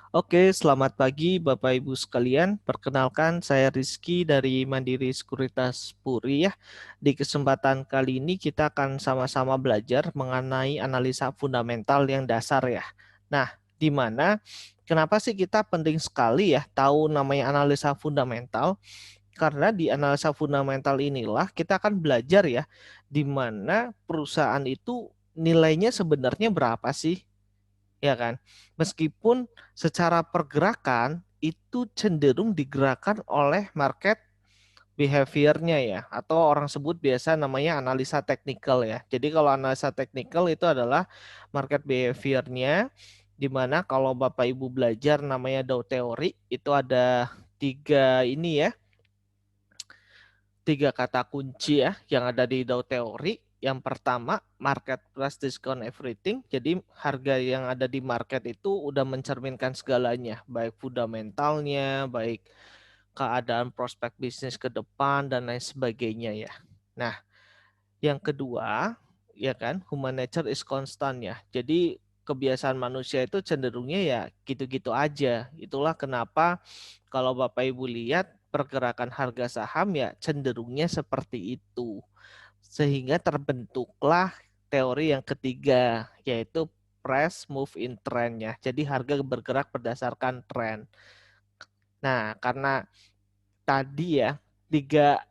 Oke, selamat pagi Bapak Ibu sekalian. Perkenalkan saya Rizky dari Mandiri Sekuritas Puri ya. Di kesempatan kali ini kita akan sama-sama belajar mengenai analisa fundamental yang dasar ya. Nah, di mana kenapa sih kita penting sekali ya tahu namanya analisa fundamental? Karena di analisa fundamental inilah kita akan belajar ya di mana perusahaan itu nilainya sebenarnya berapa sih? Ya kan? Meskipun secara pergerakan itu cenderung digerakkan oleh market behaviornya ya, atau orang sebut biasa namanya analisa teknikal ya. Jadi kalau analisa teknikal itu adalah market behaviornya, di mana kalau Bapak Ibu belajar namanya Dow Theory itu ada tiga ini ya, tiga kata kunci ya yang ada di Dow Theory. Yang pertama, market price discount everything. Jadi harga yang ada di market itu udah mencerminkan segalanya, baik fundamentalnya, baik keadaan prospek bisnis ke depan dan lain sebagainya ya. Nah, yang kedua, ya kan, human nature is constant ya. Jadi kebiasaan manusia itu cenderungnya ya gitu-gitu aja. Itulah kenapa kalau Bapak Ibu lihat pergerakan harga saham ya cenderungnya seperti itu. Sehingga terbentuklah teori yang ketiga yaitu price move in trend ya. Jadi harga bergerak berdasarkan tren. Nah, karena tadi ya tiga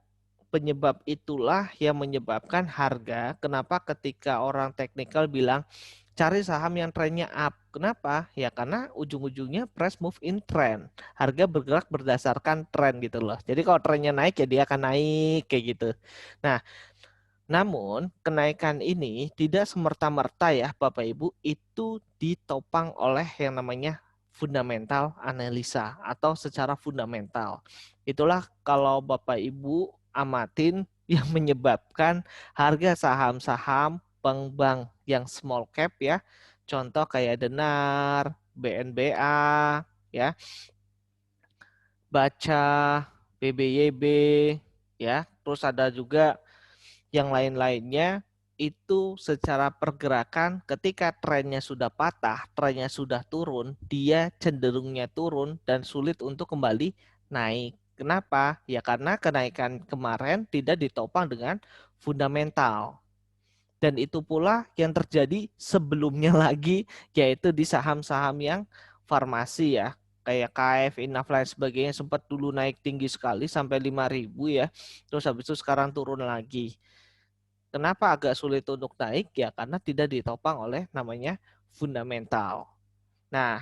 penyebab itulah yang menyebabkan harga. Kenapa ketika orang teknikal bilang cari saham yang trennya up. Kenapa? Ya karena ujung-ujungnya price move in trend. Harga bergerak berdasarkan tren gitu loh. Jadi kalau trennya naik ya dia akan naik kayak gitu. Nah, namun kenaikan ini tidak semerta-merta ya Bapak Ibu itu ditopang oleh yang namanya fundamental analisa atau secara fundamental. Itulah kalau Bapak Ibu amatin yang menyebabkan harga saham-saham bank-bank yang small cap ya. Contoh kayak Denar, BNBA, ya, Baca, BBYB, ya. Terus ada juga yang lain-lainnya itu secara pergerakan ketika trennya sudah patah, trennya sudah turun, dia cenderungnya turun dan sulit untuk kembali naik. Kenapa? Ya karena kenaikan kemarin tidak ditopang dengan fundamental. Dan itu pula yang terjadi sebelumnya lagi, yaitu di saham-saham yang farmasi ya. Kayak KF, Inaf, lain sebagainya sempat dulu naik tinggi sekali sampai 5.000 ya. Terus habis itu sekarang turun lagi. Kenapa agak sulit untuk naik? Ya karena tidak ditopang oleh namanya fundamental. Nah,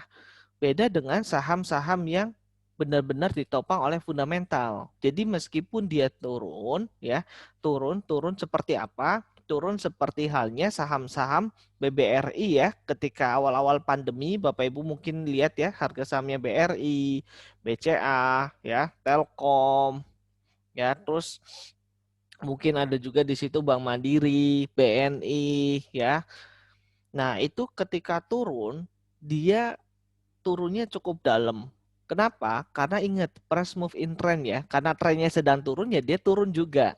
beda dengan saham-saham yang benar-benar ditopang oleh fundamental. Jadi meskipun dia turun, ya turun seperti apa? Turun seperti halnya saham-saham BBRI ya. Ketika awal-awal pandemi, Bapak Ibu mungkin lihat ya harga sahamnya BRI, BCA, ya Telkom, ya terus mungkin ada juga di situ Bank Mandiri, BNI, ya. Nah, itu ketika turun, dia turunnya cukup dalam. Kenapa? Karena ingat, price move in trend ya. Karena trennya sedang turun, ya dia turun juga.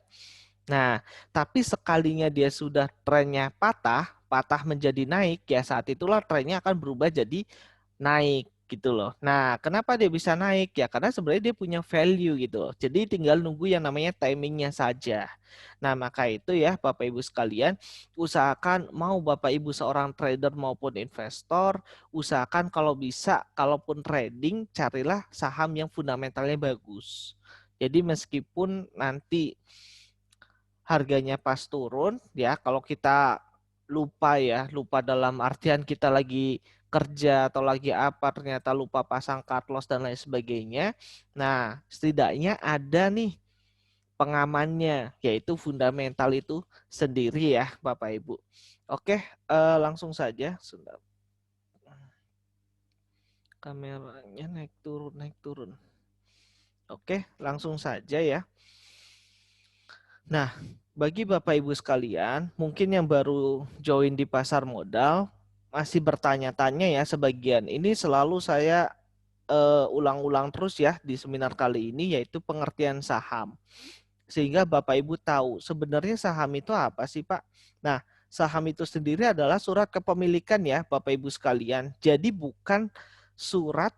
Nah, tapi sekalinya dia sudah trennya patah, patah menjadi naik, ya saat itulah trennya akan berubah jadi naik gitu loh. Nah, kenapa dia bisa naik? Ya karena sebenarnya dia punya value gitu loh. Jadi tinggal nunggu yang namanya timingnya saja. Nah, maka itu ya Bapak Ibu sekalian, usahakan mau Bapak Ibu seorang trader maupun investor, usahakan kalau bisa, kalaupun trading, carilah saham yang fundamentalnya bagus. Jadi meskipun nanti harganya pas turun ya kalau kita lupa ya, lupa dalam artian kita lagi kerja atau lagi apa ternyata lupa pasang cut loss dan lain sebagainya. Nah, setidaknya ada nih pengamannya yaitu fundamental itu sendiri ya Bapak Ibu. Oke, langsung saja. Kameranya naik turun naik turun. Oke, langsung saja ya. Nah, bagi Bapak Ibu sekalian, mungkin yang baru join di pasar modal masih bertanya-tanya ya sebagian. Ini selalu saya ulang-ulang terus ya di seminar kali ini yaitu pengertian saham. Sehingga Bapak Ibu tahu sebenarnya saham itu apa sih Pak? Nah, saham itu sendiri adalah surat kepemilikan ya Bapak Ibu sekalian. Jadi bukan surat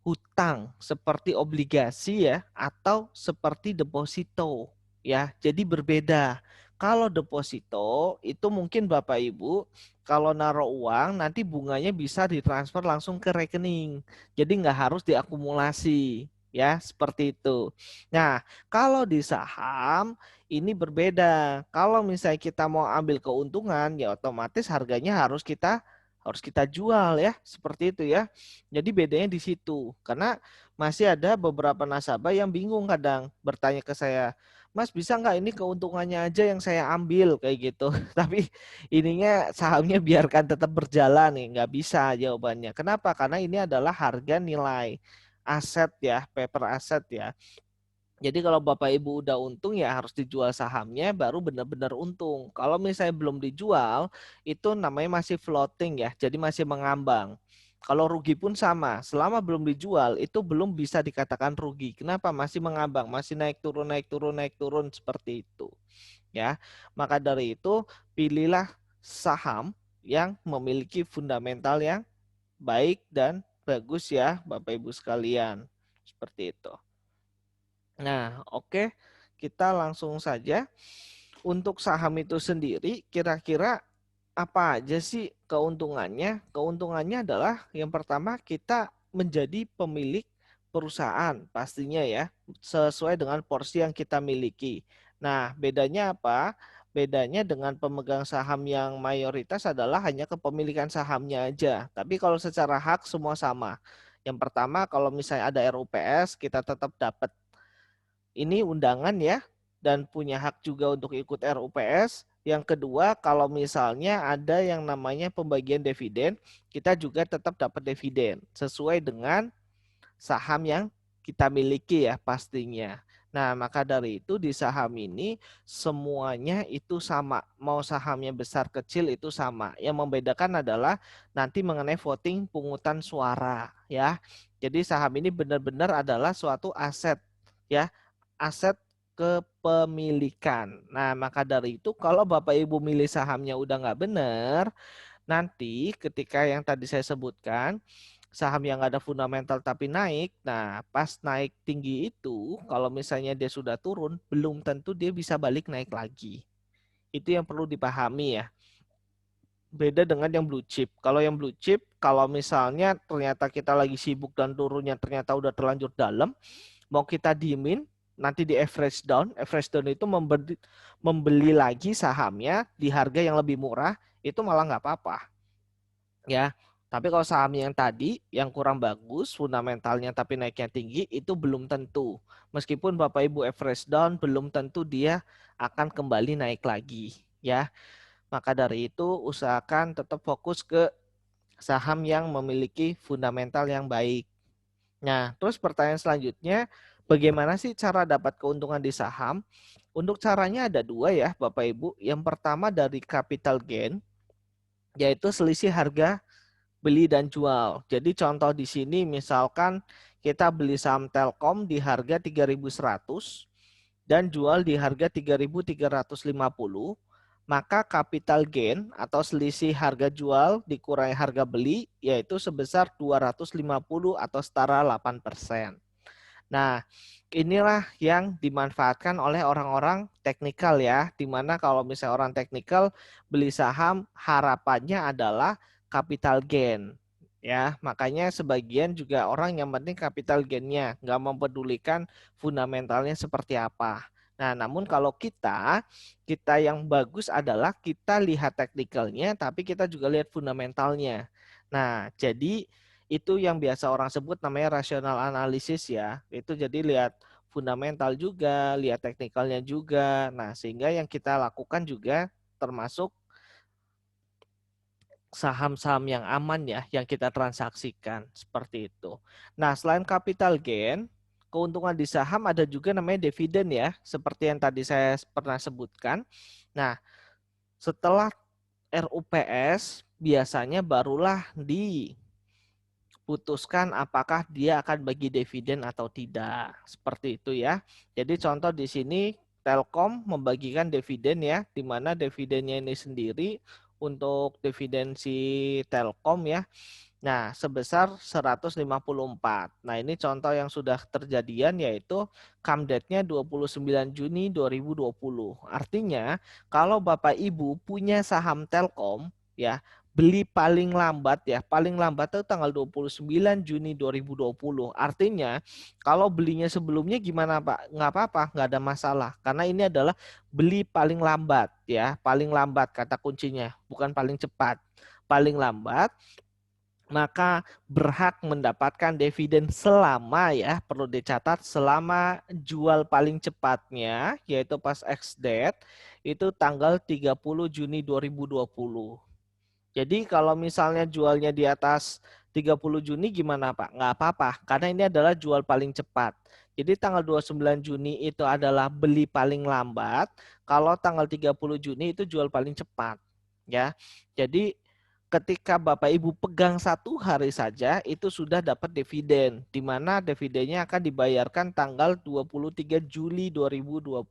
hutang seperti obligasi ya atau seperti deposito ya. Jadi berbeda. Kalau deposito itu mungkin Bapak Ibu kalau naruh uang nanti bunganya bisa ditransfer langsung ke rekening. Jadi nggak harus diakumulasi ya seperti itu. Nah kalau di saham ini berbeda. Kalau misalnya kita mau ambil keuntungan ya otomatis harganya harus kita jual ya seperti itu ya. Jadi bedanya di situ. Karena masih ada beberapa nasabah yang bingung kadang bertanya ke saya, Mas bisa nggak ini keuntungannya aja yang saya ambil kayak gitu. Tapi ininya sahamnya biarkan tetap berjalan nih, nggak bisa jawabannya. Kenapa? Karena ini adalah harga nilai aset ya, paper aset ya. Jadi kalau Bapak Ibu udah untung ya harus dijual sahamnya baru benar-benar untung. Kalau misalnya belum dijual itu namanya masih floating ya, jadi masih mengambang. Kalau rugi pun sama, selama belum dijual itu belum bisa dikatakan rugi. Kenapa? Masih mengambang, masih naik turun naik turun naik turun seperti itu. Ya, maka dari itu pilihlah saham yang memiliki fundamental yang baik dan bagus ya Bapak Ibu sekalian. Seperti itu. Nah, oke, kita langsung saja. Untuk saham itu sendiri, kira-kira apa aja sih keuntungannya? Keuntungannya adalah yang pertama kita menjadi pemilik perusahaan pastinya ya, sesuai dengan porsi yang kita miliki. Nah, bedanya apa? Bedanya dengan pemegang saham yang mayoritas adalah hanya kepemilikan sahamnya aja. Tapi kalau secara hak semua sama. Yang pertama kalau misalnya ada RUPS, kita tetap dapat ini undangan ya dan punya hak juga untuk ikut RUPS. Yang kedua, kalau misalnya ada yang namanya pembagian dividen, kita juga tetap dapat dividen sesuai dengan saham yang kita miliki ya pastinya. Nah, maka dari itu di saham ini semuanya itu sama. Mau sahamnya besar kecil itu sama. Yang membedakan adalah nanti mengenai voting pungutan suara ya. Jadi saham ini benar-benar adalah suatu aset ya, aset kepemilikan. Nah, maka dari itu kalau Bapak Ibu milih sahamnya udah nggak benar, nanti ketika yang tadi saya sebutkan, saham yang ada fundamental tapi naik, nah pas naik tinggi itu, kalau misalnya dia sudah turun, belum tentu dia bisa balik naik lagi. Itu yang perlu dipahami ya. Beda dengan yang blue chip. Kalau yang blue chip, kalau misalnya ternyata kita lagi sibuk dan turunnya ternyata udah terlanjur dalam, mau kita diemin, nanti di average down itu membeli lagi sahamnya di harga yang lebih murah, itu malah nggak apa-apa. Ya, tapi kalau saham yang tadi yang kurang bagus, fundamentalnya tapi naiknya tinggi, itu belum tentu. Meskipun Bapak Ibu average down, belum tentu dia akan kembali naik lagi. Ya, maka dari itu usahakan tetap fokus ke saham yang memiliki fundamental yang baik. Nah, terus pertanyaan selanjutnya, bagaimana sih cara dapat keuntungan di saham? Untuk caranya ada dua ya, Bapak Ibu. Yang pertama dari capital gain, yaitu selisih harga beli dan jual. Jadi contoh di sini misalkan kita beli saham Telkom di harga 3.100 dan jual di harga 3.350, maka capital gain atau selisih harga jual dikurangi harga beli yaitu sebesar 250 atau setara 8%. Nah, inilah yang dimanfaatkan oleh orang-orang teknikal ya, dimana kalau misalnya orang teknikal beli saham harapannya adalah capital gain. Ya, makanya sebagian juga orang yang penting capital gain-nya, nggak mempedulikan fundamentalnya seperti apa. Nah, namun kalau kita yang bagus adalah kita lihat teknikalnya, tapi kita juga lihat fundamentalnya. Nah, jadi itu yang biasa orang sebut namanya rasional analisis ya. Itu jadi lihat fundamental juga, lihat teknikalnya juga. Nah, sehingga yang kita lakukan juga termasuk saham-saham yang aman ya, yang kita transaksikan seperti itu. Nah, selain capital gain, keuntungan di saham ada juga namanya dividen ya, seperti yang tadi saya pernah sebutkan. Nah, setelah RUPS biasanya barulah diputuskan apakah dia akan bagi dividen atau tidak. Seperti itu ya. Jadi contoh di sini Telkom membagikan dividen ya, di mana dividennya ini sendiri untuk dividen si Telkom ya, Nah, sebesar 154. Nah, ini contoh yang sudah terjadian yaitu come date-nya 29 Juni 2020. Artinya, kalau Bapak Ibu punya saham Telkom ya, beli paling lambat itu tanggal 29 Juni 2020. Artinya, kalau belinya sebelumnya gimana Pak? Nggak apa-apa, nggak ada masalah. Karena ini adalah beli paling lambat ya, paling lambat kata kuncinya, bukan paling cepat. Paling lambat maka berhak mendapatkan dividen selama ya, perlu dicatat selama jual paling cepatnya yaitu pas ex-date itu tanggal 30 Juni 2020. Jadi kalau misalnya jualnya di atas 30 Juni gimana Pak? Nggak apa-apa karena ini adalah jual paling cepat. Jadi tanggal 29 Juni itu adalah beli paling lambat, kalau tanggal 30 Juni itu jual paling cepat ya. Jadi ketika Bapak Ibu pegang 1 hari saja itu sudah dapat dividen, di mana dividennya akan dibayarkan tanggal 23 Juli 2020.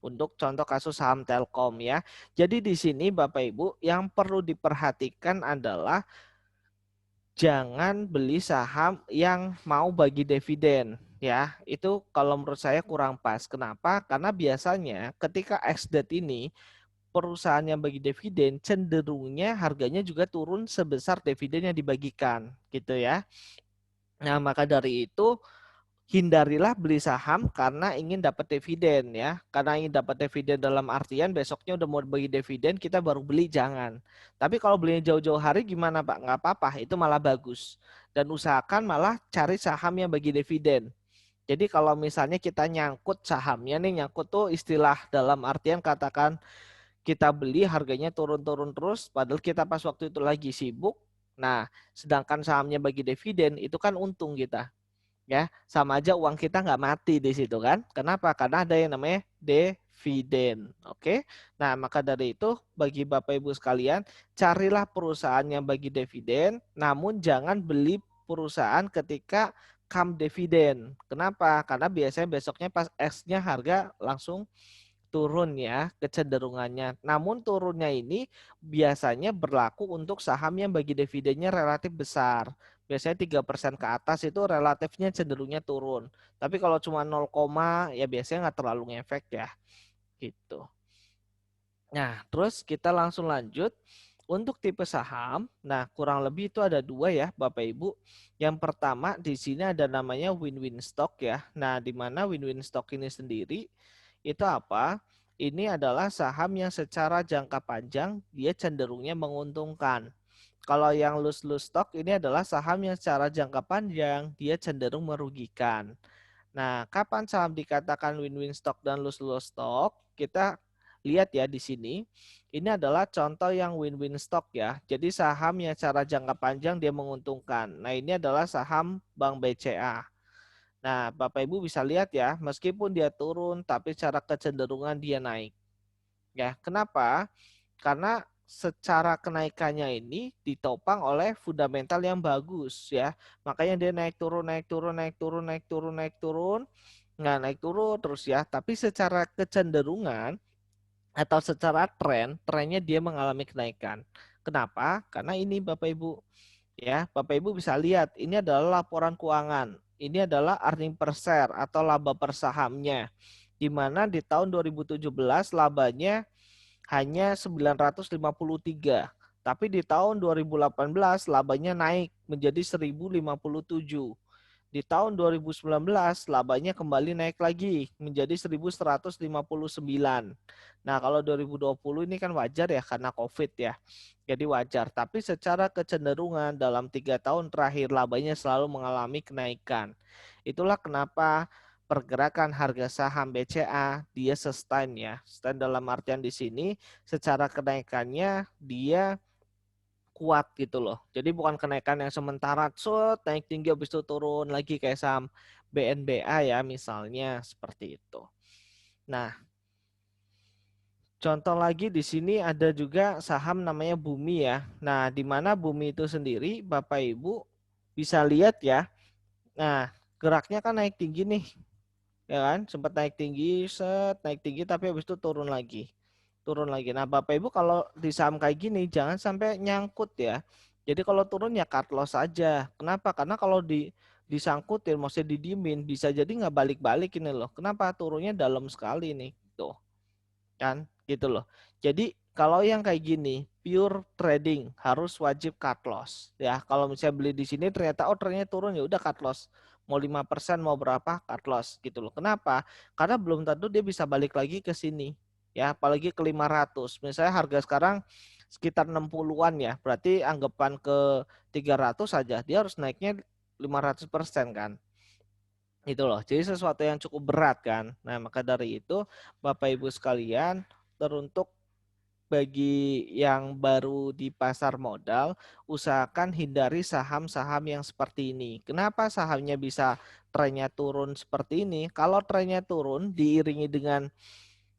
Untuk contoh kasus saham Telkom ya. Jadi di sini Bapak Ibu yang perlu diperhatikan adalah jangan beli saham yang mau bagi dividen ya. Itu kalau menurut saya kurang pas. Kenapa? Karena biasanya ketika ex-date ini perusahaan yang bagi dividen cenderungnya harganya juga turun sebesar dividen yang dibagikan gitu ya. Nah, maka dari itu hindarilah beli saham karena ingin dapat dividen ya. Karena ingin dapat dividen dalam artian besoknya udah mau bagi dividen kita baru beli, jangan. Tapi kalau belinya jauh-jauh hari gimana Pak? Nggak apa-apa, itu malah bagus. Dan usahakan malah cari saham yang bagi dividen. Jadi kalau misalnya kita nyangkut sahamnya nih, nyangkut tuh istilah dalam artian katakan kita beli harganya turun-turun terus padahal kita pas waktu itu lagi sibuk. Nah, sedangkan sahamnya bagi dividen itu kan untung kita. Ya, sama aja uang kita nggak mati di situ kan. Kenapa? Karena ada yang namanya dividen. Oke. Nah, maka dari itu bagi Bapak Ibu sekalian, carilah perusahaan yang bagi dividen, namun jangan beli perusahaan ketika come dividen. Kenapa? Karena biasanya besoknya pas X-nya harga langsung turun ya kecenderungannya. Namun turunnya ini biasanya berlaku untuk saham yang bagi dividennya relatif besar. Biasanya 3% ke atas itu relatifnya cenderungnya turun. Tapi kalau cuma 0, ya biasanya nggak terlalu ngefek ya. Gitu. Nah, terus kita langsung lanjut. Untuk tipe saham, nah kurang lebih itu ada 2 ya Bapak Ibu. Yang pertama di sini ada namanya win-win stock ya. Nah, di mana win-win stock ini sendiri itu apa? Ini adalah saham yang secara jangka panjang dia cenderungnya menguntungkan. Kalau yang lose-lose stock ini adalah saham yang secara jangka panjang dia cenderung merugikan. Nah, kapan saham dikatakan win-win stock dan lose-lose stock? Kita lihat ya di sini. Ini adalah contoh yang win-win stock ya. Jadi saham yang secara jangka panjang dia menguntungkan. Nah, ini adalah saham Bank BCA. Nah, Bapak Ibu bisa lihat ya, meskipun dia turun tapi secara kecenderungan dia naik. Ya, kenapa? Karena secara kenaikannya ini ditopang oleh fundamental yang bagus ya. Makanya dia naik turun naik turun naik turun naik turun naik turun. Nggak naik turun terus ya, tapi secara kecenderungan atau secara trennya dia mengalami kenaikan. Kenapa? Karena ini Bapak Ibu ya, Bapak Ibu bisa lihat ini adalah laporan keuangan. Ini adalah earning per share atau laba per sahamnya. Di mana di tahun 2017 labanya hanya 953. Tapi di tahun 2018 labanya naik menjadi 1057. Di tahun 2019 labanya kembali naik lagi menjadi 1159. Nah, kalau 2020 ini kan wajar ya karena Covid ya. Jadi wajar, tapi secara kecenderungan dalam 3 tahun terakhir labanya selalu mengalami kenaikan. Itulah kenapa pergerakan harga saham BCA dia sustain ya. Sustain dalam artian di sini secara kenaikannya dia kuat gitu loh. Jadi bukan kenaikan yang sementara naik tinggi habis itu turun lagi kayak saham BNBA ya misalnya seperti itu. Nah, contoh lagi di sini ada juga saham namanya Bumi ya. Nah, di mana Bumi itu sendiri Bapak Ibu bisa lihat ya. Nah, geraknya kan naik tinggi nih. Ya kan? Sempat naik tinggi, naik tinggi tapi habis itu turun lagi. Turun lagi. Nah, Bapak Ibu kalau di saham kayak gini jangan sampai nyangkut ya. Jadi kalau turun ya cut loss aja. Kenapa? Karena kalau disangkutin, maksudnya didiemin, bisa jadi nggak balik-balik ini loh. Kenapa? Turunnya dalam sekali nih, tuh kan, gitu loh. Jadi kalau yang kayak gini, pure trading harus wajib cut loss. Ya, kalau misalnya beli di sini ternyata ternyata turun ya udah cut loss. Mau 5% mau berapa cut loss gitu loh. Kenapa? Karena belum tentu dia bisa balik lagi ke sini. Ya, apalagi ke 500. Misalnya harga sekarang sekitar 60-an ya. Berarti anggapan ke 300 saja dia harus naiknya 500% kan. Itu loh. Jadi sesuatu yang cukup berat kan. Nah, maka dari itu Bapak Ibu sekalian, teruntuk bagi yang baru di pasar modal, usahakan hindari saham-saham yang seperti ini. Kenapa sahamnya bisa trennya turun seperti ini? Kalau trennya turun diiringi dengan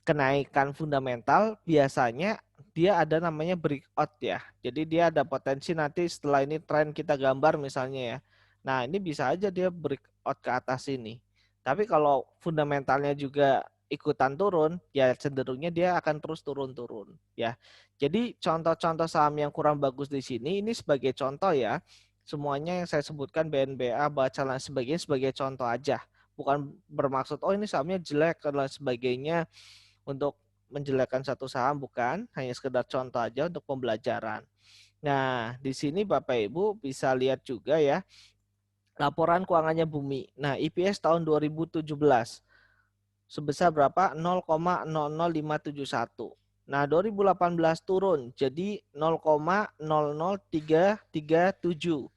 kenaikan fundamental, biasanya dia ada namanya breakout ya. Jadi dia ada potensi nanti setelah ini tren kita gambar misalnya ya. Nah, ini bisa aja dia breakout ke atas ini. Tapi kalau fundamentalnya juga ikutan turun, ya cenderungnya dia akan terus turun-turun ya. Jadi contoh-contoh saham yang kurang bagus di sini ini sebagai contoh ya. Semuanya yang saya sebutkan BNBA, Baca dan sebagainya sebagai contoh aja. Bukan bermaksud ini sahamnya jelek dan sebagainya untuk menjelekkan satu saham, bukan, hanya sekedar contoh aja untuk pembelajaran. Nah, di sini Bapak Ibu bisa lihat juga ya laporan keuangannya Bumi. Nah, EPS tahun 2017 sebesar berapa? 0,00571. Nah, 2018 turun jadi 0,00337.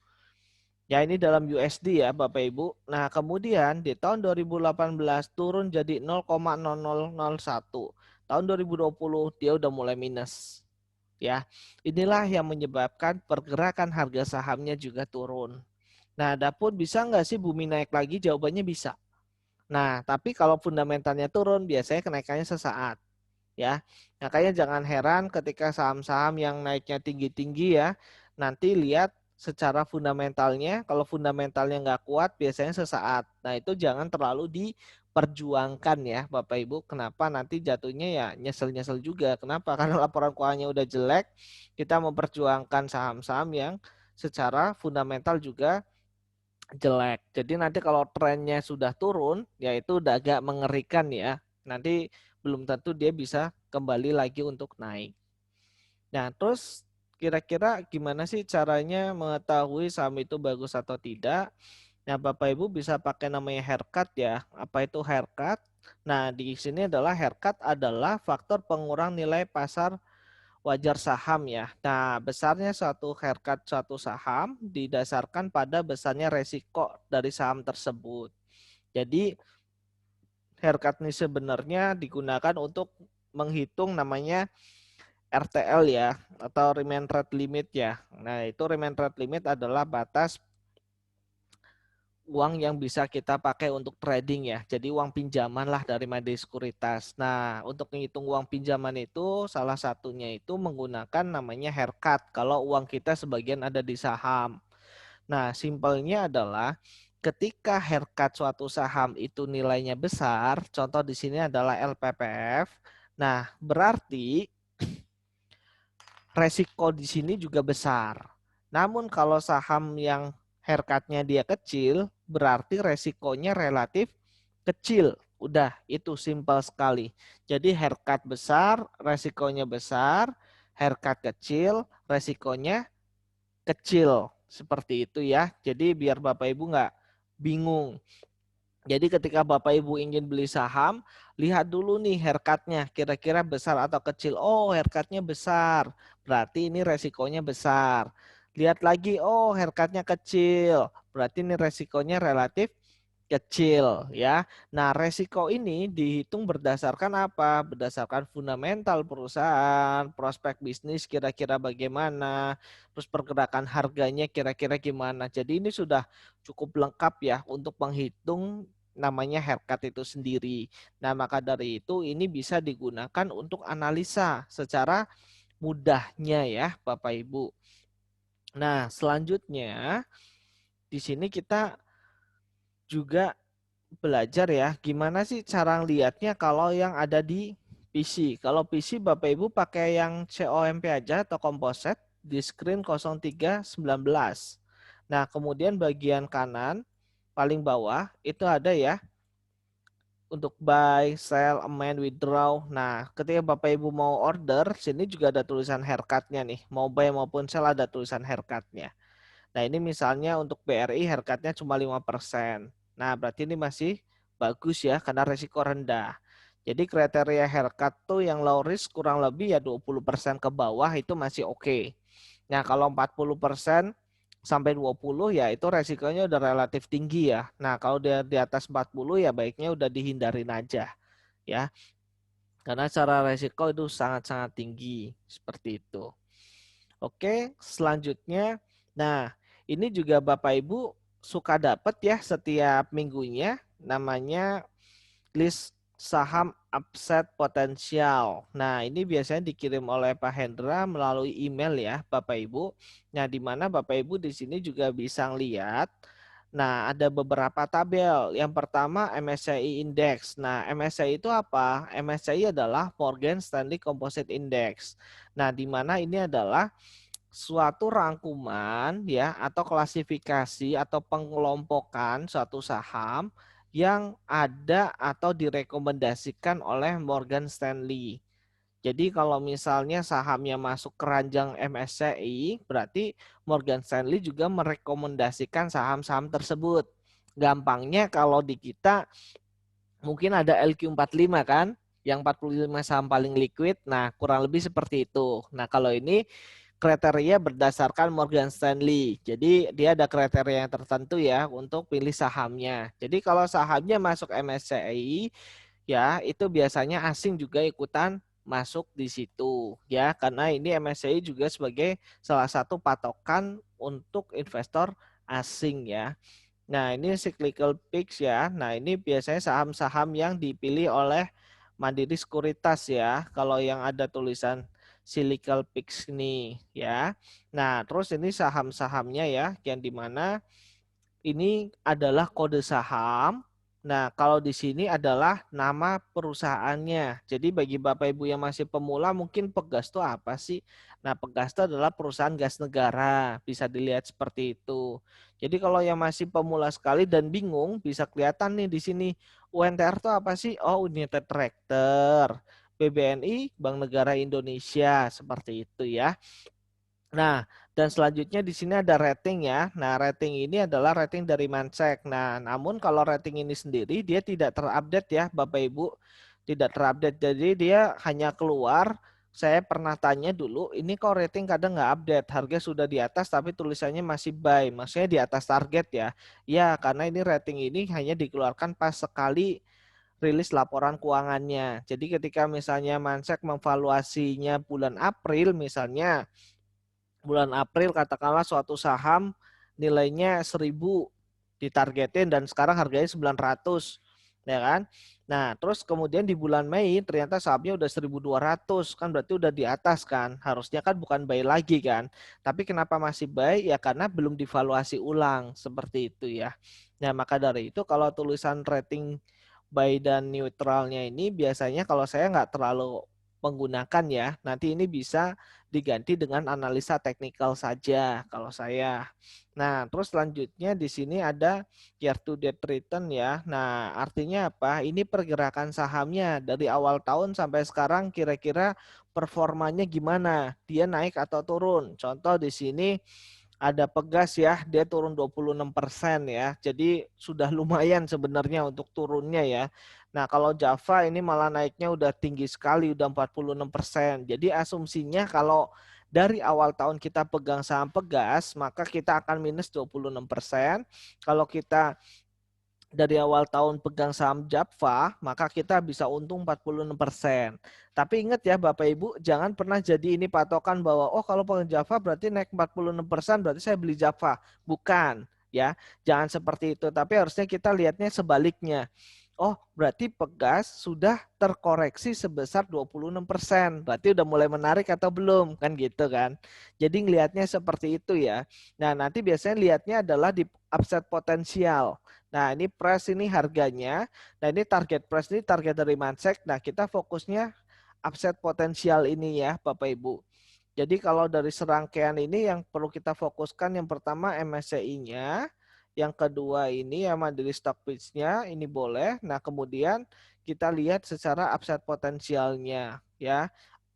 Ya, ini dalam USD ya Bapak Ibu. Nah, kemudian di tahun 2018 turun jadi 0,0001. Tahun 2020 dia udah mulai minus. Ya, inilah yang menyebabkan pergerakan harga sahamnya juga turun. Nah, adapun bisa nggak sih Bumi naik lagi? Jawabannya bisa. Nah, tapi kalau fundamentalnya turun, biasanya kenaikannya sesaat. Ya, makanya jangan heran ketika saham-saham yang naiknya tinggi-tinggi ya, nanti lihat secara fundamentalnya, kalau fundamentalnya nggak kuat biasanya sesaat. Nah, itu jangan terlalu diperjuangkan ya Bapak Ibu. Kenapa nanti jatuhnya ya nyesel-nyesel juga. Kenapa? Karena laporan keuangannya udah jelek, kita memperjuangkan saham-saham yang secara fundamental juga jelek. Jadi nanti kalau trennya sudah turun, ya itu udah agak mengerikan ya. Nanti belum tentu dia bisa kembali lagi untuk naik. Nah, terus kira-kira gimana sih caranya mengetahui saham itu bagus atau tidak? Nah, Bapak Ibu bisa pakai namanya haircut ya. Apa itu haircut? Nah, di sini adalah haircut adalah faktor pengurang nilai pasar wajar saham ya. Nah, besarnya suatu haircut suatu saham didasarkan pada besarnya resiko dari saham tersebut. Jadi, haircut ini sebenarnya digunakan untuk menghitung namanya RTL ya, atau remain trade limit ya. Nah, itu remain trade limit adalah batas uang yang bisa kita pakai untuk trading ya. Jadi uang pinjaman lah dari Mandiri Sekuritas. Nah, untuk menghitung uang pinjaman itu salah satunya itu menggunakan namanya haircut kalau uang kita sebagian ada di saham. Nah, simpelnya adalah ketika haircut suatu saham itu nilainya besar, contoh di sini adalah LPPF. Nah, berarti resiko di sini juga besar. Namun kalau saham yang haircutnya dia kecil, berarti resikonya relatif kecil. Udah, itu simpel sekali. Jadi haircut besar, resikonya besar. Haircut kecil, resikonya kecil. Seperti itu ya. Jadi biar Bapak Ibu nggak bingung. Jadi ketika Bapak Ibu ingin beli saham, lihat dulu nih haircutnya kira-kira besar atau kecil. Oh, haircutnya besar, berarti ini resikonya besar. Lihat lagi, oh haircutnya kecil, berarti ini resikonya relatif kecil ya. Nah, resiko ini dihitung berdasarkan apa? Berdasarkan fundamental perusahaan, prospek bisnis kira-kira bagaimana, terus pergerakan harganya kira-kira gimana. Jadi ini sudah cukup lengkap ya untuk menghitung namanya haircut itu sendiri. Nah, maka dari itu ini bisa digunakan untuk analisa secara mudahnya ya, Bapak Ibu. Nah, selanjutnya di sini kita juga belajar ya, gimana sih cara lihatnya kalau yang ada di PC. Kalau PC Bapak Ibu pakai yang COMP aja atau komposit. di screen 0319. Nah, kemudian bagian kanan paling bawah itu ada ya untuk buy, sell, amend, withdraw. Nah, ketika Bapak Ibu mau order, sini juga ada tulisan haircut-nya nih. Mau buy maupun sell ada tulisan haircut-nya. Nah, ini misalnya untuk BRI haircut-nya cuma 5%. Nah, berarti ini masih bagus ya karena resiko rendah. Jadi kriteria haircut tuh yang low risk kurang lebih ya 20% ke bawah itu masih oke. Nah, kalau 40% sampai 20 ya itu resikonya udah relatif tinggi ya. Nah, kalau dia di atas 40 ya baiknya udah dihindarin aja ya. Karena secara resiko itu sangat-sangat tinggi seperti itu. Oke, selanjutnya. Nah, ini juga Bapak Ibu suka dapat ya setiap minggunya namanya list saham upside potensial. Nah, ini biasanya dikirim oleh Pak Hendra melalui email ya, Bapak Ibu. Nah, di mana Bapak Ibu di sini juga bisa lihat. Nah, ada beberapa tabel. Yang pertama MSCI Index. Nah, MSCI itu apa? MSCI adalah Morgan Stanley Composite Index. Nah, di mana ini adalah suatu rangkuman ya atau klasifikasi atau pengelompokan suatu saham yang ada atau direkomendasikan oleh Morgan Stanley. Jadi kalau misalnya sahamnya masuk keranjang MSCI, berarti Morgan Stanley juga merekomendasikan saham-saham tersebut. Gampangnya kalau di kita mungkin ada LQ45 kan, yang 45 saham paling liquid. Nah, kurang lebih seperti itu. Nah, kalau ini kriteria berdasarkan Morgan Stanley. Jadi dia ada kriteria yang tertentu ya untuk pilih sahamnya. Jadi kalau sahamnya masuk MSCI ya itu biasanya asing juga ikutan masuk di situ ya karena ini MSCI juga sebagai salah satu patokan untuk investor asing ya. Nah, ini cyclical peaks ya. Nah, ini biasanya saham-saham yang dipilih oleh Mandiri Sekuritas ya. Kalau yang ada tulisan cyclical peaks ini ya. Nah, terus ini saham-sahamnya ya yang dimana ini adalah kode saham. Nah, kalau di sini adalah nama perusahaannya. Jadi bagi Bapak Ibu yang masih pemula mungkin Pegas itu apa sih? Nah, Pegas itu adalah perusahaan gas negara. Bisa dilihat seperti itu. Jadi kalau yang masih pemula sekali dan bingung bisa kelihatan nih di sini. UNTR itu apa sih? Oh, United Tractor. BBNI, Bank Negara Indonesia. Seperti itu ya. Nah, dan selanjutnya di sini ada rating ya. Nah, rating ini adalah rating dari Mansek. Nah, namun kalau rating ini sendiri dia tidak terupdate ya, Bapak Ibu. Tidak terupdate. Jadi dia hanya keluar. Saya pernah tanya dulu, ini kok rating kadang nggak update. Harga sudah di atas tapi tulisannya masih buy. Maksudnya di atas target ya. Ya, karena ini rating ini hanya dikeluarkan pas sekali rilis laporan keuangannya. Jadi ketika misalnya Mansek memvaluasinya bulan April misalnya, bulan April katakanlah suatu saham nilainya 1.000 ditargetin dan sekarang harganya 900 ya kan. Nah, terus kemudian di bulan Mei ternyata sahamnya udah 1.200 kan berarti udah di atas kan. Harusnya kan bukan buy lagi kan. Tapi kenapa masih buy? Ya karena belum divaluasi ulang seperti itu ya. Nah, maka dari itu kalau tulisan rating buy dan neutralnya ini biasanya kalau saya nggak terlalu menggunakan ya. Nanti ini bisa diganti dengan analisa teknikal saja kalau saya. Nah, terus selanjutnya di sini ada year to date return ya. Nah, artinya apa? Ini pergerakan sahamnya dari awal tahun sampai sekarang kira-kira performanya gimana? Dia naik atau turun? Contoh di sini ada Pegas ya, dia turun 26% ya. Jadi sudah lumayan sebenarnya untuk turunnya ya. Nah, kalau Java ini malah naiknya udah tinggi sekali, udah 46%. Jadi asumsinya kalau dari awal tahun kita pegang saham Pegas, maka kita akan minus 26%. Kalau kita dari awal tahun pegang saham Java, maka kita bisa untung 46%. Tapi ingat ya Bapak Ibu, jangan pernah jadi ini patokan bahwa oh kalau pegang Java berarti naik 46%, berarti saya beli Java. Bukan, ya. Jangan seperti itu, tapi harusnya kita lihatnya sebaliknya. Oh, berarti Pegas sudah terkoreksi sebesar 26%. Berarti udah mulai menarik atau belum? Kan gitu kan. Jadi ngelihatnya seperti itu ya. Nah, nanti biasanya lihatnya adalah di upside potensial. Nah, ini price ini harganya. Nah, ini target price ini target dari Mansek. Nah, kita fokusnya upside potensial ini ya, Bapak Ibu. Jadi kalau dari serangkaian ini yang perlu kita fokuskan yang pertama MSCI-nya, yang kedua ini ya Mandiri Stock Pitch-nya ini boleh. Nah, kemudian kita lihat secara upside potensialnya ya.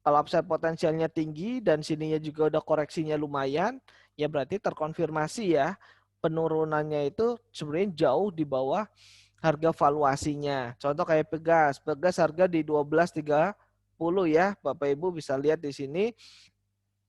Kalau upside potensialnya tinggi dan sininya juga udah koreksinya lumayan, ya berarti terkonfirmasi ya penurunannya itu sebenarnya jauh di bawah harga valuasinya. Contoh kayak Pegas, Pegas harga di 12.30 ya, Bapak Ibu bisa lihat di sini.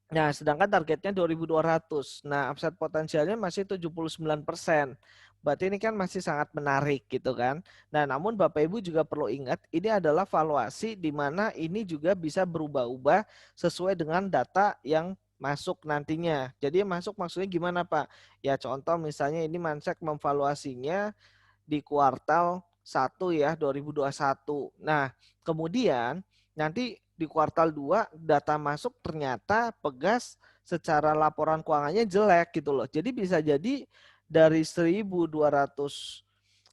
Nah, sedangkan targetnya 2.200. Nah, upside potensialnya masih 79%. Berarti ini kan masih sangat menarik gitu kan. Nah, namun Bapak Ibu juga perlu ingat ini adalah valuasi di mana ini juga bisa berubah-ubah sesuai dengan data yang masuk nantinya. Jadi masuk maksudnya gimana Pak? Ya contoh misalnya ini Mansek memvaluasinya di kuartal 1 ya 2021. Nah, kemudian nanti di kuartal 2 data masuk ternyata Pegas secara laporan keuangannya jelek gitu loh. Jadi bisa jadi dari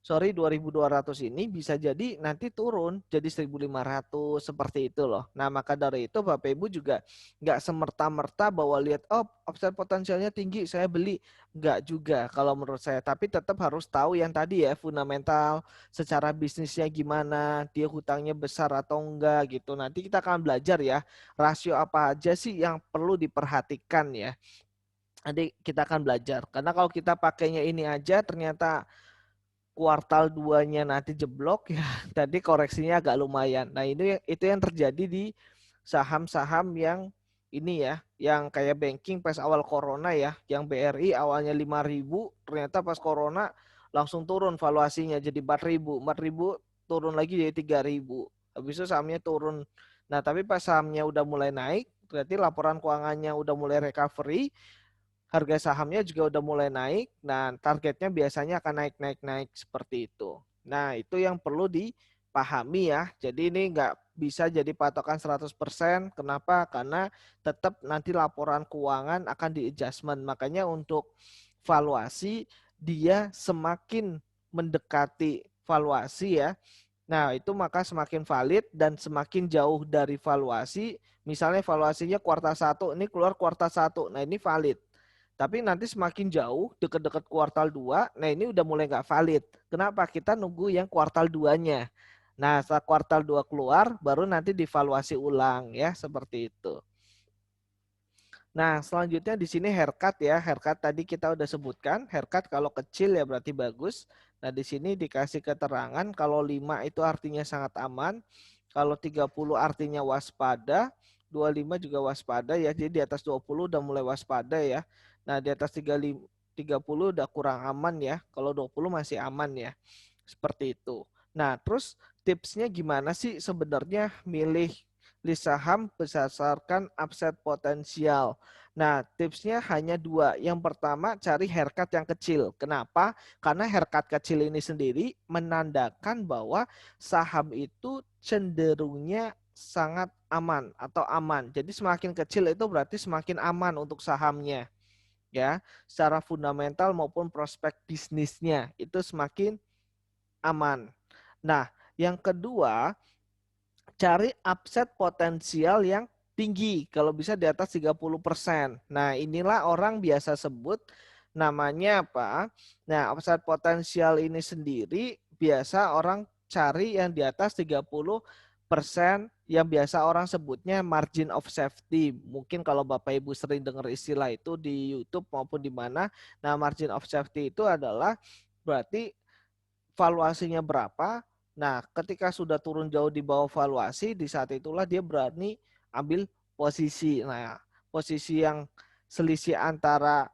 2.200 ini bisa jadi nanti turun jadi 1.500 seperti itu loh. Nah, maka dari itu Bapak Ibu juga nggak semerta-merta bahwa lihat oh upside potensialnya tinggi saya beli. Nggak juga kalau menurut saya. Tapi tetap harus tahu yang tadi ya fundamental secara bisnisnya gimana, dia hutangnya besar atau enggak gitu. Nanti kita akan belajar ya rasio apa aja sih yang perlu diperhatikan ya. Nanti kita akan belajar. Karena kalau kita pakainya ini aja ternyata kuartal 2-nya nanti jeblok ya tadi koreksinya agak lumayan. Nah, ini itu yang terjadi di saham-saham yang ini ya, yang kayak banking pas awal corona ya, yang BRI awalnya 5.000 ternyata pas corona langsung turun valuasinya jadi 4.000. 4.000 turun lagi jadi 3.000. Habis itu sahamnya turun. Nah, tapi pas sahamnya udah mulai naik, berarti laporan keuangannya udah mulai recovery, harga sahamnya juga udah mulai naik. Nah, targetnya biasanya akan naik seperti itu. Nah, itu yang perlu dipahami ya. Jadi ini nggak bisa jadi patokan 100%. Kenapa? Karena tetap nanti laporan keuangan akan di-adjustment. Makanya untuk valuasi dia semakin mendekati valuasi ya. Nah, itu maka semakin valid dan semakin jauh dari valuasi. Misalnya valuasinya kuartal 1, ini keluar kuartal 1. Nah, ini valid. Tapi nanti semakin jauh, deket-deket kuartal 2, nah ini udah mulai nggak valid. Kenapa? Kita nunggu yang kuartal 2-nya. Nah, setelah kuartal 2 keluar, baru nanti divaluasi ulang ya, seperti itu. Nah, selanjutnya di sini haircut ya. Haircut tadi kita udah sebutkan. Haircut kalau kecil ya berarti bagus. Nah, di sini dikasih keterangan kalau 5 itu artinya sangat aman. Kalau 30 artinya waspada. 25 juga waspada ya. Jadi di atas 20 udah mulai waspada ya. Nah, di atas 30 udah kurang aman ya. Kalau 20 masih aman ya. Seperti itu. Nah, terus tipsnya gimana sih sebenarnya milih list saham berdasarkan upside potensial? Nah, tipsnya hanya dua. Yang pertama, cari haircut yang kecil. Kenapa? Karena haircut kecil ini sendiri menandakan bahwa saham itu cenderungnya sangat aman atau aman. Jadi semakin kecil itu berarti semakin aman untuk sahamnya. Ya, secara fundamental maupun prospek bisnisnya itu semakin aman. Nah, yang kedua, cari upside potensial yang tinggi, kalau bisa di atas 30%. Nah, inilah orang biasa sebut namanya apa? Nah, upside potensial ini sendiri biasa orang cari yang di atas 30%, yang biasa orang sebutnya margin of safety. Mungkin kalau Bapak Ibu sering dengar istilah itu di YouTube maupun di mana. Nah, margin of safety itu adalah berarti valuasinya berapa. Nah, ketika sudah turun jauh di bawah valuasi, di saat itulah dia berani ambil posisi. Nah, posisi yang selisih antara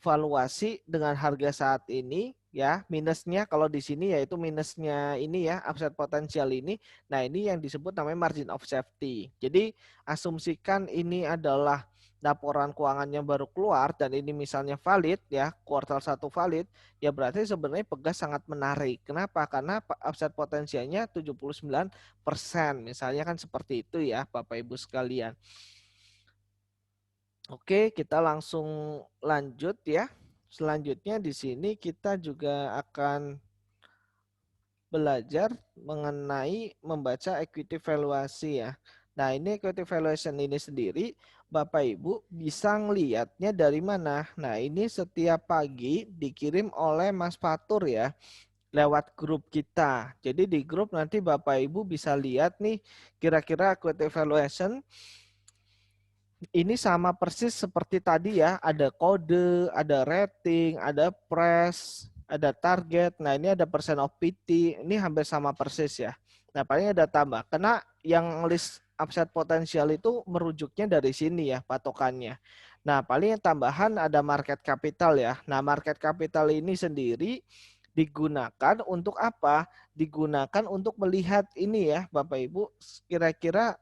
valuasi dengan harga saat ini ya, minusnya kalau di sini yaitu minusnya ini ya, upside potensial ini. Nah, ini yang disebut namanya margin of safety. Jadi, asumsikan ini adalah laporan keuangan yang baru keluar dan ini misalnya valid ya, kuartal 1 valid, ya berarti sebenarnya Pegas sangat menarik. Kenapa? Karena upside potensialnya 79%. Misalnya kan seperti itu ya, Bapak Ibu sekalian. Oke, kita langsung lanjut ya. Selanjutnya di sini kita juga akan belajar mengenai membaca equity valuasi ya. Nah, ini equity valuation ini sendiri, Bapak Ibu bisa ngelihatnya dari mana? Nah, ini setiap pagi dikirim oleh Mas Fatur ya, lewat grup kita. Jadi di grup nanti Bapak Ibu bisa lihat nih, kira-kira equity valuation ini sama persis seperti tadi ya, ada kode, ada rating, ada price, ada target. Nah, ini ada percent of PT, ini hampir sama persis ya. Nah, paling ada tambah. Karena yang list upside potensial itu merujuknya dari sini ya, patokannya. Nah, paling yang tambahan ada market capital ya. Nah, market capital ini sendiri digunakan untuk apa? Digunakan untuk melihat ini ya, Bapak Ibu, kira-kira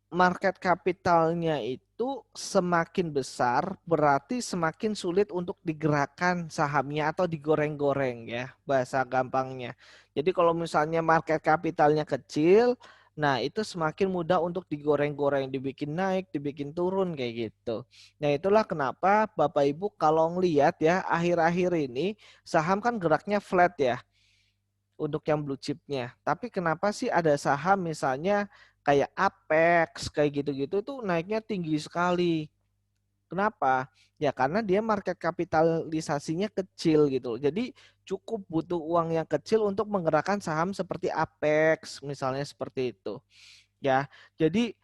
market kapitalnya itu semakin besar, berarti semakin sulit untuk digerakkan sahamnya atau digoreng-goreng ya, bahasa gampangnya. Jadi kalau misalnya market kapitalnya kecil, nah itu semakin mudah untuk digoreng-goreng, dibikin naik, dibikin turun kayak gitu. Nah itulah kenapa Bapak Ibu kalau ngelihat ya, akhir-akhir ini saham kan geraknya flat ya untuk yang blue chipnya. Tapi kenapa sih ada saham misalnya kayak Apex kayak gitu-gitu tuh naiknya tinggi sekali? Kenapa? Ya karena dia market kapitalisasinya kecil gitu. Jadi cukup butuh uang yang kecil untuk menggerakkan saham seperti Apex misalnya seperti itu. Ya. Jadi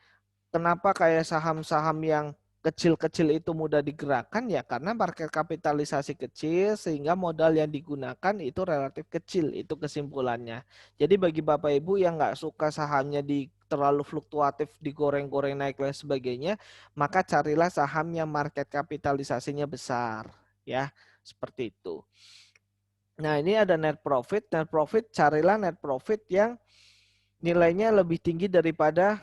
kenapa kayak saham-saham yang kecil-kecil itu mudah digerakkan ya karena market kapitalisasi kecil sehingga modal yang digunakan itu relatif kecil, itu kesimpulannya. Jadi bagi Bapak Ibu yang nggak suka sahamnya di terlalu fluktuatif, digoreng-goreng naik dan sebagainya, maka carilah saham yang market kapitalisasinya besar ya, seperti itu. Nah, ini ada net profit. Net profit carilah net profit yang nilainya lebih tinggi daripada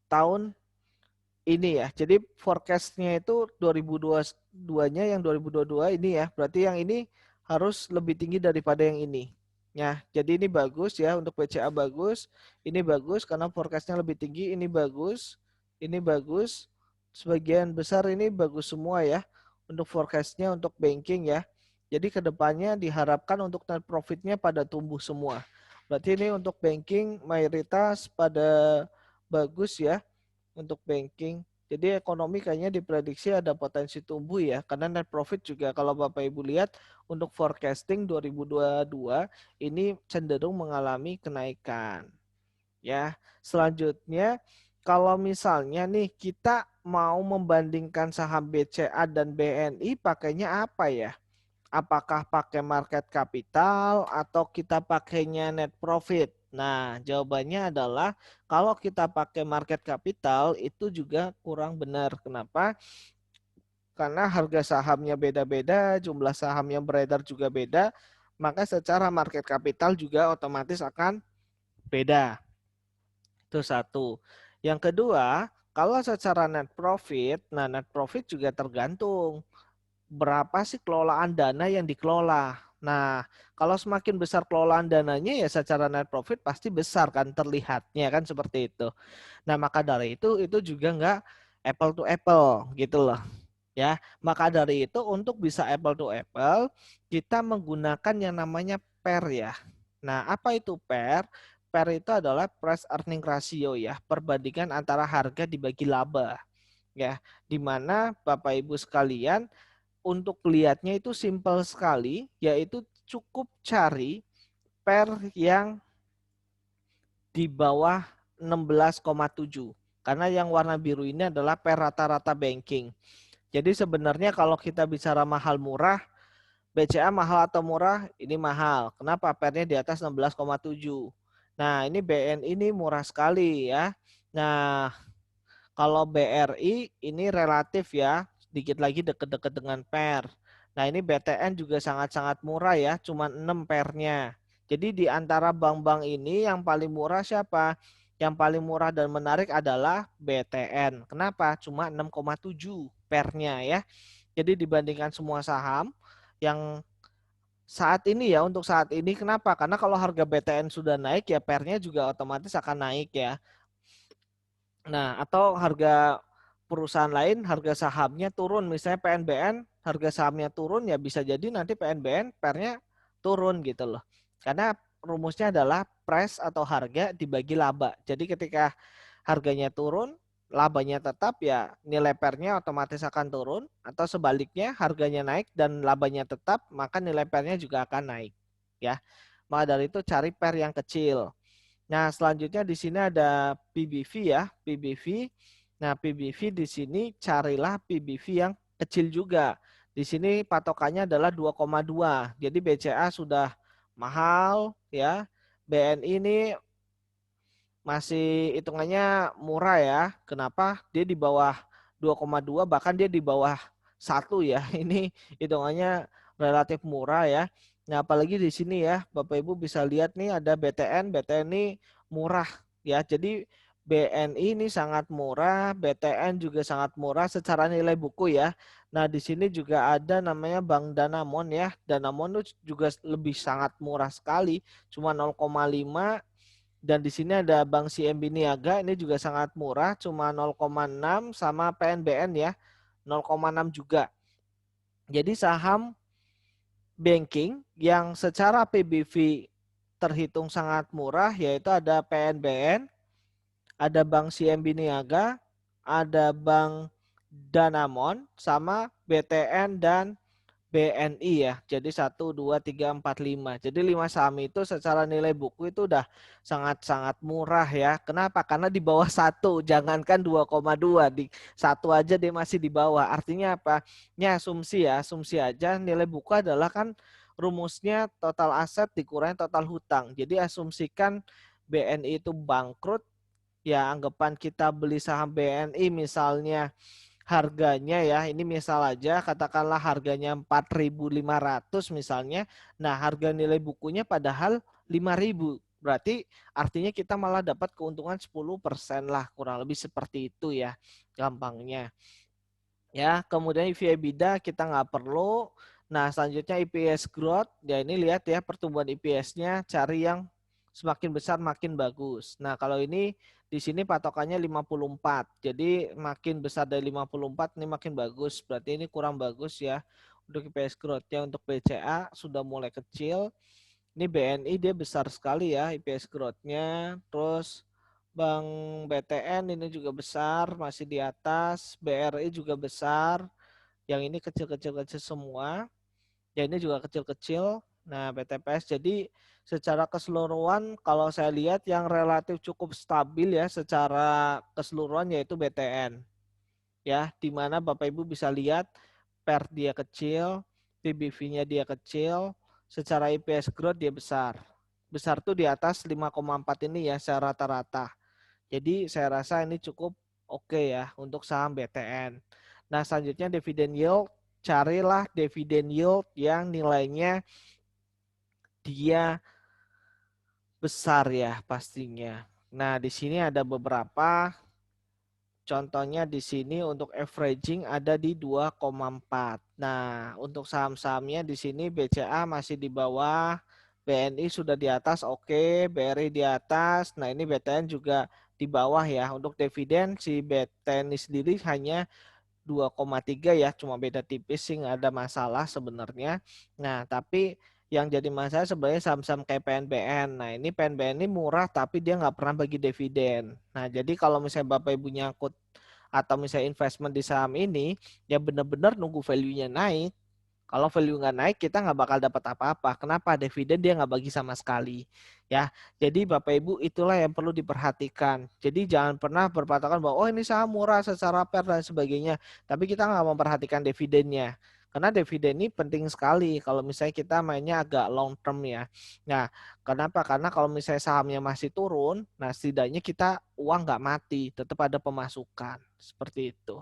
tahun ini ya. Jadi forecastnya itu 2022-nya yang 2022 ini ya. Berarti yang ini harus lebih tinggi daripada yang ini. Ya, jadi ini bagus ya untuk BCA bagus. Ini bagus karena forecastnya lebih tinggi. Ini bagus. Ini bagus. Sebagian besar ini bagus semua ya untuk forecastnya untuk banking ya. Jadi kedepannya diharapkan untuk net profitnya pada tumbuh semua. Berarti ini untuk banking mayoritas pada bagus ya untuk banking. Jadi ekonomi kayaknya diprediksi ada potensi tumbuh ya. Karena net profit juga kalau Bapak Ibu lihat untuk forecasting 2022 ini cenderung mengalami kenaikan. Ya, selanjutnya kalau misalnya nih kita mau membandingkan saham BCA dan BNI pakainya apa ya? Apakah pakai market capital atau kita pakainya net profit? Nah, jawabannya adalah kalau kita pakai market capital itu juga kurang benar. Kenapa? Karena harga sahamnya beda-beda, jumlah saham yang beredar juga beda, maka secara market capital juga otomatis akan beda. Itu satu. Yang kedua, kalau secara net profit, nah net profit juga tergantung berapa sih kelolaan dana yang dikelola. Nah, kalau semakin besar kelolaan dananya ya secara net profit pasti besar kan terlihatnya kan seperti itu. Nah, maka dari itu juga enggak apple to apple gitu loh. Ya, maka dari itu untuk bisa apple to apple kita menggunakan yang namanya PER ya. Nah, apa itu PER? PER itu adalah price earning ratio ya, perbandingan antara harga dibagi laba ya, di mana Bapak Ibu sekalian untuk lihatnya itu simpel sekali, yaitu cukup cari PER yang di bawah 16,7. Karena yang warna biru ini adalah PER rata-rata banking. Jadi sebenarnya kalau kita bicara mahal murah, BCA mahal atau murah? Ini mahal. Kenapa? PER-nya di atas 16,7. Nah, ini BNI ini murah sekali ya. Nah, kalau BRI ini relatif ya, sedikit lagi deket-deket dengan PER. Nah ini BTN juga sangat-sangat murah ya, cuma 6 PER-nya. Jadi di antara bank-bank ini yang paling murah siapa? Yang paling murah dan menarik adalah BTN. Kenapa? Cuma 6,7 PER-nya ya. Jadi dibandingkan semua saham yang saat ini ya, untuk saat ini kenapa? Karena kalau harga BTN sudah naik ya PER-nya juga otomatis akan naik ya. Nah, atau harga perusahaan lain, harga sahamnya turun, misalnya PNBN, harga sahamnya turun ya bisa jadi nanti PNBN pernya turun gitu loh. Karena rumusnya adalah price atau harga dibagi laba. Jadi ketika harganya turun, labanya tetap, ya nilai pernya otomatis akan turun, atau sebaliknya harganya naik dan labanya tetap, maka nilai pernya juga akan naik, ya. Maka dari itu cari per yang kecil. Nah, selanjutnya di sini ada PBV ya, PBV. Nah, PBV di sini carilah PBV yang kecil juga. Di sini patokannya adalah 2,2. Jadi BCA sudah mahal ya. BNI ini masih hitungannya murah ya. Kenapa? Dia di bawah 2,2, bahkan dia di bawah 1 ya. Ini hitungannya relatif murah ya. Nah, apalagi di sini ya, Bapak Ibu bisa lihat nih ada BTN. BTN ini murah ya. Jadi BNI ini sangat murah, BTN juga sangat murah secara nilai buku ya. Nah, di sini juga ada namanya Bank Danamon ya. Danamon itu juga lebih sangat murah sekali, cuma 0,5. Dan di sini ada Bank CMB Niaga, ini juga sangat murah, cuma 0,6, sama PNBN ya, 0,6 juga. Jadi saham banking yang secara PBV terhitung sangat murah yaitu ada PNBN, ada Bank CMB Niaga, ada Bank Danamon, sama BTN dan BNI ya. Jadi 1, 2, 3, 4, 5. Jadi 5 saham itu secara nilai buku itu udah sangat-sangat murah ya. Kenapa? Karena di bawah 1. Jangankan 2,2. Di 1 aja dia masih di bawah. Artinya apa? Ini asumsi ya. Asumsi aja nilai buku adalah kan rumusnya total aset dikurangi total hutang. Jadi asumsikan BNI itu bangkrut. Ya anggapan kita beli saham BNI misalnya harganya ya, ini misal aja katakanlah harganya 4.500 misalnya. Nah, harga nilai bukunya padahal 5.000. Berarti artinya kita malah dapat keuntungan 10% lah, kurang lebih seperti itu ya gampangnya. Ya, kemudian EV/EBITDA kita nggak perlu. Nah, selanjutnya EPS growth. Ya, ini lihat ya pertumbuhan EPS-nya, cari yang semakin besar makin bagus. Nah, kalau ini di sini patokannya 54. Jadi makin besar dari 54 ini makin bagus. Berarti ini kurang bagus ya untuk EPS growth-nya. Untuk BCA sudah mulai kecil. Ini BNI dia besar sekali ya EPS growth-nya. Terus Bank BTN ini juga besar, masih di atas. BRI juga besar. Yang ini kecil-kecil semua. Ya ini juga kecil-kecil. Nah, BTPS jadi secara keseluruhan kalau saya lihat yang relatif cukup stabil ya secara keseluruhan yaitu BTN. Ya, di mana Bapak Ibu bisa lihat per dia kecil, PBV-nya dia kecil, secara EPS growth dia besar. Besar tuh di atas 5,4 ini ya secara rata-rata. Jadi saya rasa ini cukup oke ya untuk saham BTN. Nah, selanjutnya dividen yield. Carilah dividen yield yang nilainya dia besar ya pastinya. Nah, di sini ada beberapa. Contohnya di sini untuk averaging ada di 2,4. Nah, untuk saham-sahamnya di sini BCA masih di bawah, BNI sudah di atas, oke, BRI di atas. Nah, ini BTN juga di bawah ya. Untuk dividen si BTN sendiri hanya 2,3 ya, cuma beda tipis sih, nggak ada masalah sebenarnya. Nah, tapi yang jadi masalah sebenarnya saham-saham kayak PNBN. Nah, ini PNBN ini murah tapi dia nggak pernah bagi dividen. Nah, jadi kalau misalnya Bapak Ibu nyangkut atau misalnya investment di saham ini, ya benar-benar nunggu value-nya naik. Kalau value nggak naik, kita nggak bakal dapat apa-apa. Kenapa? Dividen dia nggak bagi sama sekali. Ya, jadi Bapak Ibu itulah yang perlu diperhatikan. Jadi jangan pernah berpatokan bahwa oh ini saham murah secara per dan sebagainya, tapi kita nggak memperhatikan dividennya. Karena dividen ini penting sekali kalau misalnya kita mainnya agak long term ya. Nah, kenapa? Karena kalau misalnya sahamnya masih turun, nah setidaknya kita uang nggak mati, tetap ada pemasukan. Seperti itu.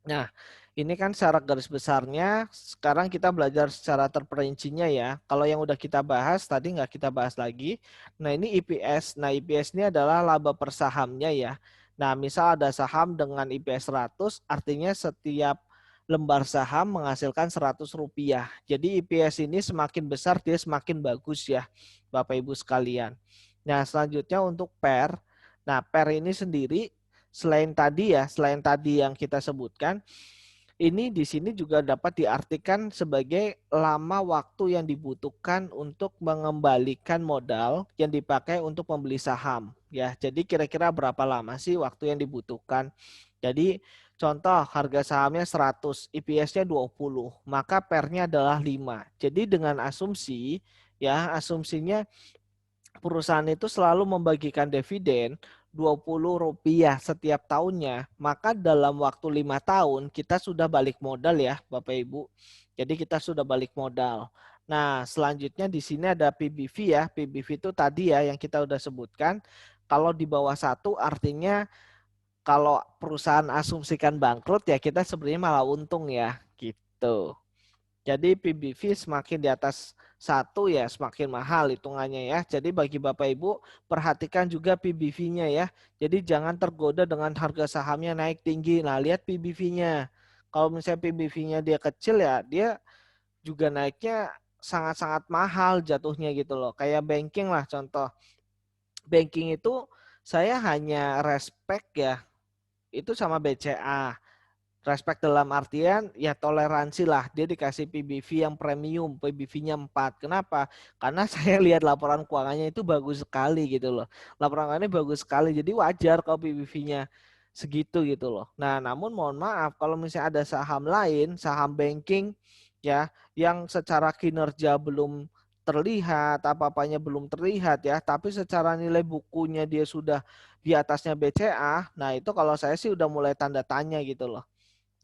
Nah, ini kan secara garis besarnya, sekarang kita belajar secara terperincinya ya. Kalau yang udah kita bahas, tadi nggak kita bahas lagi. Nah, ini EPS. Nah, EPS ini adalah laba per sahamnya ya. Nah, misal ada saham dengan EPS 100, artinya setiap lembar saham menghasilkan Rp100. Jadi EPS ini semakin besar, dia semakin bagus ya, Bapak Ibu sekalian. Nah, selanjutnya untuk PER. Nah, PER ini sendiri, selain tadi yang kita sebutkan, Ini di sini juga dapat diartikan sebagai lama waktu yang dibutuhkan untuk mengembalikan modal yang dipakai untuk membeli saham. Ya, jadi kira-kira berapa lama sih waktu yang dibutuhkan? Jadi contoh harga sahamnya 100, EPS-nya 20, maka PER-nya adalah 5. Jadi dengan asumsi, ya asumsinya perusahaan itu selalu membagikan dividen Rp20 setiap tahunnya, maka dalam waktu 5 tahun kita sudah balik modal ya Bapak Ibu. Jadi kita sudah balik modal. Nah, selanjutnya di sini ada PBV ya. PBV itu tadi ya yang kita udah sebutkan. Kalau di bawah 1 artinya kalau perusahaan asumsikan bangkrut ya kita sebenarnya malah untung ya gitu. Jadi PBV semakin di atas 1 ya semakin mahal hitungannya ya. Jadi bagi Bapak Ibu perhatikan juga PBV-nya ya. Jadi jangan tergoda dengan harga sahamnya naik tinggi. Nah lihat PBV-nya. Kalau misalnya PBV-nya dia kecil ya dia juga naiknya sangat-sangat mahal jatuhnya gitu loh. Kayak banking lah contoh. Banking itu saya hanya respect ya itu sama BCA. Respect dalam artian ya toleransi lah. Dia dikasih PBV yang premium, PBV-nya 4. Kenapa? Karena saya lihat laporan keuangannya itu bagus sekali gitu loh. Laporan keuangannya bagus sekali. Jadi wajar kalau PBV-nya segitu gitu loh. Nah, namun mohon maaf kalau misalnya ada saham lain, saham banking ya yang secara kinerja belum terlihat, apa-apanya belum terlihat ya, tapi secara nilai bukunya dia sudah di atasnya BCA. Nah, itu kalau saya sih udah mulai tanda tanya gitu loh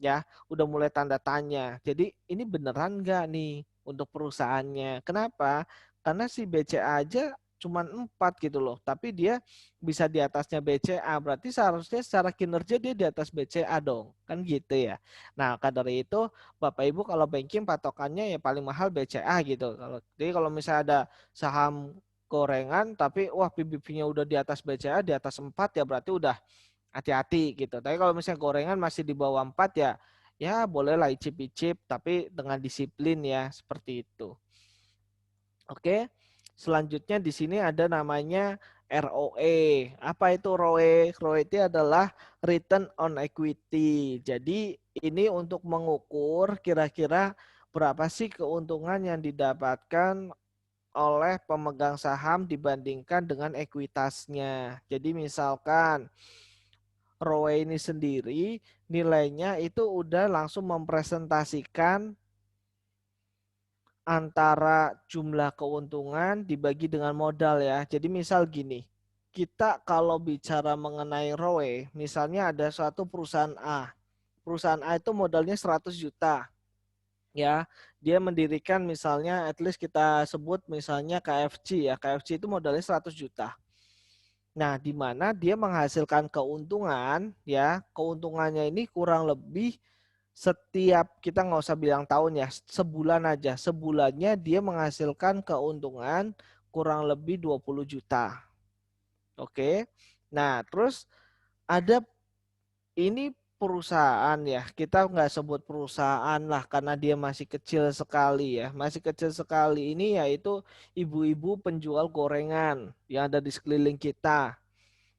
ya udah mulai tanda tanya. Jadi ini beneran nggak nih untuk perusahaannya? Kenapa? Karena si BCA aja cuman 4 gitu loh, tapi dia bisa di atasnya BCA, berarti seharusnya secara kinerja dia di atas BCA dong, kan gitu ya. Nah, maka dari itu Bapak Ibu kalau banking patokannya ya paling mahal BCA gitu. Jadi kalau misalnya ada saham gorengan tapi wah PBV-nya udah di atas BCA di atas 4 ya berarti udah hati-hati gitu. Tapi kalau misalnya gorengan masih di bawah 4 ya, ya bolehlah icip-icip tapi dengan disiplin ya seperti itu. Oke. Selanjutnya di sini ada namanya ROE. Apa itu ROE? ROE itu adalah return on equity. Jadi ini untuk mengukur kira-kira berapa sih keuntungan yang didapatkan oleh pemegang saham dibandingkan dengan ekuitasnya. Jadi misalkan ROE ini sendiri nilainya itu udah langsung mempresentasikan antara jumlah keuntungan dibagi dengan modal ya. Jadi misal gini, kita kalau bicara mengenai ROE, misalnya ada suatu perusahaan A. Perusahaan A itu modalnya 100 juta. Ya, dia mendirikan misalnya at least kita sebut misalnya KFC ya. KFC itu modalnya 100 juta. Nah, di mana dia menghasilkan keuntungan, ya, keuntungannya ini kurang lebih setiap kita nggak usah bilang tahun ya, sebulan aja, sebulannya dia menghasilkan keuntungan kurang lebih 20 juta. Oke. Nah, terus ada ini perusahaan ya, kita nggak sebut perusahaan lah karena dia masih kecil sekali ya, masih kecil sekali ini yaitu ibu-ibu penjual gorengan yang ada di sekeliling kita.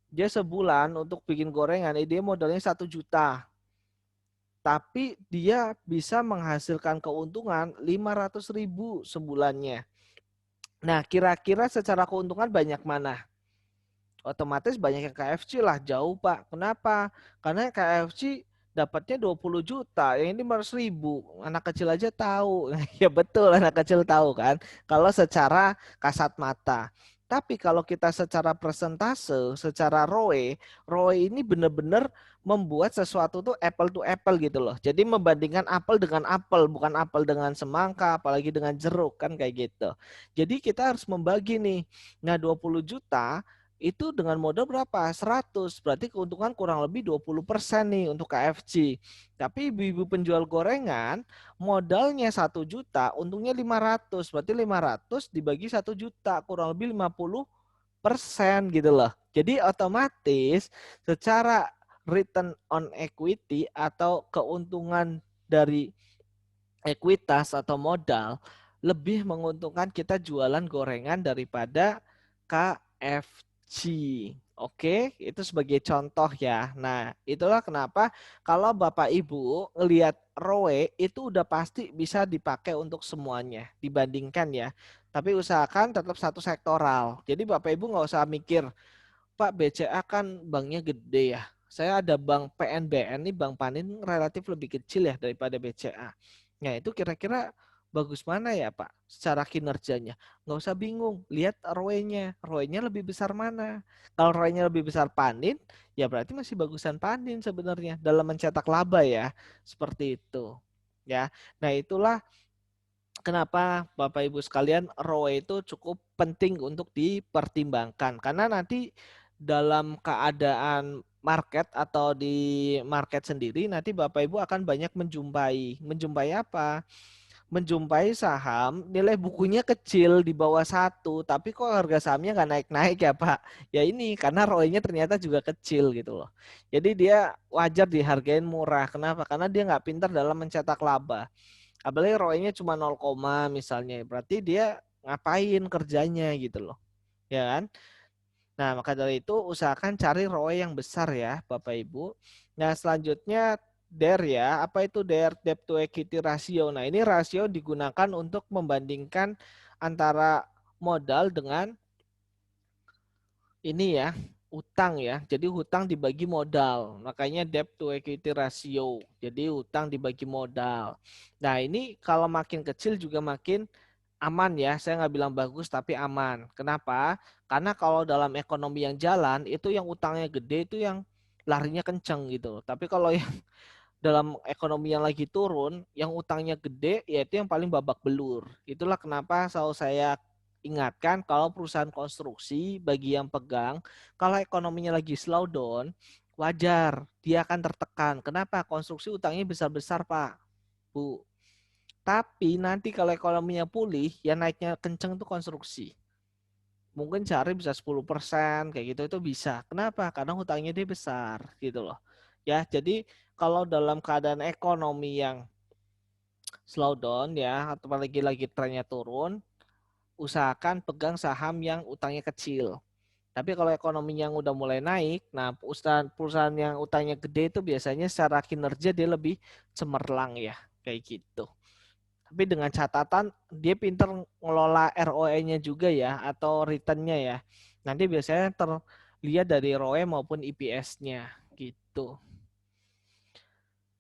Dia sebulan untuk bikin gorengan, dia modalnya 1 juta. Tapi dia bisa menghasilkan keuntungan 500.000 sebulannya. Nah, kira-kira secara keuntungan banyak mana? Otomatis banyak yang KFC lah, jauh Pak. Kenapa? Karena KFC dapatnya 20 juta, yang ini 500.000. Anak kecil aja tahu. Ya betul, anak kecil tahu kan. Kalau secara kasat mata. Tapi kalau kita secara persentase, secara ROE, ROE ini benar-benar membuat sesuatu tuh apple to apple gitu loh. Jadi membandingkan apel dengan apel, bukan apel dengan semangka, apalagi dengan jeruk kan kayak gitu. Jadi kita harus membagi nih. Nah 20 juta itu dengan modal berapa? 100. Berarti keuntungan kurang lebih 20% nih untuk KFC. Tapi ibu-ibu penjual gorengan modalnya 1 juta, untungnya 500. Berarti 500 dibagi 1 juta, kurang lebih 50% gitu loh. Jadi otomatis secara return on equity atau keuntungan dari ekuitas atau modal lebih menguntungkan kita jualan gorengan daripada KFC Oke, itu sebagai contoh ya. Nah, itulah kenapa kalau Bapak Ibu ngelihat ROE itu udah pasti bisa dipakai untuk semuanya dibandingkan ya. Tapi usahakan tetap satu sektoral. Jadi Bapak Ibu nggak usah mikir, Pak BCA kan banknya gede ya. Saya ada bank PNBN nih, Bank Panin relatif lebih kecil ya daripada BCA. Nah itu kira-kira bagus mana ya Pak secara kinerjanya? Nggak usah bingung, lihat ROE-nya. ROE-nya lebih besar mana? Kalau ROE-nya lebih besar Panin, ya berarti masih bagusan Panin sebenarnya dalam mencetak laba ya. Seperti itu. Ya, nah itulah kenapa Bapak Ibu sekalian ROE itu cukup penting untuk dipertimbangkan karena nanti dalam keadaan market atau di market sendiri nanti Bapak Ibu akan banyak menjumpai apa? Menjumpai saham nilai bukunya kecil di bawah 1 tapi kok harga sahamnya nggak naik-naik ya Pak. Ya ini karena ROE-nya ternyata juga kecil gitu loh. Jadi dia wajar dihargain murah. Kenapa? Karena dia nggak pintar dalam mencetak laba. Apalagi ROE-nya cuma 0, misalnya. Berarti dia ngapain kerjanya gitu loh. Ya kan? Nah, maka dari itu usahakan cari ROE yang besar ya, Bapak Ibu. Nah, selanjutnya DER ya. Apa itu DER? Debt to equity ratio. Nah, ini rasio digunakan untuk membandingkan antara modal dengan ini ya, utang ya. Jadi hutang dibagi modal. Makanya debt to equity ratio. Jadi hutang dibagi modal. Nah, ini kalau makin kecil juga makin aman ya. Saya nggak bilang bagus tapi aman. Kenapa? Karena kalau dalam ekonomi yang jalan itu yang utangnya gede itu yang larinya kenceng gitu. Tapi kalau yang dalam ekonomi yang lagi turun, yang utangnya gede, yaitu yang paling babak belur. Itulah kenapa selalu saya ingatkan kalau perusahaan konstruksi bagi yang pegang, kalau ekonominya lagi slow down, wajar dia akan tertekan. Kenapa? Konstruksi utangnya besar-besar Pak, Bu. Tapi nanti kalau ekonominya pulih, yang naiknya kenceng itu konstruksi. Mungkin sehari bisa 10% kayak gitu itu bisa. Kenapa? Karena hutangnya dia besar gitu loh. Ya, jadi kalau dalam keadaan ekonomi yang slow down ya atau lagi trennya turun, usahakan pegang saham yang utangnya kecil. Tapi kalau ekonomi yang udah mulai naik, nah perusahaan yang utangnya gede itu biasanya secara kinerja dia lebih cemerlang ya, kayak gitu. Tapi dengan catatan dia pinter ngelola ROE-nya juga ya atau return-nya ya. Nanti biasanya terlihat dari ROE maupun EPS-nya gitu.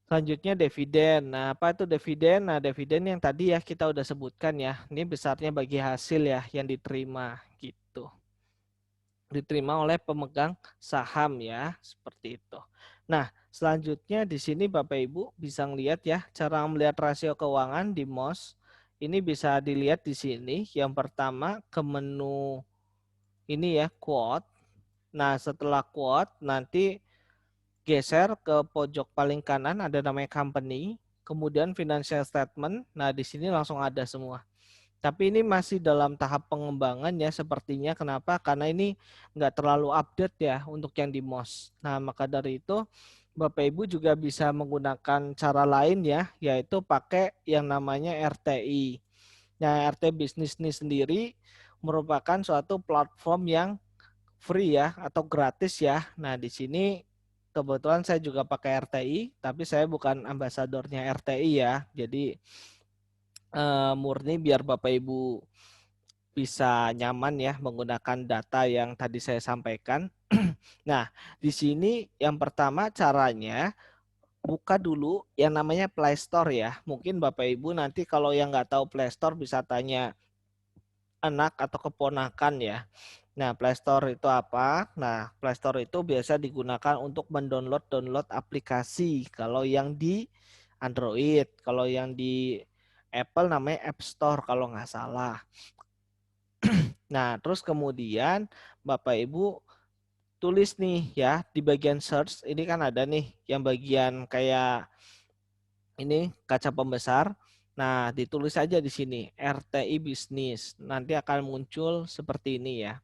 Selanjutnya dividen. Nah, apa itu dividen? Nah, dividen yang tadi ya kita udah sebutkan ya. Ini besarnya bagi hasil ya yang diterima gitu. Diterima oleh pemegang saham ya, seperti itu. Nah, selanjutnya di sini Bapak Ibu bisa lihat ya cara melihat rasio keuangan di MOS. Ini bisa dilihat di sini. Yang pertama ke menu ini ya, quote. Nah, setelah quote nanti geser ke pojok paling kanan ada namanya company, kemudian financial statement. Nah, di sini langsung ada semua. Tapi ini masih dalam tahap pengembangan ya sepertinya. Kenapa? Karena ini nggak terlalu update ya untuk yang di MOS. Nah, maka dari itu Bapak Ibu juga bisa menggunakan cara lain ya, yaitu pakai yang namanya RTI. Nah, RT Business ini sendiri merupakan suatu platform yang free ya atau gratis ya. Nah, di sini kebetulan saya juga pakai RTI, tapi saya bukan ambasadornya RTI ya. Jadi murni biar Bapak Ibu bisa nyaman ya menggunakan data yang tadi saya sampaikan. Nah, di sini yang pertama caranya buka dulu yang namanya Play Store ya. Mungkin Bapak Ibu nanti kalau yang nggak tahu Play Store bisa tanya anak atau keponakan ya. Nah, Play Store itu apa? Nah, Play Store itu biasa digunakan untuk mendownload aplikasi. Kalau yang di Android, kalau yang di Apple namanya App Store kalau nggak salah. Nah, terus kemudian Bapak Ibu tulis nih ya di bagian search ini kan ada nih yang bagian kayak ini kaca pembesar. Nah, ditulis aja di sini RTI bisnis. Nanti akan muncul seperti ini ya.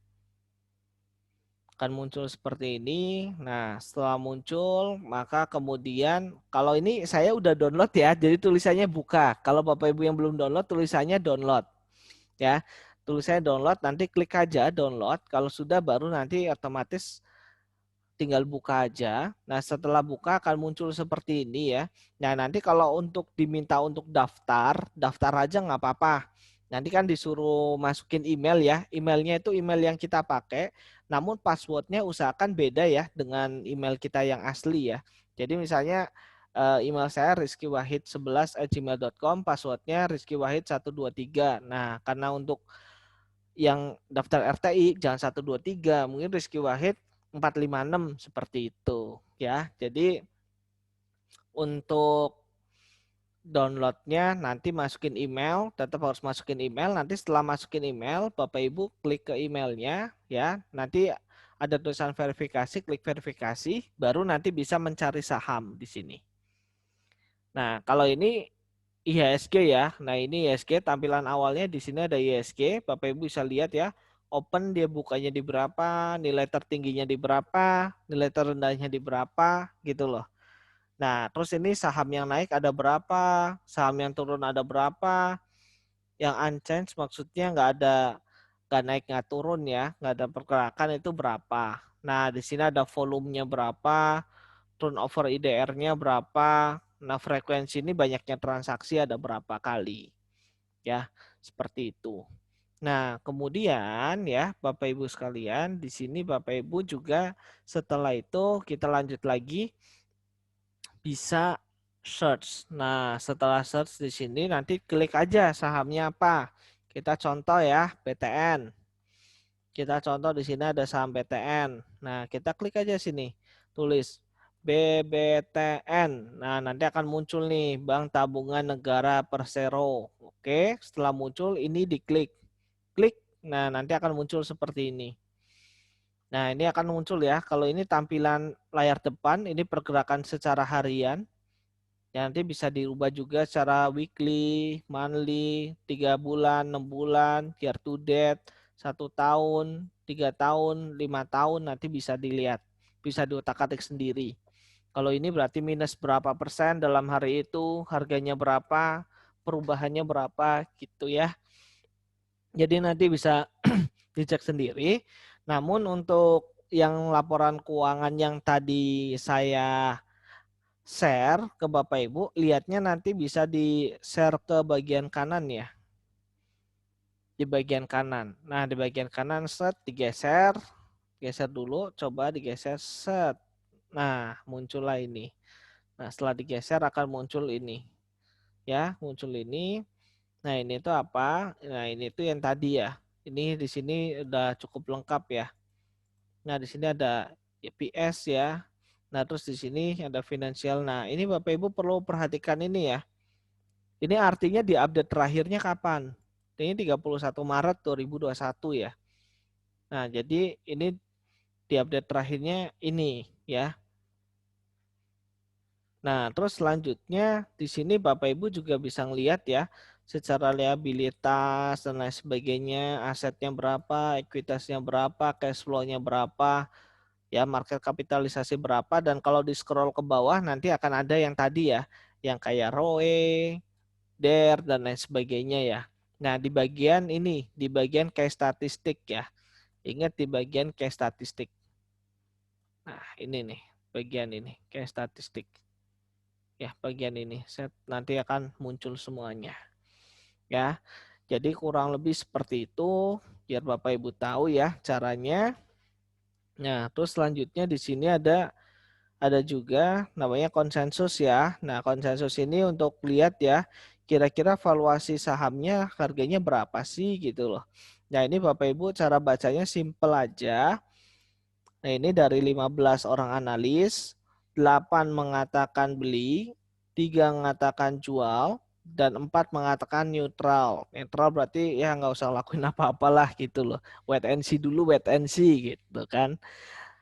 Akan muncul seperti ini. Nah, setelah muncul, maka kemudian kalau ini saya udah download ya, jadi tulisannya buka. Kalau Bapak Ibu yang belum download, tulisannya download. Ya, tulisannya download, nanti klik aja download. Kalau sudah baru nanti otomatis tinggal buka aja. Nah, setelah buka akan muncul seperti ini ya. Nah, nanti kalau untuk diminta untuk daftar, daftar aja nggak apa-apa. Nanti kan disuruh masukin email ya. Emailnya itu email yang kita pakai, namun passwordnya usahakan beda ya dengan email kita yang asli ya. Jadi misalnya email saya rizkiwahid11@gmail.com, passwordnya rizkiwahid123. Nah, karena untuk yang daftar RTI jangan 123, mungkin Rizky Wahid 456 seperti itu ya. Jadi untuk downloadnya nanti masukin email, tetap harus masukin email. Nanti setelah masukin email, Bapak Ibu klik ke emailnya ya. Nanti ada tulisan verifikasi, klik verifikasi, baru nanti bisa mencari saham di sini. Nah, kalau ini IHSG ya. Nah, ini IHSG tampilan awalnya di sini ada IHSG. Bapak Ibu bisa lihat ya. Open dia bukanya di berapa, nilai tertingginya di berapa, nilai terendahnya di berapa, gitu loh. Nah, terus ini saham yang naik ada berapa, saham yang turun ada berapa, yang unchanged maksudnya nggak naik nggak turun ya, nggak ada pergerakan itu berapa. Nah, di sini ada volumenya berapa, turnover IDR-nya berapa. Nah, frekuensi ini banyaknya transaksi ada berapa kali. Ya, seperti itu. Nah, kemudian ya Bapak Ibu sekalian, di sini Bapak Ibu juga setelah itu kita lanjut lagi bisa search. Nah, setelah search di sini nanti klik aja sahamnya apa. Kita contoh ya, BTN. Kita contoh di sini ada saham BTN. Nah, kita klik aja sini. Tulis BBTN. Nah, nanti akan muncul nih Bank Tabungan Negara Persero. Oke, setelah muncul ini diklik. Klik. Nah, nanti akan muncul seperti ini. Nah, ini akan muncul ya. Kalau ini tampilan layar depan, ini pergerakan secara harian. Ya, nanti bisa dirubah juga secara weekly, monthly, 3 bulan, 6 bulan, year to date, 1 tahun, 3 tahun, 5 tahun, nanti bisa dilihat. Bisa diutak-atik sendiri. Kalau ini berarti minus berapa persen dalam hari itu, harganya berapa, perubahannya berapa, gitu ya. Jadi nanti bisa dicek sendiri. Namun untuk yang laporan keuangan yang tadi saya share ke Bapak Ibu, lihatnya nanti bisa di-share ke bagian kanan ya. Di bagian kanan. Nah, di bagian kanan set digeser. Geser dulu, coba digeser set. Nah, muncullah ini. Nah, setelah digeser akan muncul ini. Ya, muncul ini. Nah, ini tuh apa? Nah, ini tuh yang tadi ya. Ini di sini udah cukup lengkap ya. Nah, di sini ada EPS ya. Nah, terus di sini ada finansial. Nah, ini Bapak Ibu perlu perhatikan ini ya. Ini artinya di update terakhirnya kapan? Ini 31 Maret 2021 ya. Nah, jadi ini di update terakhirnya ini ya. Nah, terus selanjutnya di sini Bapak Ibu juga bisa ngelihat ya secara liabilitas dan lain sebagainya, asetnya berapa, ekuitasnya berapa, cash flow-nya berapa, ya market kapitalisasi berapa, dan kalau di scroll ke bawah nanti akan ada yang tadi ya, yang kayak ROE, DER dan lain sebagainya ya. Nah, di bagian ini, di bagian case statistik ya. Ingat di bagian case statistik. Nah, ini nih, bagian ini, case statistik. Ya, bagian ini set nanti akan muncul semuanya. Ya. Jadi kurang lebih seperti itu biar Bapak Ibu tahu ya caranya. Nah, terus selanjutnya di sini ada juga namanya konsensus ya. Nah, konsensus ini untuk lihat ya kira-kira valuasi sahamnya harganya berapa sih gitu loh. Nah, ini Bapak Ibu cara bacanya simple aja. Nah, ini dari 15 orang analis, 8 mengatakan beli, 3 mengatakan jual, dan 4 mengatakan neutral. Neutral berarti ya nggak usah lakuin apa-apalah gitu loh. Wait and see dulu, wait and see gitu kan.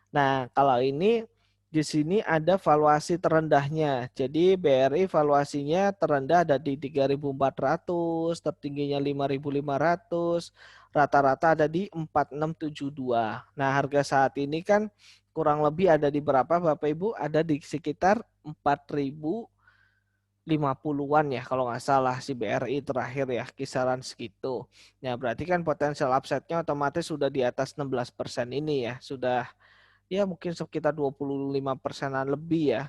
Nah, kalau ini di sini ada valuasi terendahnya. Jadi BRI valuasinya terendah ada di 3.400, tertingginya 5.500, rata-rata ada di 4.672. Nah, harga saat ini kan kurang lebih ada di berapa Bapak Ibu? Ada di sekitar 4.050-an ya kalau nggak salah si BRI terakhir ya kisaran segitu. Nah, berarti kan potensial upside-nya otomatis sudah di atas 16% ini ya. Sudah ya mungkin sekitar 25%-an lebih ya.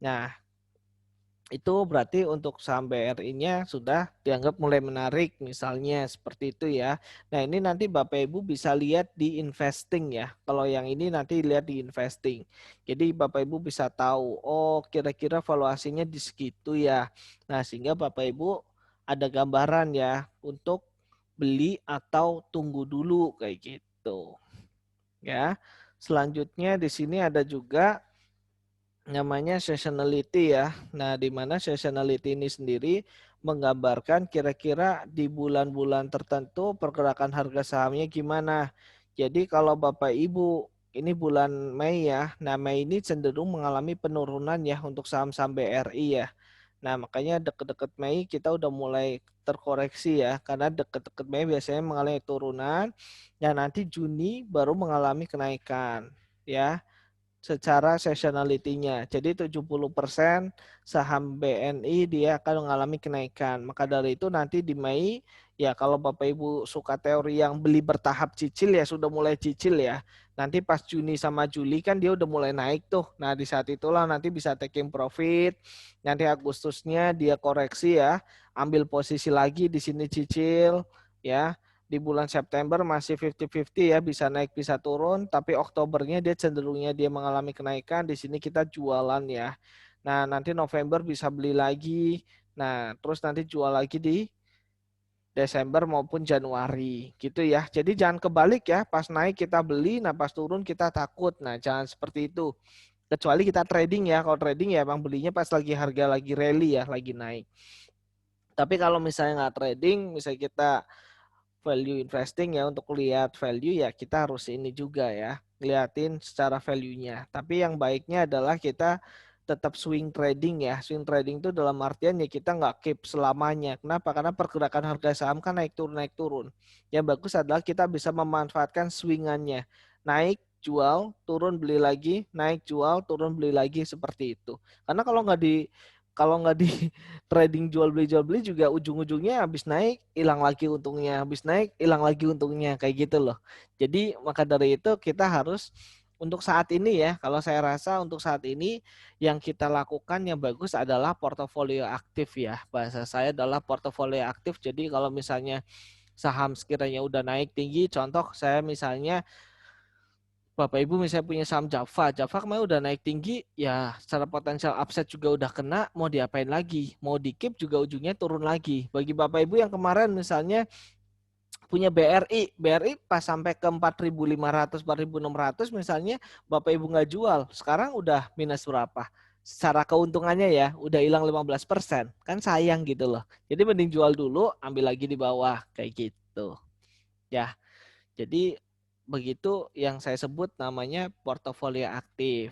Nah, itu berarti untuk saham BRI-nya sudah dianggap mulai menarik, misalnya seperti itu ya. Nah, ini nanti Bapak Ibu bisa lihat di investing ya. Kalau yang ini nanti lihat di investing. Jadi Bapak Ibu bisa tahu, oh kira-kira valuasinya di segitu ya. Nah, sehingga Bapak Ibu ada gambaran ya untuk beli atau tunggu dulu kayak gitu. Ya. Selanjutnya di sini ada juga namanya seasonality ya. Nah, di mana seasonality ini sendiri menggambarkan kira-kira di bulan-bulan tertentu pergerakan harga sahamnya gimana. Jadi kalau Bapak Ibu ini bulan Mei ya. Nah, Mei ini cenderung mengalami penurunan ya untuk saham-saham BRI ya. Nah, makanya deket-deket Mei kita udah mulai terkoreksi ya. Karena deket-deket Mei biasanya mengalami turunan. Dan nanti Juni baru mengalami kenaikan ya secara seasonality-nya. Jadi 70% saham BNI dia akan mengalami kenaikan. Maka dari itu nanti di Mei, ya kalau Bapak Ibu suka teori yang beli bertahap cicil ya sudah mulai cicil ya. Nanti pas Juni sama Juli kan dia udah mulai naik tuh. Nah di saat itulah nanti bisa taking profit. Nanti Agustusnya dia koreksi ya. Ambil posisi lagi di sini cicil ya. Di bulan September masih 50-50 ya, bisa naik bisa turun, tapi Oktobernya dia cenderungnya dia mengalami kenaikan, di sini kita jualan ya. Nah, nanti November bisa beli lagi. Nah, terus nanti jual lagi di Desember maupun Januari gitu ya. Jadi jangan kebalik ya, pas naik kita beli, nah pas turun kita takut. Nah, jangan seperti itu. Kecuali kita trading ya, kalau trading ya emang belinya pas lagi harga lagi rally ya, lagi naik. Tapi kalau misalnya nggak trading, misalnya kita value investing ya untuk lihat value ya kita harus ini juga ya ngeliatin secara value-nya. Tapi yang baiknya adalah kita tetap swing trading ya. Swing trading itu dalam artian ya kita nggak keep selamanya. Kenapa? Karena pergerakan harga saham kan naik turun. Yang bagus adalah kita bisa memanfaatkan swingannya. Naik, jual, turun beli lagi, naik, jual, turun beli lagi seperti itu. Karena kalau nggak di trading jual beli juga ujung-ujungnya habis naik hilang lagi untungnya, habis naik hilang lagi untungnya kayak gitu loh. Jadi maka dari itu kita harus untuk saat ini ya, kalau saya rasa untuk saat ini yang kita lakukan yang bagus adalah portofolio aktif ya. Bahasa saya adalah portofolio aktif. Jadi kalau misalnya saham sekiranya udah naik tinggi, contoh saya misalnya Bapak Ibu misalnya punya saham Java, Java kemarin udah naik tinggi, ya secara potensial upside juga udah kena, mau diapain lagi? Mau di keep juga ujungnya turun lagi. Bagi Bapak Ibu yang kemarin misalnya punya BRI, BRI pas sampai ke 4.500, 4.600 misalnya, Bapak Ibu nggak jual, sekarang udah minus berapa? Secara keuntungannya ya, udah hilang 15%. Kan sayang gitu loh. Jadi mending jual dulu, ambil lagi di bawah, kayak gitu. Ya, jadi begitu yang saya sebut namanya portofolio aktif.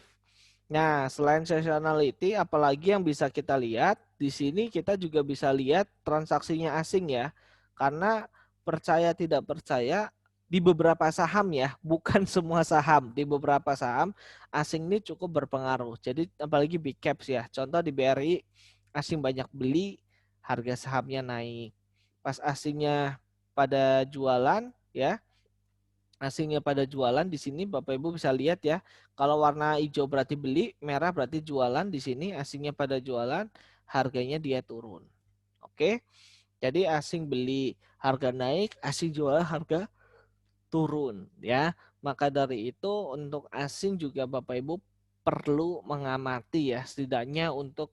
Nah, selain seasonality, apalagi yang bisa kita lihat, di sini kita juga bisa lihat transaksinya asing ya. Karena percaya tidak percaya, di beberapa saham ya, bukan semua saham. Di beberapa saham, asing ini cukup berpengaruh. Jadi apalagi big caps ya. Contoh di BRI, asing banyak beli, harga sahamnya naik. Pas asingnya pada jualan ya, asingnya pada jualan di sini Bapak Ibu bisa lihat ya. Kalau warna hijau berarti beli, merah berarti jualan. Di sini asingnya pada jualan, harganya dia turun. Oke. Jadi asing beli, harga naik, asing jual, harga turun ya. Maka dari itu untuk asing juga Bapak Ibu perlu mengamati ya, setidaknya untuk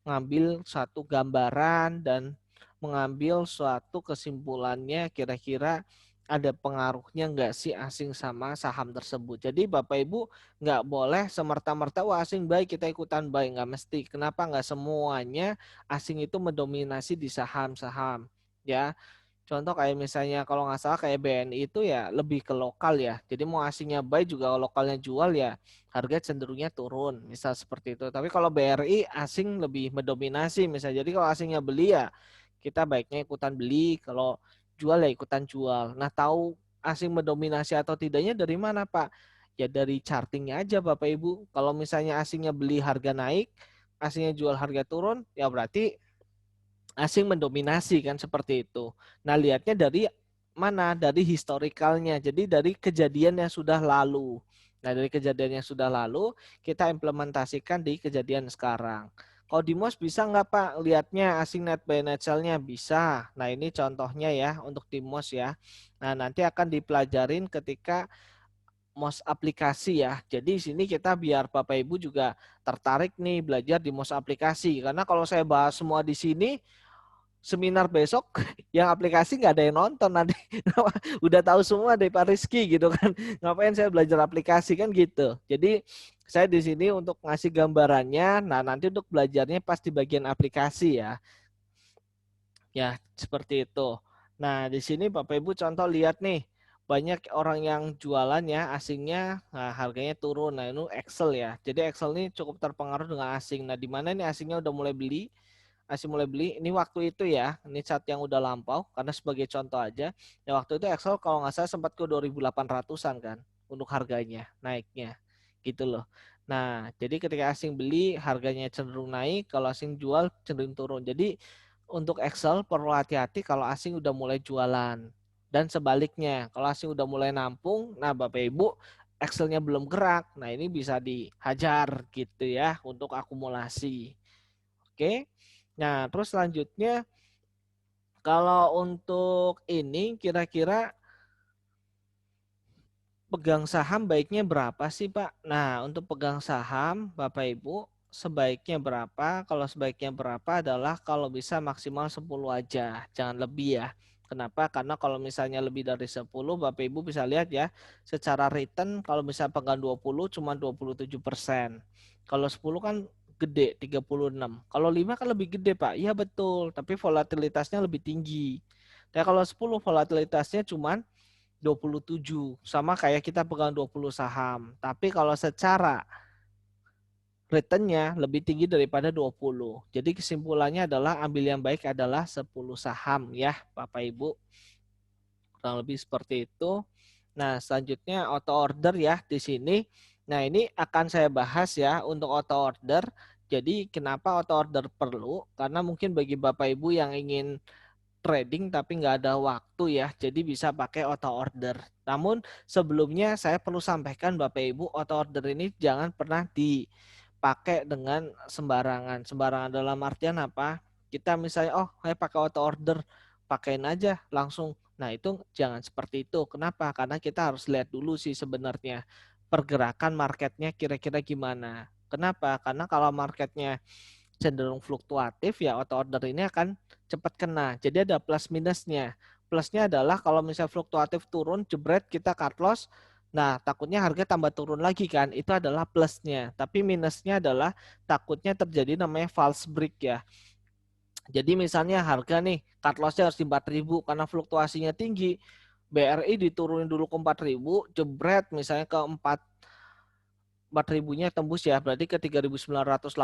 mengambil suatu gambaran dan mengambil suatu kesimpulannya kira-kira ada pengaruhnya nggak sih asing sama saham tersebut. Jadi Bapak Ibu nggak boleh semerta-merta wah asing baik kita ikutan baik, nggak mesti. Kenapa nggak semuanya asing itu mendominasi di saham-saham ya. Contoh kayak misalnya kalau nggak salah kayak BNI itu ya lebih ke lokal ya. Jadi mau asingnya buy juga kalau lokalnya jual ya harga cenderungnya turun. Misal seperti itu. Tapi kalau BRI asing lebih mendominasi misalnya. Jadi kalau asingnya beli ya kita baiknya ikutan beli. Kalau jual ya ikutan jual. Nah tahu asing mendominasi atau tidaknya dari mana Pak? Ya dari chartingnya aja Bapak Ibu. Kalau misalnya asingnya beli harga naik, asingnya jual harga turun, ya berarti asing mendominasi kan seperti itu. Nah, lihatnya dari mana? Dari historikalnya. Jadi dari kejadian yang sudah lalu. Nah, dari kejadian yang sudah lalu, kita implementasikan di kejadian sekarang. Kalau di MOS bisa nggak Pak lihatnya asing net buy net sell-nya? Bisa. Nah, ini contohnya ya untuk di MOS ya. Nah, nanti akan dipelajarin ketika MOS aplikasi ya. Jadi di sini kita biar Bapak Ibu juga tertarik nih belajar di MOS aplikasi. Karena kalau saya bahas semua di sini, seminar besok yang aplikasi nggak ada yang nonton nanti. Udah tahu semua dari Pak Rizky gitu kan. Ngapain saya belajar aplikasi kan gitu. Jadi saya di sini untuk ngasih gambarannya. Nah, nanti untuk belajarnya pas di bagian aplikasi ya. Ya, seperti itu. Nah, di sini Bapak Ibu contoh lihat nih, banyak orang yang jualan ya asingnya, nah, harganya turun. Nah, ini Excel ya. Jadi Excel ini cukup terpengaruh dengan asing. Nah, di mana nih asingnya udah mulai beli? Asing mulai beli. Ini waktu itu ya, ini saat yang udah lampau. Karena sebagai contoh aja, ya waktu itu Excel kalau nggak salah sempat ke 2.800-an kan untuk harganya naiknya, gitu loh. Nah, jadi ketika asing beli harganya cenderung naik, kalau asing jual cenderung turun. Jadi untuk Excel perlu hati-hati kalau asing udah mulai jualan. Dan sebaliknya, kalau asing udah mulai nampung, nah Bapak Ibu Excelnya belum gerak, nah ini bisa dihajar gitu ya untuk akumulasi. Oke, nah terus selanjutnya kalau untuk ini kira-kira pegang saham baiknya berapa sih Pak? Nah untuk pegang saham Bapak Ibu sebaiknya berapa? Kalau sebaiknya berapa adalah kalau bisa maksimal 10 aja, jangan lebih ya. Kenapa? Karena kalau misalnya lebih dari 10 Bapak Ibu bisa lihat ya, secara return kalau bisa pegang 20 cuma 27%. Kalau 10 kan gede 36. Kalau 5 kan lebih gede Pak. Iya betul, tapi volatilitasnya lebih tinggi. Dan kalau 10 volatilitasnya cuma 27, sama kayak kita pegang 20 saham. Tapi kalau secara returnnya lebih tinggi daripada 20. Jadi kesimpulannya adalah ambil yang baik adalah 10 saham ya Bapak Ibu. Kurang lebih seperti itu. Nah, selanjutnya auto order ya di sini. Nah, ini akan saya bahas ya untuk auto order. Jadi kenapa auto order perlu? Karena mungkin bagi Bapak Ibu yang ingin trading tapi nggak ada waktu ya, jadi bisa pakai auto order. Namun sebelumnya saya perlu sampaikan Bapak Ibu, auto order ini jangan pernah dipakai dengan sembarangan. Sembarangan dalam artian apa? Kita misalnya, oh saya pakai auto order, pakein aja langsung. Nah itu jangan seperti itu. Kenapa? Karena kita harus lihat dulu sih sebenarnya pergerakan marketnya kira-kira gimana. Kenapa? Karena kalau marketnya cenderung fluktuatif ya auto order ini akan cepat kena. Jadi ada plus minusnya. Plusnya adalah kalau misalnya fluktuatif turun, jebret kita cut loss, nah takutnya harga tambah turun lagi kan, itu adalah plusnya. Tapi minusnya adalah takutnya terjadi namanya false break ya. Jadi misalnya harga nih cut lossnya harus di 4.000 karena fluktuasinya tinggi, BRI diturunin dulu ke 4.000, jebret misalnya ke 4.000-nya tembus ya, berarti ke 3.980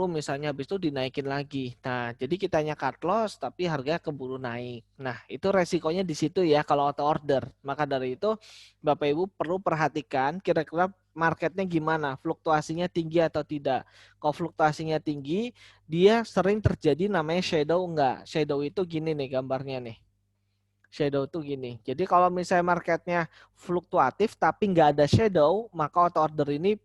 misalnya, habis itu dinaikin lagi. Nah, jadi kitanya cut loss tapi harga keburu naik. Nah, itu resikonya di situ ya kalau auto order. Maka dari itu Bapak Ibu perlu perhatikan kira-kira marketnya gimana, fluktuasinya tinggi atau tidak. Kalau fluktuasinya tinggi, dia sering terjadi namanya shadow enggak. Shadow itu gini nih gambarnya nih. Shadow itu gini. Jadi kalau misalnya marketnya fluktuatif tapi nggak ada shadow, maka auto order ini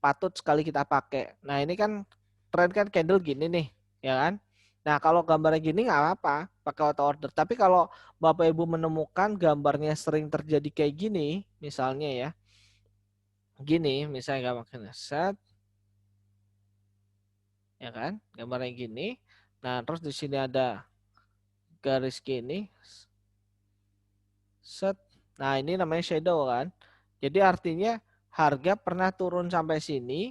patut sekali kita pakai. Nah ini kan tren kan candle gini nih, ya kan? Nah kalau gambarnya gini nggak apa-apa, pakai auto order. Tapi kalau Bapak Ibu menemukan gambarnya sering terjadi kayak gini, misalnya ya, gini, misalnya gambarnya set, ya kan? Gambarnya gini. Nah terus di sini ada garis gini, set. Nah ini namanya shadow kan? Jadi artinya harga pernah turun sampai sini,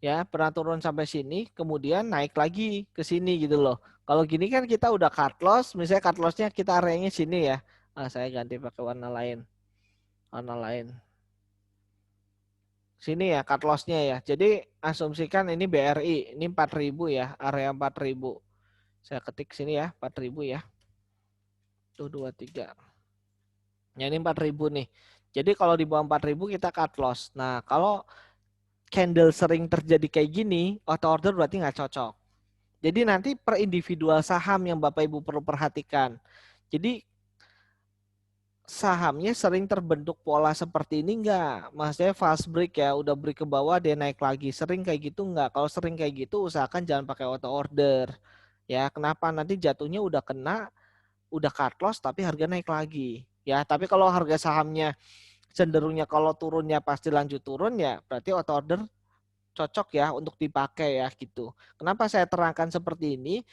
ya pernah turun sampai sini kemudian naik lagi ke sini gitu loh. Kalau gini kan kita udah cut loss, misalnya cut lossnya kita areanya sini ya. Saya ganti pakai warna lain sini ya cut lossnya ya. Jadi asumsikan ini BRI ini 4.000 ya, area 4.000. Saya ketik sini ya 4.000 ya. Tuh 23 ya, ini 4.000 nih. Jadi kalau di bawah 4.000 kita cut loss. Nah kalau candle sering terjadi kayak gini, auto order berarti nggak cocok. Jadi nanti per individual saham yang Bapak Ibu perlu perhatikan. Jadi sahamnya sering terbentuk pola seperti ini enggak? Maksudnya fast break ya, udah break ke bawah dia naik lagi. Sering kayak gitu enggak? Kalau sering kayak gitu usahakan jangan pakai auto order. Ya, kenapa? Nanti jatuhnya udah kena, udah cut loss tapi harga naik lagi. Ya, tapi kalau harga sahamnya cenderungnya kalau turunnya pasti lanjut turun ya, berarti auto order cocok ya untuk dipakai ya gitu. Kenapa saya terangkan seperti ini?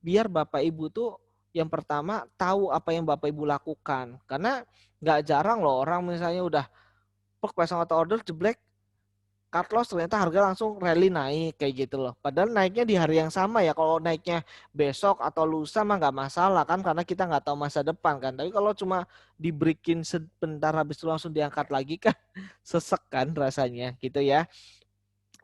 Biar Bapak Ibu tuh yang pertama tahu apa yang Bapak Ibu lakukan. Karena nggak jarang loh orang misalnya udah pasang auto order jeblek cut loss ternyata harga langsung rally naik kayak gitu loh. Padahal naiknya di hari yang sama ya. Kalau naiknya besok atau lusa mah nggak masalah kan karena kita nggak tahu masa depan kan. Tapi kalau cuma dibreakin sebentar habis itu langsung diangkat lagi kan sesek kan rasanya gitu ya.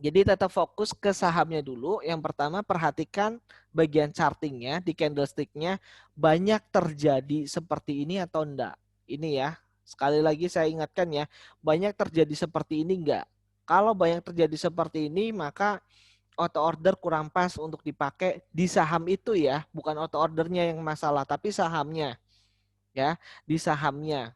Jadi tetap fokus ke sahamnya dulu. Yang pertama perhatikan bagian chartingnya di candlesticknya banyak terjadi seperti ini atau enggak. Ini ya, sekali lagi saya ingatkan ya, banyak terjadi seperti ini enggak. Kalau banyak terjadi seperti ini maka auto order kurang pas untuk dipakai di saham itu ya, bukan auto ordernya yang masalah, tapi sahamnya ya, di sahamnya.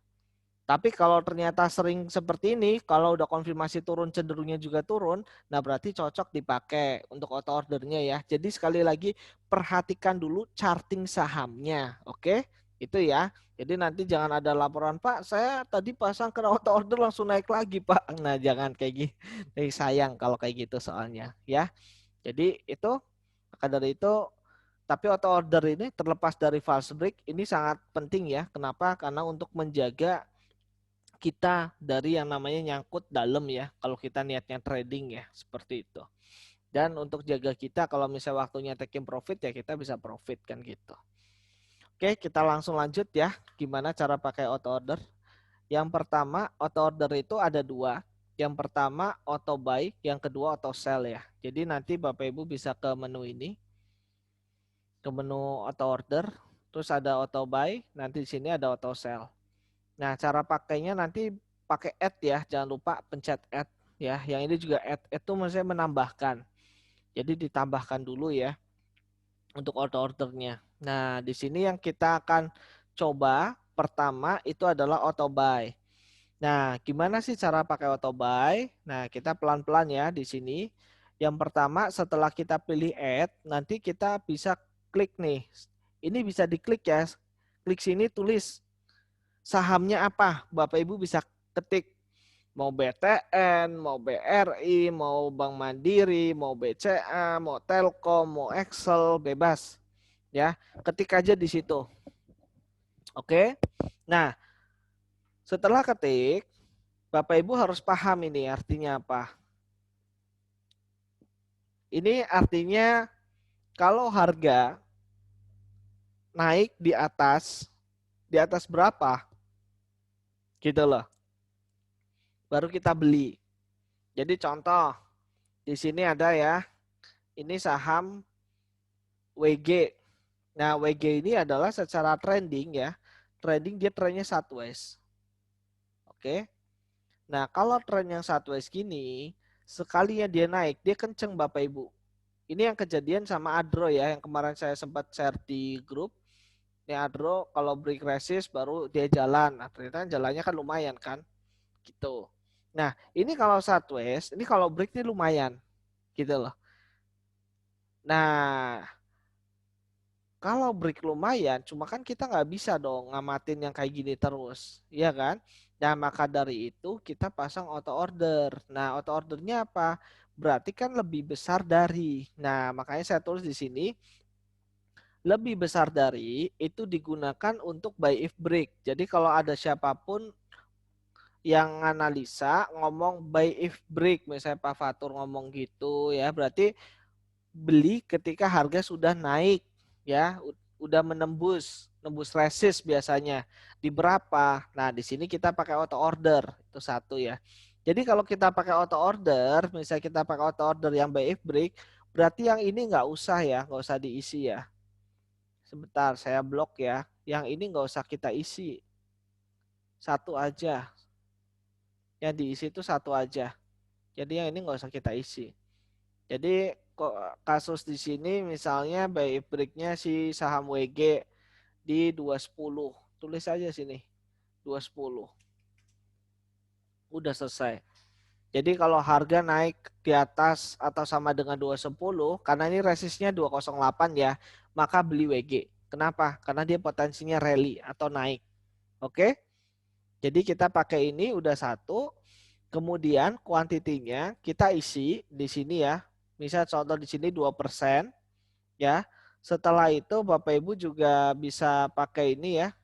Tapi kalau ternyata sering seperti ini, kalau udah konfirmasi turun cenderungnya juga turun, nah berarti cocok dipakai untuk auto ordernya ya. Jadi sekali lagi perhatikan dulu charting sahamnya, oke? Itu ya. Jadi nanti jangan ada laporan, Pak, saya tadi pasang ke auto order langsung naik lagi, Pak. Nah jangan kayak gitu. Sayang kalau kayak gitu soalnya ya. Jadi itu, maka dari itu, tapi auto order ini terlepas dari false break, ini sangat penting ya. Kenapa? Karena untuk menjaga kita dari yang namanya nyangkut dalam ya kalau kita niatnya trading ya seperti itu. Dan untuk jaga kita kalau misalnya waktunya taking profit ya kita bisa profit kan gitu. Oke, kita langsung lanjut ya. Gimana cara pakai auto order? Yang pertama, auto order itu ada dua. Yang pertama auto buy, yang kedua auto sell ya. Jadi nanti Bapak Ibu bisa ke menu ini, ke menu auto order, terus ada auto buy, nanti di sini ada auto sell. Nah, cara pakainya nanti pakai add ya, jangan lupa pencet add ya. Yang ini juga add itu maksudnya menambahkan. Jadi ditambahkan dulu ya untuk auto ordernya. Nah, di sini yang kita akan coba pertama itu adalah auto buy. Nah, gimana sih cara pakai auto buy? Nah, kita pelan-pelan ya di sini. Yang pertama setelah kita pilih add, nanti kita bisa klik nih. Ini bisa diklik ya. Klik sini tulis sahamnya apa? Bapak Ibu bisa ketik mau BTN, mau BRI, mau Bank Mandiri, mau BCA, mau Telkom, mau Excel, bebas. Ya, ketik aja di situ. Oke. Nah, setelah ketik, Bapak Ibu harus paham ini artinya apa. Ini artinya kalau harga naik di atas berapa? Gitu loh. Baru kita beli. Jadi contoh, di sini ada ya, ini saham WG. Nah, WG ini adalah secara trending ya. Trending dia trennya sideways. Oke. Nah, kalau tren yang sideways gini, sekalinya dia naik, dia kenceng Bapak Ibu. Ini yang kejadian sama Adro ya, yang kemarin saya sempat share di grup. Ini Adro kalau break resist baru dia jalan. Nah, ternyata jalannya kan lumayan kan. Gitu. Nah, ini kalau sideways, ini kalau break ini lumayan. Gitu loh. Nah, kalau break lumayan, cuma kan kita nggak bisa dong ngamatin yang kayak gini terus, ya kan? Nah, maka dari itu kita pasang auto order. Nah, auto ordernya apa? Berarti kan lebih besar dari. Nah, makanya saya tulis di sini, lebih besar dari itu digunakan untuk buy if break. Jadi kalau ada siapapun yang analisa ngomong buy if break, misalnya Pak Fatur ngomong gitu ya, berarti beli ketika harga sudah naik ya, udah nembus resist biasanya di berapa. Nah, di sini kita pakai auto order itu satu ya. Jadi kalau kita pakai auto order, misalnya kita pakai auto order yang buy if break, berarti yang ini nggak usah ya, nggak usah diisi ya. Sebentar, saya blok ya. Yang ini nggak usah kita isi, satu aja. Yang diisi itu satu aja. Jadi yang ini nggak usah kita isi. Jadi kok kasus di sini misalnya buy breaknya si saham WG di 210. Tulis aja sini. 210. Udah selesai. Jadi kalau harga naik di atas atau sama dengan 210, karena ini resistnya 208 ya, maka beli WG. Kenapa? Karena dia potensinya rally atau naik. Oke? Jadi kita pakai ini udah satu. Kemudian kuantitinya kita isi di sini ya. Misal contoh di sini 2% ya. Setelah itu Bapak Ibu juga bisa pakai ini ya.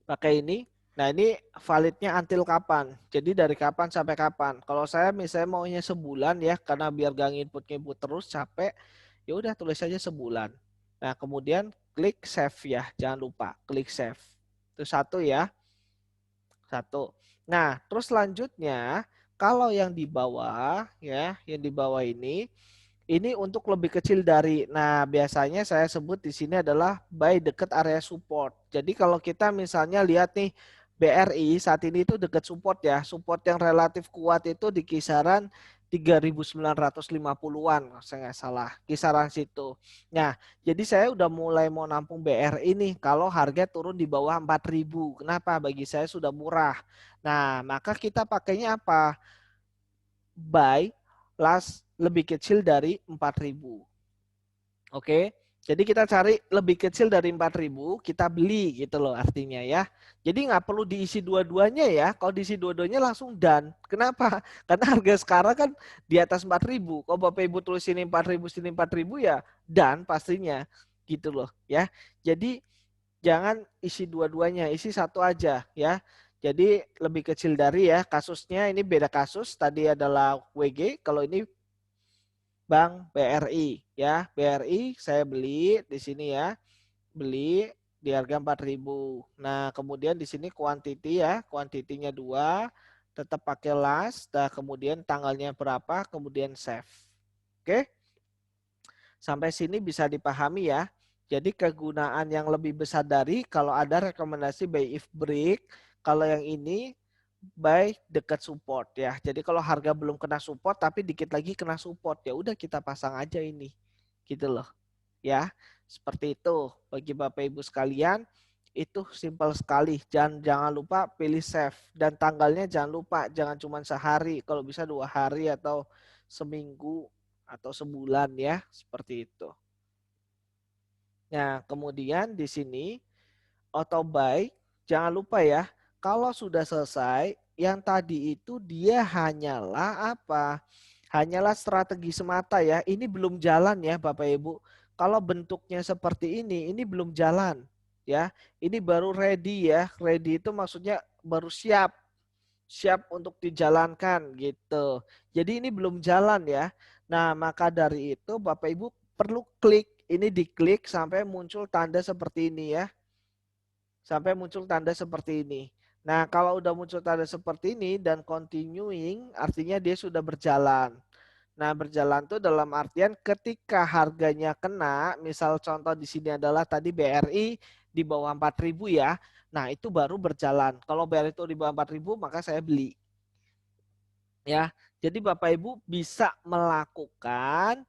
Pakai ini. Nah, ini validnya until kapan? Jadi dari kapan sampai kapan? Kalau saya misalnya maunya sebulan ya, karena biar gak nginput-nginput terus capek, ya udah tulis aja sebulan. Nah, kemudian klik save ya, jangan lupa klik save. Itu satu ya. Satu. Nah, terus selanjutnya kalau yang di bawah ya, yang di bawah ini untuk lebih kecil dari. Nah, biasanya saya sebut di sini adalah buy dekat area support. Jadi kalau kita misalnya lihat nih BRI saat ini itu dekat support ya. Support yang relatif kuat itu di kisaran 3.950-an, saya nggak salah, kisaran situ. Nah, jadi saya udah mulai mau nampung BRI nih kalau harga turun di bawah 4.000. Kenapa? Bagi saya sudah murah. Nah, maka kita pakainya apa? Buy last lebih kecil dari 4.000. Oke. Jadi kita cari lebih kecil dari 4.000, kita beli gitu loh artinya ya. Jadi nggak perlu diisi dua-duanya ya. Kalau diisi dua-duanya langsung done. Kenapa? Karena harga sekarang kan di atas 4.000. Kalau Bapak Ibu tulis sini 4.000, sini 4.000 ya done pastinya gitu loh ya. Jadi jangan isi dua-duanya, isi satu aja ya. Jadi lebih kecil dari ya, kasusnya ini beda kasus. Tadi adalah WG, kalau ini Bank BRI ya. BRI saya beli di sini ya. Beli di harga 4.000. Nah, kemudian di sini quantity ya, kuantitinya 2, tetap pakai last, nah kemudian tanggalnya berapa, kemudian save. Oke? Sampai sini bisa dipahami ya. Jadi kegunaan yang lebih besar dari kalau ada rekomendasi buy if break, kalau yang ini buy dekat support ya. Jadi kalau harga belum kena support tapi dikit lagi kena support, ya udah kita pasang aja ini. Gitu loh. Ya. Seperti itu. Bagi Bapak Ibu sekalian, itu simpel sekali. Jangan lupa pilih save dan tanggalnya jangan lupa, jangan cuma sehari, kalau bisa 2 hari atau seminggu atau sebulan ya, seperti itu. Nah, kemudian di sini auto buy, jangan lupa ya, kalau sudah selesai, yang tadi itu dia hanyalah apa? Hanyalah strategi semata ya. Ini belum jalan ya Bapak Ibu. Kalau bentuknya seperti ini belum jalan ya. Ini baru ready ya. Ready itu maksudnya baru siap. Siap untuk dijalankan gitu. Jadi ini belum jalan ya. Nah, maka dari itu Bapak Ibu perlu klik. Ini diklik sampai muncul tanda seperti ini ya. Sampai muncul tanda seperti ini. Nah, kalau udah muncul tanda seperti ini dan continuing, artinya dia sudah berjalan. Nah, berjalan itu dalam artian ketika harganya kena, misal contoh di sini adalah tadi BRI di bawah 4.000 ya. Nah, itu baru berjalan. Kalau BRI itu di bawah 4.000, maka saya beli. Ya. Jadi Bapak Ibu bisa melakukan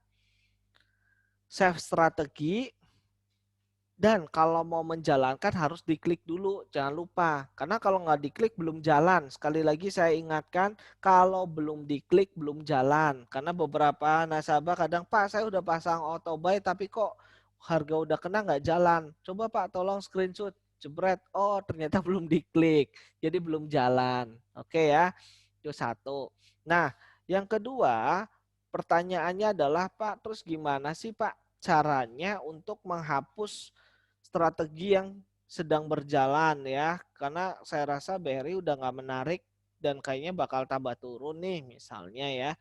save strategi. Dan kalau mau menjalankan harus diklik dulu, jangan lupa. Karena kalau nggak diklik belum jalan. Sekali lagi saya ingatkan, kalau belum diklik belum jalan. Karena beberapa nasabah kadang, Pak saya udah pasang auto buy tapi kok harga udah kena nggak jalan. Coba Pak tolong screenshot, jebret. Oh ternyata belum diklik, jadi belum jalan. Oke ya, itu satu. Nah yang kedua pertanyaannya adalah Pak terus gimana sih Pak caranya untuk menghapus strategi yang sedang berjalan ya, karena saya rasa BRI udah nggak menarik dan kayaknya bakal tambah turun nih misalnya ya.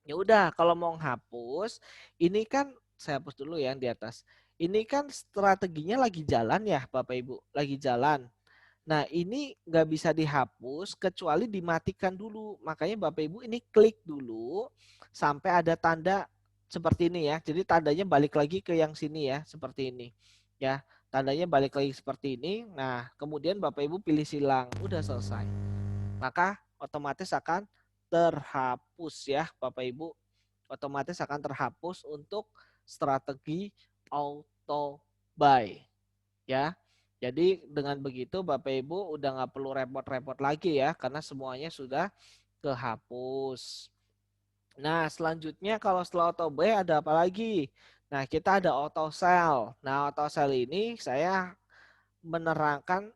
Ya udah kalau mau menghapus, ini kan saya hapus dulu ya yang di atas. Ini kan strateginya lagi jalan ya Bapak Ibu, lagi jalan. Nah ini nggak bisa dihapus kecuali dimatikan dulu. Makanya Bapak Ibu ini klik dulu sampai ada tanda seperti ini ya. Jadi tandanya balik lagi ke yang sini ya, seperti ini. Ya, tandanya balik lagi seperti ini. Nah, kemudian Bapak Ibu pilih silang, udah selesai. Maka otomatis akan terhapus ya Bapak Ibu. Otomatis akan terhapus untuk strategi auto buy ya. Jadi dengan begitu Bapak Ibu udah nggak perlu repot-repot lagi ya, karena semuanya sudah kehapus. Nah, selanjutnya kalau setelah auto buy ada apa lagi? Nah, kita ada auto sell. Nah, auto sell ini saya menerangkan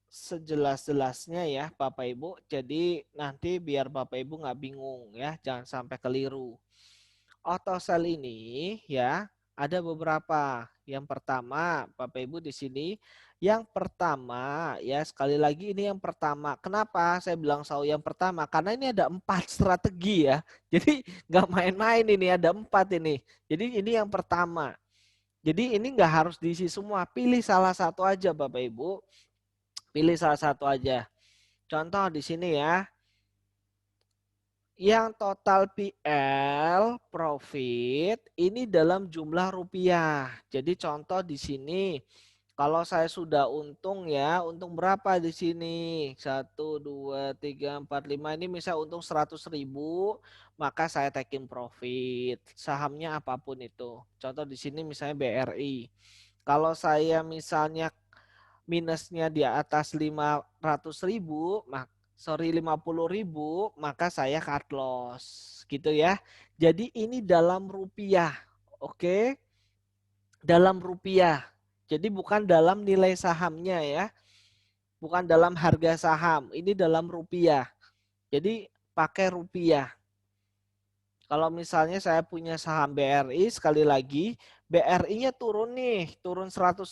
sejelas-jelasnya ya Bapak Ibu. Jadi nanti biar Bapak Ibu nggak bingung ya, jangan sampai keliru. Auto sell ini ya ada beberapa. Yang pertama, Bapak Ibu di sini, yang pertama ya sekali lagi ini yang pertama. Kenapa saya bilang yang pertama? Karena ini ada 4 strategi ya. Jadi nggak main-main ini, ada 4 ini. Jadi ini yang pertama. Jadi ini nggak harus diisi semua. Pilih salah satu aja Bapak Ibu. Pilih salah satu aja. Contoh di sini ya. Yang total PL profit ini dalam jumlah rupiah. Jadi contoh di sini kalau saya sudah untung ya, untung berapa di sini? 1 2 3 4 5 ini misal untung 100.000, maka saya taking profit. Sahamnya apapun itu. Contoh di sini misalnya BRI. Kalau saya misalnya minusnya di atas 500.000, 50.000, maka saya cut loss gitu ya. Jadi ini dalam rupiah. Oke. Dalam rupiah. Jadi bukan dalam nilai sahamnya ya. Bukan dalam harga saham. Ini dalam rupiah. Jadi pakai rupiah. Kalau misalnya saya punya saham BRI, sekali lagi, BRI-nya turun nih, turun 100.000.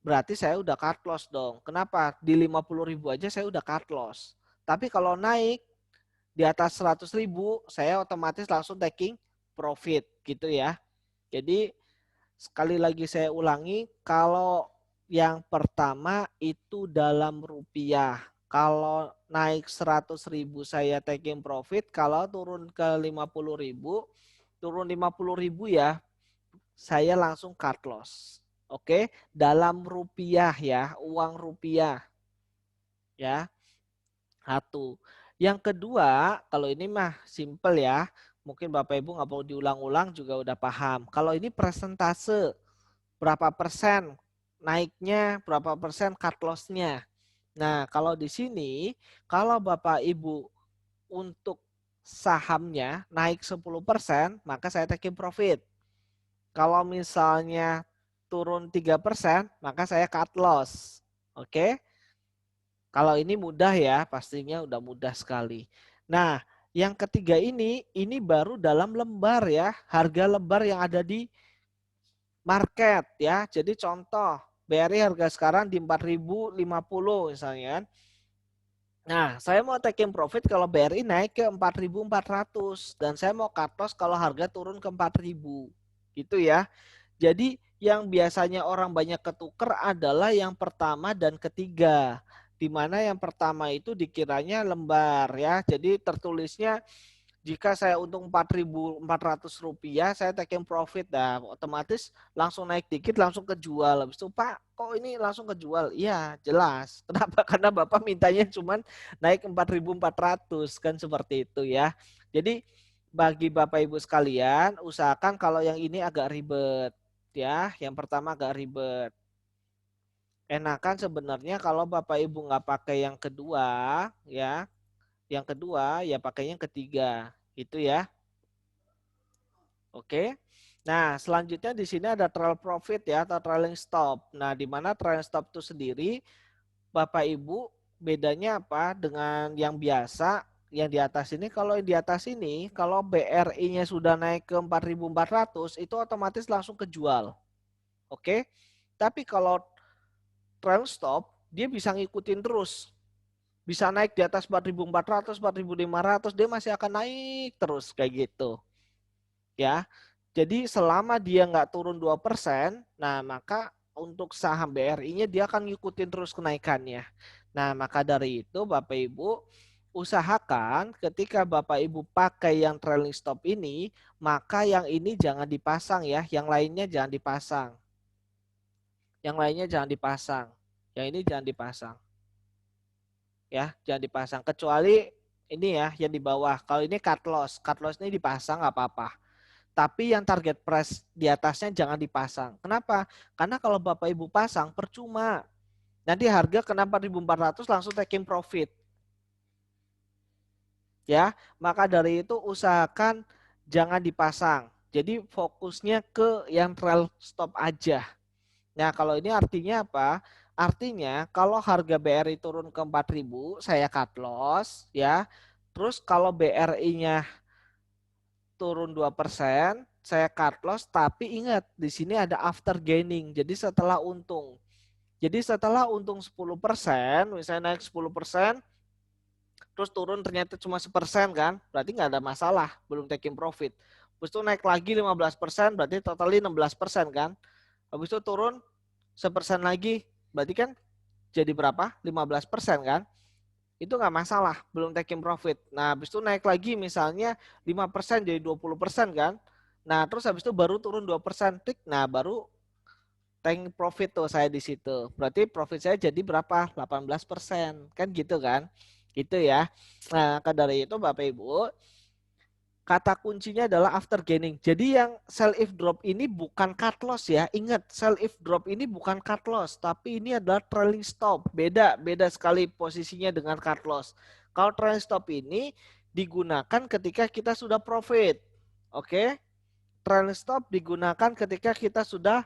Berarti saya udah cut loss dong. Kenapa? Di 50.000 aja saya udah cut loss. Tapi kalau naik di atas 100.000, saya otomatis langsung taking profit gitu ya. Jadi sekali lagi saya ulangi, kalau yang pertama itu dalam rupiah. Kalau naik 100.000 saya taking profit, kalau turun ke 50.000, turun 50.000 ya, saya langsung cut loss. Oke, dalam rupiah ya, uang rupiah. Ya, satu. Yang kedua, kalau ini mah simple ya. Mungkin Bapak Ibu nggak perlu diulang-ulang juga udah paham. Kalau ini persentase, berapa persen naiknya, berapa persen cut loss-nya. Nah, kalau di sini, kalau Bapak Ibu untuk sahamnya naik 10%, maka saya taking profit. Kalau misalnya turun 3%, maka saya cut loss. Oke. Kalau ini mudah ya, pastinya udah mudah sekali. Nah, yang ketiga ini baru dalam lembar ya, harga lembar yang ada di market ya. Jadi contoh, BRI harga sekarang di 4.050 misalnya. Nah, saya mau taking profit kalau BRI naik ke 4.400 dan saya mau cut loss kalau harga turun ke 4.000. Gitu ya. Jadi yang biasanya orang banyak ketuker adalah yang pertama dan ketiga. Di mana yang pertama itu dikiranya lembar ya. Jadi tertulisnya jika saya untung 4.400 rupiah, saya taking profit dah, otomatis langsung naik dikit, langsung kejual. Habis itu Pak, kok ini langsung kejual? Iya, jelas. Kenapa? Karena Bapak mintanya cuma naik 4.400 kan seperti itu ya. Jadi bagi Bapak Ibu sekalian, usahakan kalau yang ini agak ribet ya. Yang pertama agak ribet. Enakan sebenarnya kalau Bapak Ibu nggak pakai yang kedua ya. Yang kedua ya pakai yang ketiga. Itu ya. Oke. Nah, selanjutnya di sini ada trail profit ya atau trailing stop. Nah, di mana trailing stop itu sendiri Bapak Ibu bedanya apa dengan yang biasa yang di atas ini? Kalau yang di atas ini kalau BRI-nya sudah naik ke 4.400 itu otomatis langsung kejual. Oke. Tapi kalau trail stop dia bisa ngikutin terus. Bisa naik di atas 4.400, 4.500 dia masih akan naik terus kayak gitu. Ya. Jadi selama dia nggak turun 2%, nah maka untuk saham BRI-nya dia akan ngikutin terus kenaikannya. Nah, maka dari itu Bapak Ibu usahakan ketika Bapak Ibu pakai yang trailing stop ini, maka yang ini jangan dipasang ya, yang lainnya jangan dipasang. Yang lainnya jangan dipasang. Yang ini jangan dipasang. Ya, jangan dipasang kecuali ini ya yang di bawah. Kalau ini cut loss ini dipasang nggak apa-apa. Tapi yang target price di atasnya jangan dipasang. Kenapa? Karena kalau Bapak Ibu pasang percuma. Nanti harga kena 4.400 langsung taking profit. Ya, maka dari itu usahakan jangan dipasang. Jadi fokusnya ke yang trail stop aja. Nah, kalau ini artinya apa? Artinya kalau harga BRI turun ke 4.000, saya cut loss ya. Terus kalau BRI-nya turun 2%, saya cut loss, tapi ingat di sini ada after gaining. Jadi setelah untung. Jadi setelah untung 10%, misalnya naik 10%, terus turun ternyata cuma 1% kan, berarti nggak ada masalah, belum taking profit. Habis itu naik lagi 15%, berarti totalnya 16% kan. Habis itu turun 1% lagi, berarti kan jadi berapa? 15% kan. Itu nggak masalah, belum taking profit. Nah, habis itu naik lagi misalnya 5% jadi 20% kan. Nah, terus habis itu baru turun 2%, tik. Nah, baru taking profit tuh saya di situ. Berarti profit saya jadi berapa? 18%. Kan gitu kan? Gitu ya. Nah, dari itu Bapak Ibu, kata kuncinya adalah after gaining. Jadi yang sell if drop ini bukan cut loss ya. Ingat, sell if drop ini bukan cut loss, tapi ini adalah trailing stop. Beda sekali posisinya dengan cut loss. Kalau trailing stop ini digunakan ketika kita sudah profit. Oke? Trailing stop digunakan ketika kita sudah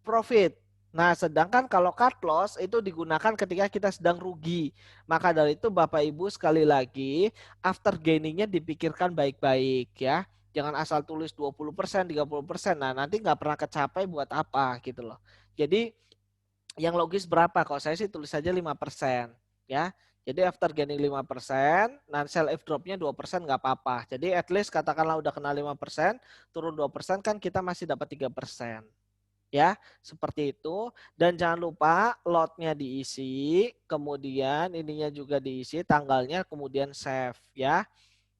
profit. Nah, sedangkan kalau cut loss itu digunakan ketika kita sedang rugi. Maka dari itu Bapak Ibu sekali lagi, after gainingnya dipikirkan baik-baik ya. Jangan asal tulis 20%, 30%. Nah, nanti nggak pernah kecapai buat apa gitu loh. Jadi yang logis berapa? Kalau saya sih tulis saja 5% ya. Jadi after gaining 5%, nah sell if dropnya 2% nggak apa-apa. Jadi at least katakanlah udah kena 5%, turun 2% kan kita masih dapat 3%. Ya, seperti itu. Dan jangan lupa lotnya diisi, kemudian ininya juga diisi, tanggalnya, kemudian save ya.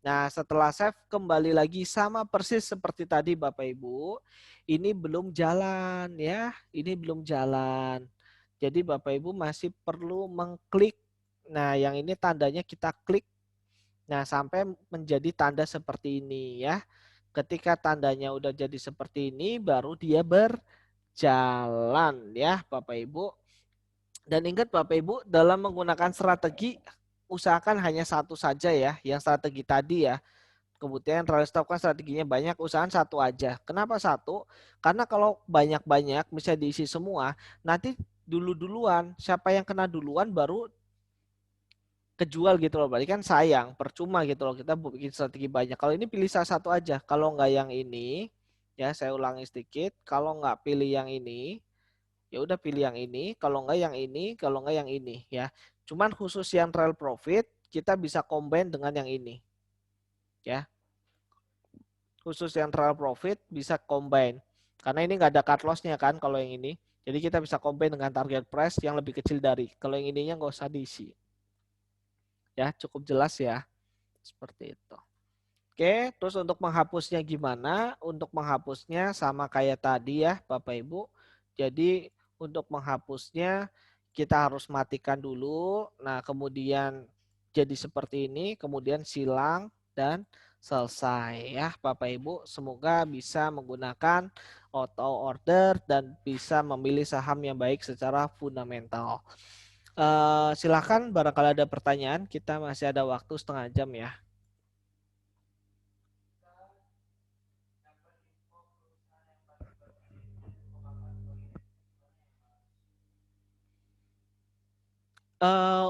Nah, setelah save kembali lagi sama persis seperti tadi Bapak Ibu. Ini belum jalan ya, ini belum jalan. Jadi Bapak Ibu masih perlu mengklik. Nah, yang ini tandanya kita klik. Nah, sampai menjadi tanda seperti ini ya. Ketika tandanya udah jadi seperti ini, baru dia berjalan ya Bapak Ibu. Dan ingat Bapak Ibu, dalam menggunakan strategi, usahakan hanya satu saja ya, yang strategi tadi ya. Kemudian trial stop kan strateginya banyak, usahakan satu aja. Kenapa satu? Karena kalau banyak-banyak bisa diisi semua, nanti duluan, siapa yang kena duluan baru kejual gitu loh. Berarti kan sayang, percuma gitu loh kita bikin strategi banyak. Kalau ini pilih salah satu aja. Kalau nggak yang ini, ya saya ulangi sedikit. Kalau nggak pilih yang ini, ya udah pilih yang ini. Kalau nggak yang ini, kalau nggak yang ini ya. Cuman khusus yang trail profit kita bisa combine dengan yang ini, ya. Khusus yang trail profit bisa combine. Karena ini nggak ada cut loss-nya kan kalau yang ini. Jadi kita bisa combine dengan target price yang lebih kecil dari. Kalau yang ininya nggak usah diisi. Ya, cukup jelas ya. Seperti itu. Oke, terus untuk menghapusnya gimana? Untuk menghapusnya sama kayak tadi ya Bapak Ibu. Jadi untuk menghapusnya kita harus matikan dulu. Nah kemudian jadi seperti ini, kemudian silang dan selesai ya Bapak Ibu. Semoga bisa menggunakan auto order dan bisa memilih saham yang baik secara fundamental. Silahkan barangkali ada pertanyaan, kita masih ada waktu setengah jam ya.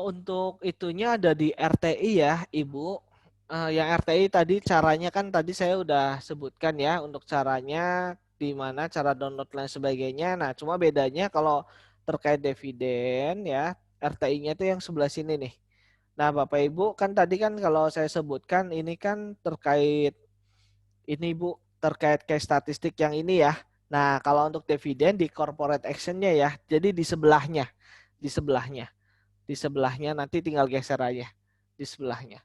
Untuk itunya ada di RTI ya, Ibu. Yang RTI tadi caranya kan tadi saya udah sebutkan ya untuk caranya di mana cara download dan sebagainya. Nah, cuma bedanya kalau terkait dividen ya, RTI-nya itu yang sebelah sini nih. Nah, Bapak Ibu kan tadi kan kalau saya sebutkan ini kan terkait ini Bu, terkait case statistik yang ini ya. Nah, kalau untuk dividen di corporate action-nya ya, jadi di sebelahnya, di sebelahnya di sebelahnya nanti tinggal geser aja di sebelahnya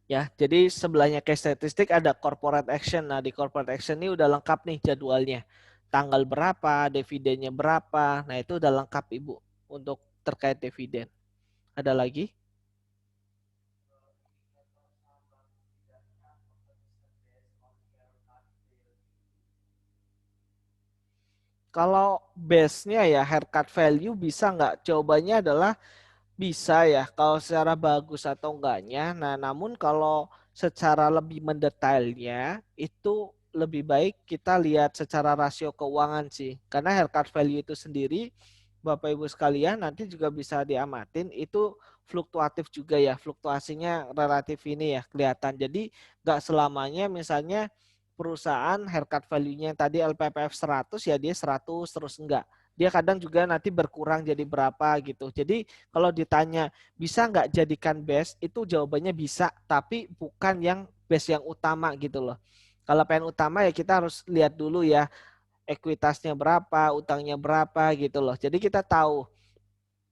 ya. Jadi sebelahnya case statistik ada corporate action. Nah di corporate action ini udah lengkap nih jadwalnya, tanggal berapa, dividennya berapa. Nah itu udah lengkap Ibu untuk terkait dividen. Ada lagi? Kalau base-nya ya haircut value bisa nggak? Jawabannya adalah bisa ya, kalau secara bagus atau enggaknya. Nah, namun kalau secara lebih mendetailnya, itu lebih baik kita lihat secara rasio keuangan sih. Karena haircut value itu sendiri, Bapak Ibu sekalian, nanti juga bisa diamatin, itu fluktuatif juga ya. Fluktuasinya relatif ini ya, kelihatan. Jadi, nggak selamanya misalnya perusahaan haircut value-nya tadi LPPF 100, ya dia 100 terus enggak. Dia kadang juga nanti berkurang jadi berapa gitu. Jadi kalau ditanya bisa nggak jadikan base, itu jawabannya bisa, tapi bukan yang base yang utama gitu loh. Kalau pengen utama ya kita harus lihat dulu ya ekuitasnya berapa, utangnya berapa gitu loh. Jadi kita tahu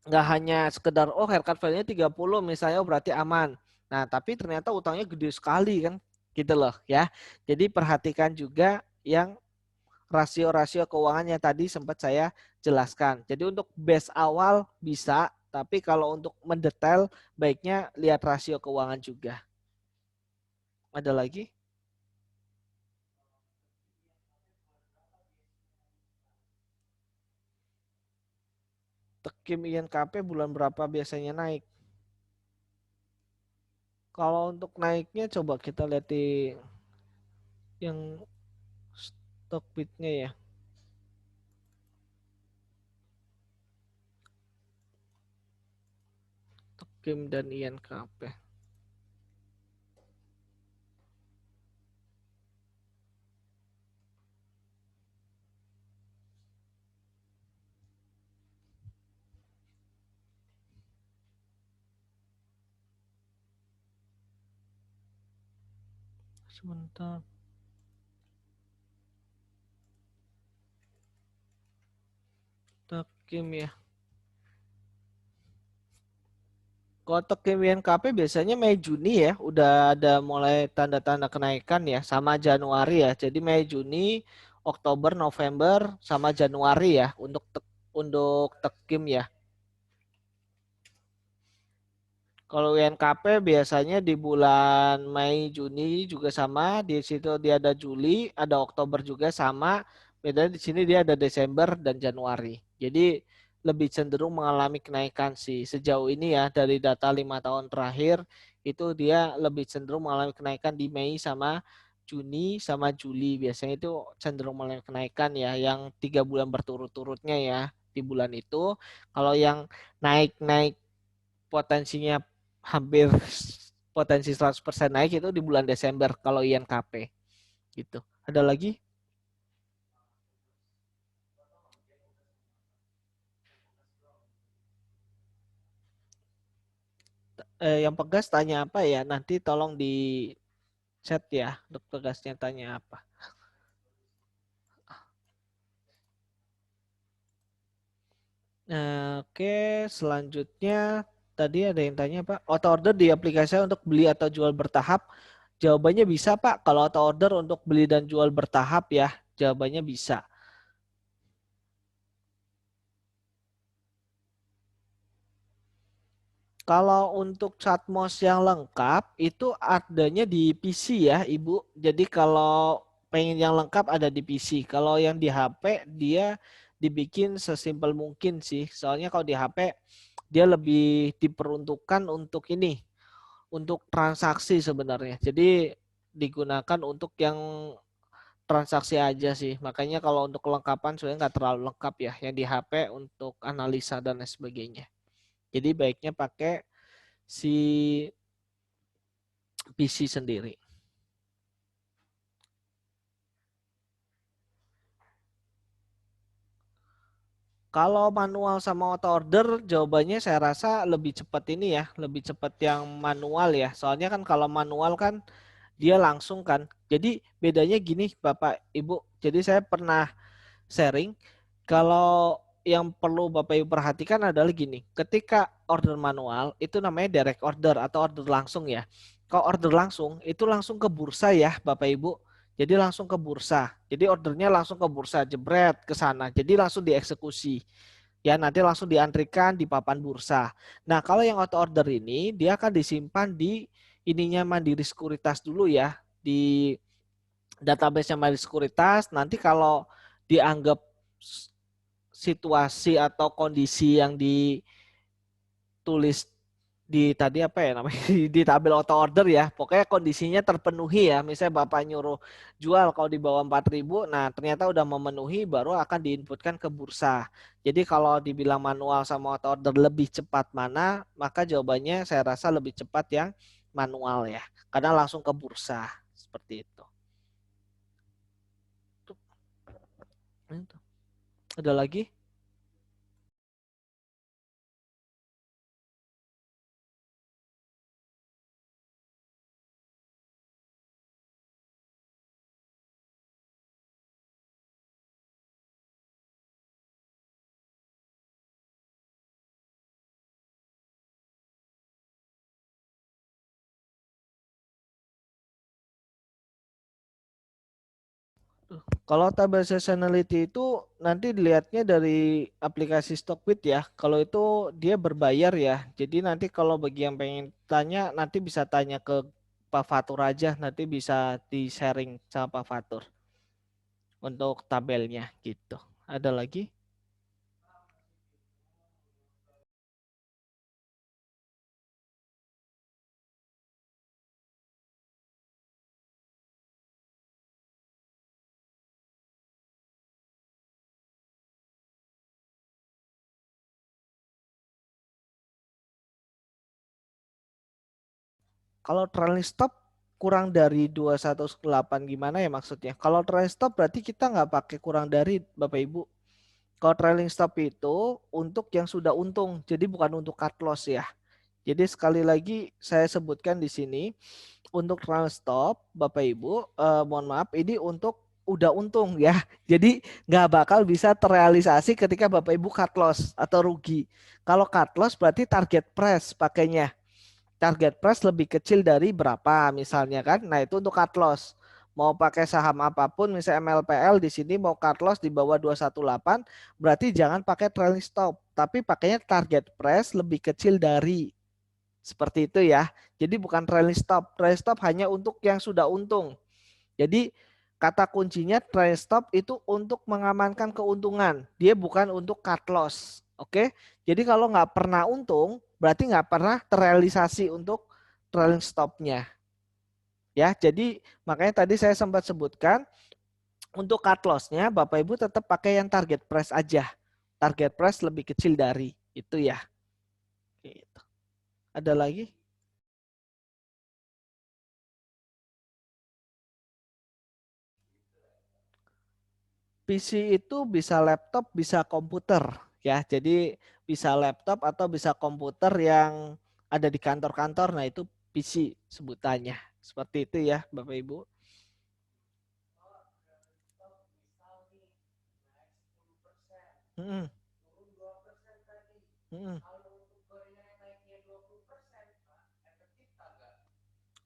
nggak hanya sekedar oh haircut value-nya 30 misalnya oh, berarti aman. Nah, tapi ternyata utangnya gede sekali kan gitu loh ya. Jadi perhatikan juga yang rasio-rasio keuangan yang tadi sempat saya jelaskan. Jadi untuk base awal bisa, tapi kalau untuk mendetail baiknya lihat rasio keuangan juga. Ada lagi? Tekim INKP bulan berapa biasanya naik? Kalau untuk naiknya coba kita lihat di yang stock bitnya ya. Tekim dan INKP. Sebentar. Tekim ya. Kalau Tekim INKP biasanya Mei Juni ya, udah ada mulai tanda-tanda kenaikan ya, sama Januari ya. Jadi Mei Juni, Oktober, November, sama Januari ya untuk Tekim ya. Kalau UNKP biasanya di bulan Mei, Juni juga sama. Di situ dia ada Juli, ada Oktober juga sama. Bedanya di sini dia ada Desember dan Januari. Jadi lebih cenderung mengalami kenaikan sih. Sejauh ini ya dari data 5 tahun terakhir itu dia lebih cenderung mengalami kenaikan di Mei sama Juni sama Juli. Biasanya itu cenderung mengalami kenaikan ya. Yang 3 bulan berturut-turutnya ya di bulan itu. Kalau yang naik-naik potensinya hampir potensi 100% naik itu di bulan Desember kalau INKP gitu. Ada lagi? Yang Pegas tanya apa ya? Nanti tolong di chat ya, untuk Pegasnya tanya apa. Oke, selanjutnya tadi ada yang tanya Pak, auto order di aplikasi untuk beli atau jual bertahap? Jawabannya bisa Pak, kalau auto order untuk beli dan jual bertahap ya, jawabannya bisa. Kalau untuk Chatmos yang lengkap itu adanya di PC ya, Ibu. Jadi kalau pengen yang lengkap ada di PC. Kalau yang di HP dia dibikin sesimpel mungkin sih. Soalnya kalau di HP dia lebih diperuntukkan untuk ini, untuk transaksi sebenarnya. Jadi digunakan untuk yang transaksi aja sih. Makanya kalau untuk kelengkapan sebenarnya nggak terlalu lengkap ya. Yang di HP untuk analisa dan lain sebagainya. Jadi baiknya pakai si PC sendiri. Kalau manual sama auto order, jawabannya saya rasa lebih cepat ini ya, lebih cepat yang manual ya. Soalnya kan kalau manual kan dia langsung kan. Jadi bedanya gini Bapak Ibu. Jadi saya pernah sharing kalau yang perlu Bapak Ibu perhatikan adalah gini. Ketika order manual itu namanya direct order atau order langsung ya. Kalau order langsung itu langsung ke bursa ya Bapak Ibu. Jadi langsung ke bursa. Jadi ordernya langsung ke bursa, jebret ke sana. Jadi langsung dieksekusi. Ya, nanti langsung diantrikan di papan bursa. Nah, kalau yang auto order ini dia akan disimpan di ininya Mandiri Sekuritas dulu ya, di database-nya Mandiri Sekuritas. Nanti kalau dianggap situasi atau kondisi yang ditulis di tadi apa ya namanya di tabel auto order ya. Pokoknya kondisinya terpenuhi ya. Misalnya Bapak nyuruh jual kalau di bawah 4.000, nah ternyata udah memenuhi baru akan diinputkan ke bursa. Jadi kalau dibilang manual sama auto order lebih cepat mana, maka jawabannya saya rasa lebih cepat yang manual ya. Karena langsung ke bursa seperti itu. Ada lagi? Kalau tabel seasonality itu nanti dilihatnya dari aplikasi Stockbit ya. Kalau itu dia berbayar ya. Jadi nanti kalau bagi yang pengen tanya nanti bisa tanya ke Pak Fatur aja. Nanti bisa di-sharing sama Pak Fatur untuk tabelnya gitu. Ada lagi? Kalau trailing stop kurang dari 218 gimana ya maksudnya? Kalau trailing stop berarti kita nggak pakai kurang dari Bapak Ibu. Kalau trailing stop itu untuk yang sudah untung, jadi bukan untuk cut loss ya. Jadi sekali lagi saya sebutkan di sini untuk trailing stop, Bapak Ibu, mohon maaf ini untuk udah untung ya. Jadi nggak bakal bisa terrealisasi ketika Bapak Ibu cut loss atau rugi. Kalau cut loss berarti target price pakainya. Target price lebih kecil dari berapa misalnya kan. Nah, itu untuk cut loss. Mau pakai saham apapun misalnya MLPL di sini mau cut loss di bawah 218 berarti jangan pakai trailing stop, tapi pakainya target price lebih kecil dari seperti itu ya. Jadi bukan trailing stop. Trailing stop hanya untuk yang sudah untung. Jadi kata kuncinya trailing stop itu untuk mengamankan keuntungan. Dia bukan untuk cut loss. Oke. Jadi kalau nggak pernah untung, berarti nggak pernah terrealisasi untuk trailing stopnya. Ya, jadi makanya tadi saya sempat sebutkan untuk cut loss-nya Bapak Ibu tetap pakai yang target price aja. Target price lebih kecil dari itu ya. Gitu. Ada lagi? PC itu bisa laptop, bisa komputer ya. Jadi bisa laptop atau bisa komputer yang ada di kantor-kantor. Nah, itu PC sebutannya. Seperti itu ya, Bapak Ibu. Hmm, hmm.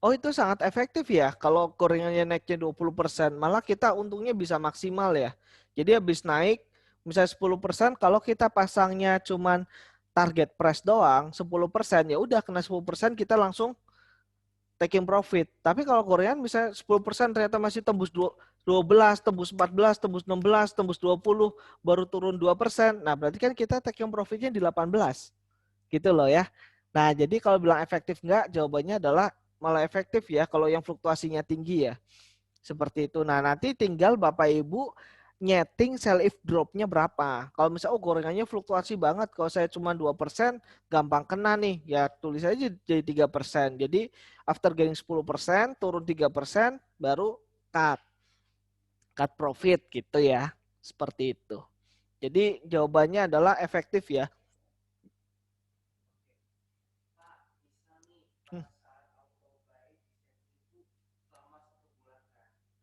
Oh, itu sangat efektif ya. Kalau gorengannya naiknya 20%, malah kita untungnya bisa maksimal ya. Jadi habis naik misalnya 10%, kalau kita pasangnya cuman target price doang 10%, ya udah kena 10% kita langsung taking profit. Tapi kalau Korean bisa 10% ternyata masih tembus 12, tembus 14, tembus 16, tembus 20, baru turun 2%. Nah, berarti kan kita taking profitnya di 18. Gitu loh ya. Nah, jadi kalau bilang efektif enggak, jawabannya adalah malah efektif ya kalau yang fluktuasinya tinggi ya. Seperti itu. Nah, nanti tinggal Bapak Ibu nyeting sell if dropnya berapa. Kalau misalnya oh gorengannya fluktuasi banget, kalau saya cuma 2% gampang kena nih. Ya tulis aja jadi 3%. Jadi after gaining 10% turun 3% baru cut. Cut profit gitu ya. Seperti itu. Jadi jawabannya adalah efektif ya. Hmm.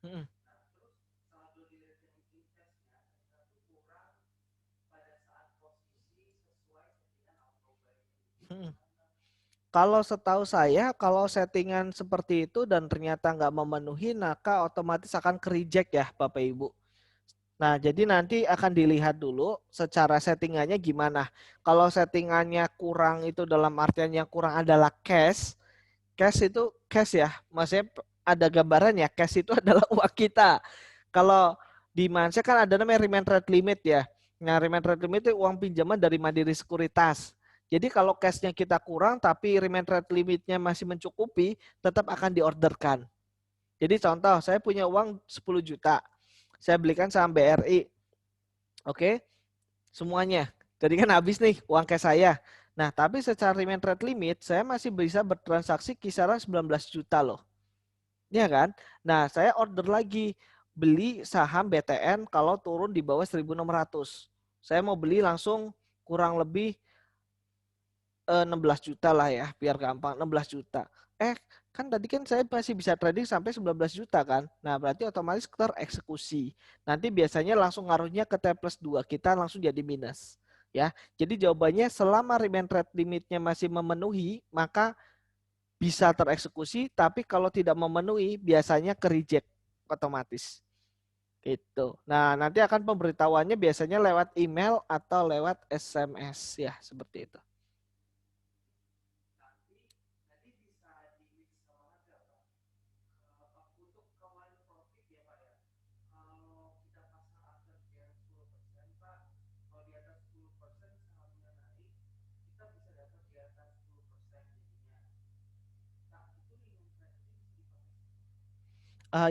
Hmm. Hmm. Kalau setahu saya, kalau settingan seperti itu dan ternyata nggak memenuhi, maka otomatis akan ke reject ya Bapak Ibu. Nah, jadi nanti akan dilihat dulu secara settingannya gimana. Kalau settingannya kurang itu dalam artian yang kurang adalah cash. Cash itu cash ya, maksudnya ada gambaran ya, cash itu adalah uang kita. Kalau di Mansa kan ada namanya remain trade limit ya. Nah, remain trade limit itu uang pinjaman dari Mandiri Sekuritas. Jadi kalau cashnya kita kurang tapi remain trade limitnya masih mencukupi, tetap akan diorderkan. Jadi contoh, saya punya uang 10 juta. Saya belikan saham BRI. Oke, semuanya. Jadi kan habis nih uang cash saya. Nah, tapi secara remain trade limit, saya masih bisa bertransaksi kisaran 19 juta loh. Iya kan? Nah, saya order lagi beli saham BTN kalau turun di bawah 1.600. Saya mau beli langsung kurang lebih 16 juta lah ya, biar gampang 16 juta. Kan tadi kan saya masih bisa trading sampai 19 juta kan. Nah, berarti otomatis tereksekusi. Nanti biasanya langsung ngaruhnya ke T+2, kita langsung jadi minus. Ya, jadi jawabannya selama remain trade limitnya masih memenuhi, maka bisa tereksekusi, tapi kalau tidak memenuhi biasanya ke reject otomatis. Gitu. Nah, nanti akan pemberitahuannya biasanya lewat email atau lewat SMS ya, seperti itu.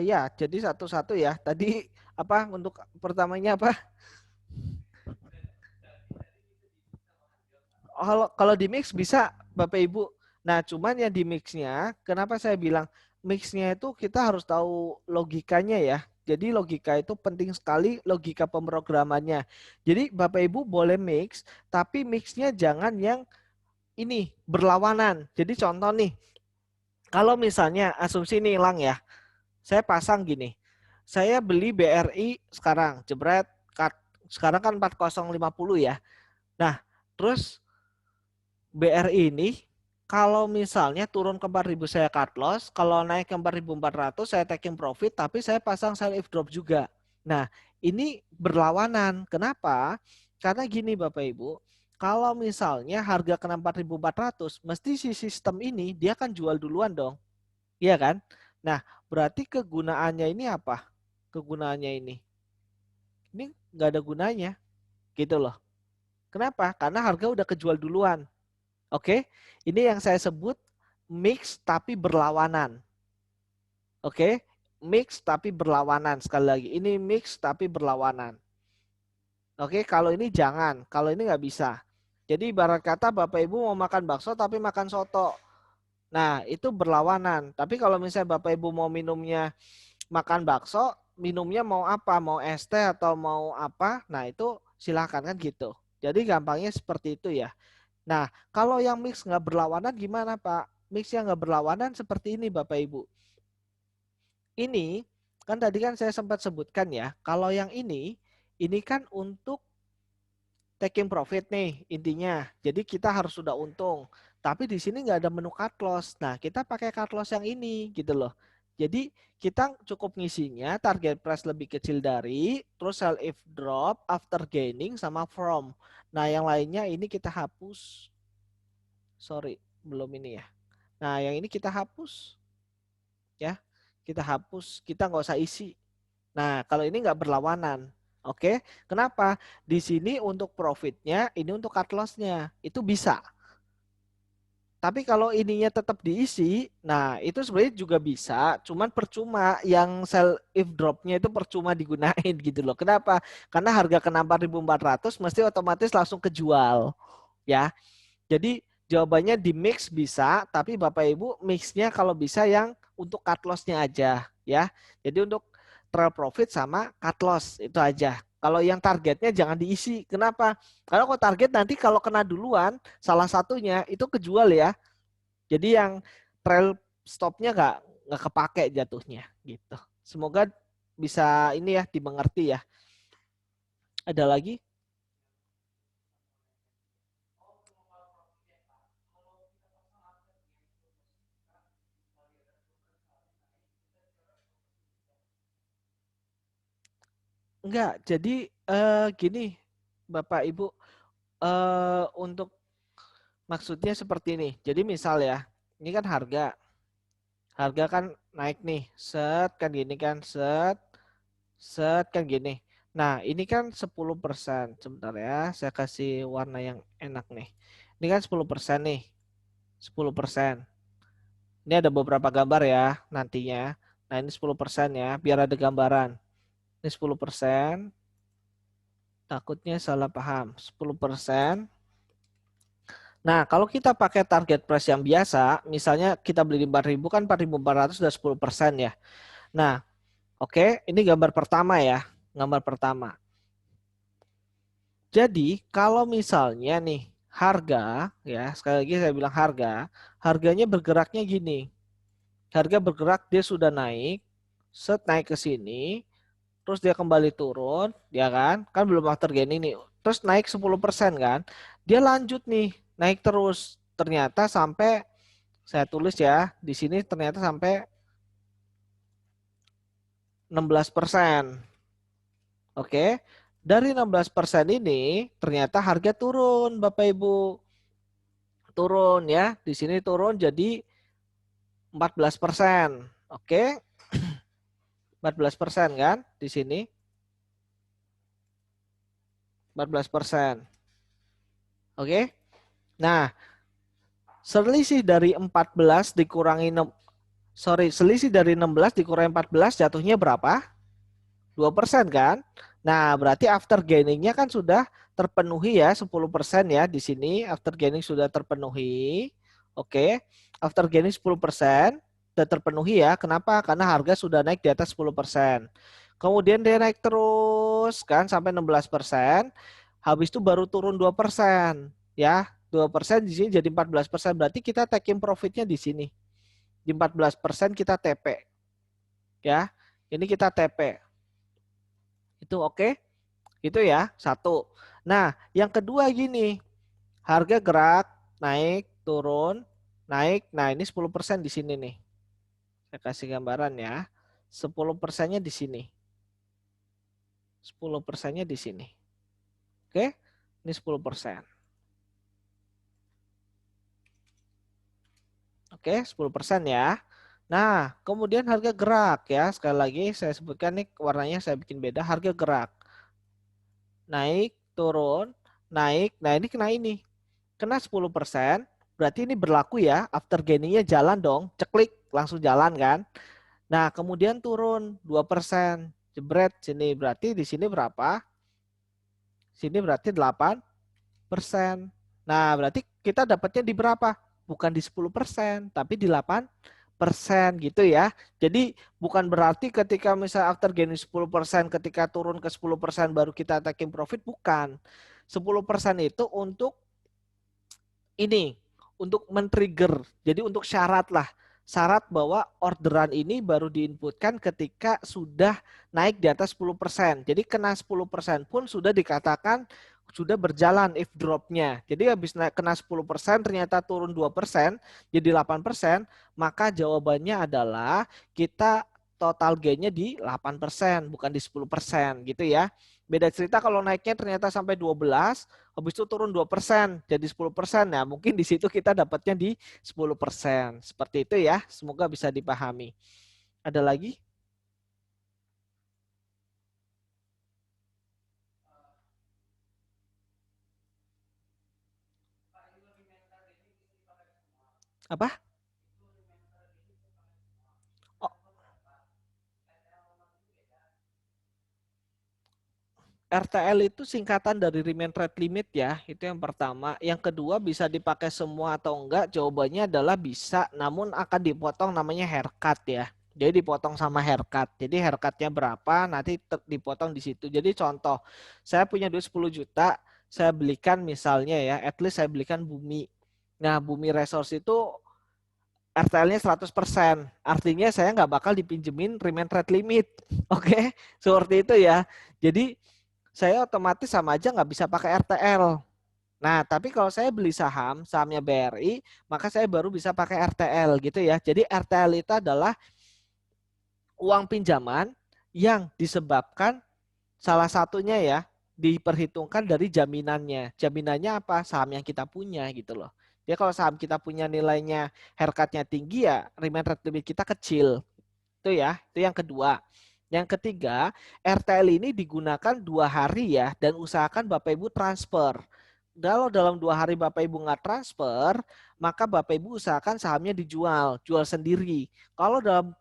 Ya, jadi satu-satu ya. Tadi apa untuk pertamanya apa? Kalau di mix bisa Bapak Ibu. Nah, cuman yang di mixnya, kenapa saya bilang mixnya itu kita harus tahu logikanya ya. Jadi logika itu penting sekali, logika pemrogramannya. Jadi Bapak Ibu boleh mix, tapi mixnya jangan yang ini berlawanan. Jadi contoh nih, kalau misalnya asumsi ini hilang ya, saya pasang gini, saya beli BRI sekarang, jebret, sekarang kan 4050 ya. Nah, terus BRI ini kalau misalnya turun ke 4.000 saya cut loss, kalau naik ke 4.400 saya taking profit, tapi saya pasang sell if drop juga. Nah, ini berlawanan. Kenapa? Karena gini Bapak Ibu, kalau misalnya harga kena 4.400, mesti si sistem ini dia kan jual duluan dong. Iya kan? Nah, berarti kegunaannya ini apa? Kegunaannya ini nggak ada gunanya, gitu loh. Kenapa? Karena harga udah kejual duluan. Oke, ini yang saya sebut mix tapi berlawanan. Oke, mix tapi berlawanan. Sekali lagi, ini mix tapi berlawanan. Oke, kalau ini jangan. Kalau ini nggak bisa. Jadi ibarat kata Bapak Ibu mau makan bakso tapi makan soto. Nah, itu berlawanan. Tapi kalau misalnya Bapak Ibu mau minumnya makan bakso, minumnya mau apa? Mau es teh atau mau apa? Nah, itu silahkan kan gitu. Jadi gampangnya seperti itu ya. Nah, kalau yang mix nggak berlawanan gimana Pak? Mix yang nggak berlawanan seperti ini Bapak Ibu. Ini kan tadi kan saya sempat sebutkan ya, kalau yang ini kan untuk taking profit nih intinya. Jadi kita harus sudah untung. Tapi di sini nggak ada menu cut loss. Nah, kita pakai cut loss yang ini gitu loh. Jadi kita cukup ngisinya target price lebih kecil dari, terus sell if drop, after gaining, sama from. Nah, yang lainnya ini kita hapus. Sorry, belum ini ya. Nah, yang ini kita hapus. Ya, kita hapus. Kita nggak usah isi. Nah, kalau ini nggak berlawanan. Oke, kenapa? Di sini untuk profitnya, ini untuk cut loss-nya. Itu bisa. Tapi kalau ininya tetap diisi, nah itu sebenarnya juga bisa, cuman percuma yang sell if drop-nya itu percuma digunain gitu loh. Kenapa? Karena harga kena 4.400 mesti otomatis langsung kejual. Ya, jadi jawabannya di mix bisa, tapi Bapak Ibu mixnya kalau bisa yang untuk cut loss-nya aja ya. Jadi untuk trail profit sama cut loss itu aja. Kalau yang targetnya jangan diisi. Kenapa? Karena kalau target nanti kalau kena duluan salah satunya itu kejual ya. Jadi yang trail stopnya nggak kepake jatuhnya gitu. Semoga bisa ini ya dimengerti ya. Ada lagi? Enggak, jadi gini Bapak Ibu, untuk maksudnya seperti ini. Jadi misal ya, ini kan harga kan naik nih, set kan gini kan, set, set kan gini. Nah, ini kan 10%. Sebentar ya, saya kasih warna yang enak nih. Ini kan 10% nih. 10%. Ini ada beberapa gambar ya nantinya. Nah, ini 10% ya, biar ada gambaran. Ini 10%. Takutnya salah paham. 10%. Nah, kalau kita pakai target price yang biasa, misalnya kita beli di 4.000 kan 4.400 udah 10% ya. Nah, oke, ini gambar pertama ya. Gambar pertama. Jadi, kalau misalnya nih harga ya, sekali lagi saya bilang harganya bergeraknya gini. Harga bergerak dia sudah naik, set naik ke sini, terus dia kembali turun, ya kan? Kan belum after gain ini. Terus naik 10% kan? Dia lanjut nih, naik terus. Ternyata sampai saya tulis ya, di sini ternyata sampai 16%. Oke. Dari 16% ini ternyata harga turun, Bapak Ibu. Turun ya. Di sini turun jadi 14%. Oke. 14% kan di sini. 14%. Oke. Nah, selisih dari 14 dikurangi selisih dari 16 dikurangi 14 jatuhnya berapa? 2% kan? Nah, berarti after gainingnya kan sudah terpenuhi ya 10% ya di sini after gaining sudah terpenuhi. Oke. After gaining 10% sudah terpenuhi ya. Kenapa? Karena harga sudah naik di atas 10%. Kemudian dia naik terus kan sampai 16%. Habis itu baru turun 2% ya. 2% di sini jadi 14%. Berarti kita taking profitnya di sini. Di 14% kita TP. Ya. Ini kita TP. Itu oke? Itu ya, satu. Nah, yang kedua gini. Harga gerak, naik, turun, naik. Nah, ini 10% di sini nih. Saya kasih gambaran ya. 10%-nya di sini. 10%-nya di sini. Oke? Ini 10%. Oke, 10% ya. Nah, kemudian harga gerak ya. Sekali lagi saya sebutkan nih warnanya saya bikin beda. Harga gerak. Naik, turun, naik. Nah, ini kena ini. Kena 10%. Berarti ini berlaku ya. After gainingnya jalan dong. Ceklik, langsung jalan kan. Nah, kemudian turun 2%. Jebret sini. Berarti di sini berapa? Sini berarti 8%. Nah, berarti kita dapatnya di berapa? Bukan di 10%, tapi di 8% gitu ya. Jadi bukan berarti ketika misalnya after gaining 10%, ketika turun ke 10% baru kita taking profit, bukan. 10% itu untuk ini, untuk men-trigger. Jadi untuk syarat lah. Syarat bahwa orderan ini baru diinputkan ketika sudah naik di atas 10%. Jadi kena 10% pun sudah dikatakan sudah berjalan if drop-nya. Jadi habis naik kena 10% ternyata turun 2% jadi 8%, maka jawabannya adalah kita total gain-nya di 8%, bukan di 10% gitu ya. Beda cerita kalau naiknya ternyata sampai 12, habis itu turun 2% jadi 10%. Nah, mungkin di situ kita dapatnya di 10%. Seperti itu ya. Semoga bisa dipahami. Ada lagi? Apa? Oh, RTL itu singkatan dari remain trade limit ya. Itu yang pertama. Yang kedua bisa dipakai semua atau enggak? Jawabannya adalah bisa, namun akan dipotong namanya haircut ya. Jadi dipotong sama haircut. Jadi haircutnya berapa nanti dipotong di situ. Jadi contoh, saya punya duit 10 juta, saya belikan misalnya ya, at least saya belikan Bumi. Nah, Bumi Resource itu RTL-nya 100%. Artinya saya nggak bakal dipinjemin remain trade limit. Oke, seperti itu ya. Jadi saya otomatis sama aja nggak bisa pakai RTL. Nah, tapi kalau saya beli sahamnya BRI, maka saya baru bisa pakai RTL gitu ya. Jadi RTL itu adalah uang pinjaman yang disebabkan salah satunya ya diperhitungkan dari jaminannya. Jaminannya apa? Saham yang kita punya gitu loh. Dia kalau saham kita punya nilainya haircutnya tinggi ya, remain rate limit kita kecil. Itu ya, itu yang kedua. Yang ketiga, RTL ini digunakan 2 hari ya, dan usahakan Bapak Ibu transfer. Kalau dalam 2 hari Bapak Ibu nggak transfer, maka Bapak Ibu usahakan sahamnya dijual, jual sendiri. Kalau dalam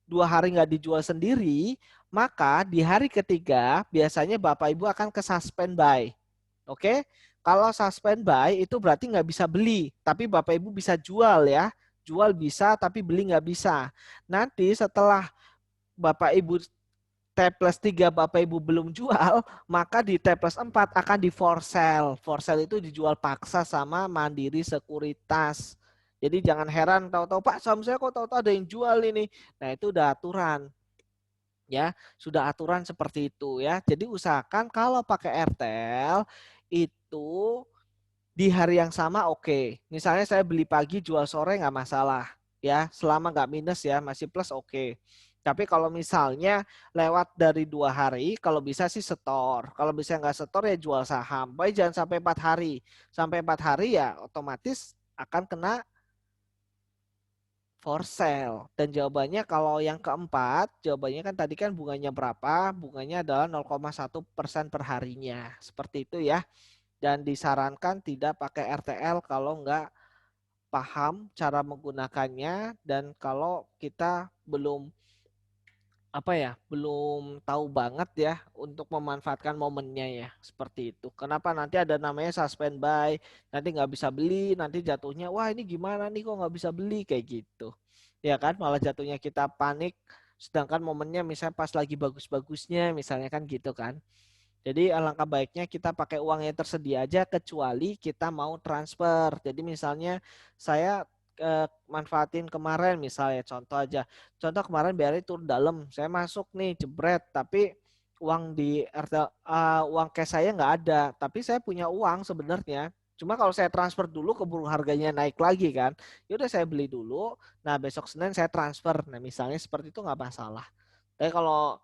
2 hari nggak dijual sendiri, maka di hari ketiga biasanya Bapak Ibu akan ke suspend buy. Oke? Kalau suspend buy itu berarti nggak bisa beli, tapi Bapak Ibu bisa jual ya. Jual bisa, tapi beli nggak bisa. Nanti setelah Bapak Ibu T+3 Bapak Ibu belum jual, maka di T+4 akan di for sale. For sale itu dijual paksa sama Mandiri Sekuritas. Jadi jangan heran tahu-tahu Pak saham saya kok tahu-tahu ada yang jual ini. Nah, itu udah aturan. Ya, sudah aturan seperti itu ya. Jadi usahakan kalau pakai RTL itu di hari yang sama oke. Misalnya saya beli pagi jual sore nggak masalah ya, selama nggak minus ya, masih plus oke. Tapi kalau misalnya lewat dari 2 hari, kalau bisa sih setor. Kalau bisa nggak setor ya jual saham. Baik jangan sampai 4 hari. Sampai 4 hari ya otomatis akan kena for sale. Dan jawabannya kalau yang keempat, jawabannya kan tadi kan bunganya berapa? Bunganya adalah 0,1% per harinya. Seperti itu ya. Dan disarankan tidak pakai RTL kalau nggak paham cara menggunakannya dan kalau kita belum belum tahu banget ya untuk memanfaatkan momennya ya seperti itu. Kenapa nanti ada namanya suspend buy, nanti nggak bisa beli, nanti jatuhnya wah ini gimana nih kok nggak bisa beli kayak gitu, ya kan? Malah jatuhnya kita panik, sedangkan momennya misalnya pas lagi bagus-bagusnya misalnya kan gitu kan. Jadi alangkah baiknya kita pakai uang yang tersedia aja kecuali kita mau transfer. Jadi misalnya saya manfaatin kemarin misalnya contoh aja. Contoh kemarin BRI turun dalam, saya masuk nih jebret tapi uang di RTL, uang cash saya nggak ada, tapi saya punya uang sebenarnya. Cuma kalau saya transfer dulu keburu harganya naik lagi kan. Ya udah saya beli dulu. Nah, besok Senin saya transfer. Nah, misalnya seperti itu nggak masalah. Tapi kalau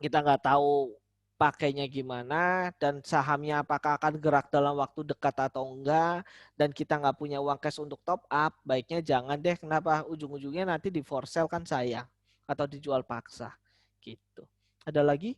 kita nggak tahu pakainya gimana dan sahamnya apakah akan gerak dalam waktu dekat atau enggak dan kita nggak punya uang cash untuk top up, baiknya jangan deh. Kenapa? Ujung-ujungnya nanti di for sale kan sayang atau dijual paksa gitu. Ada lagi?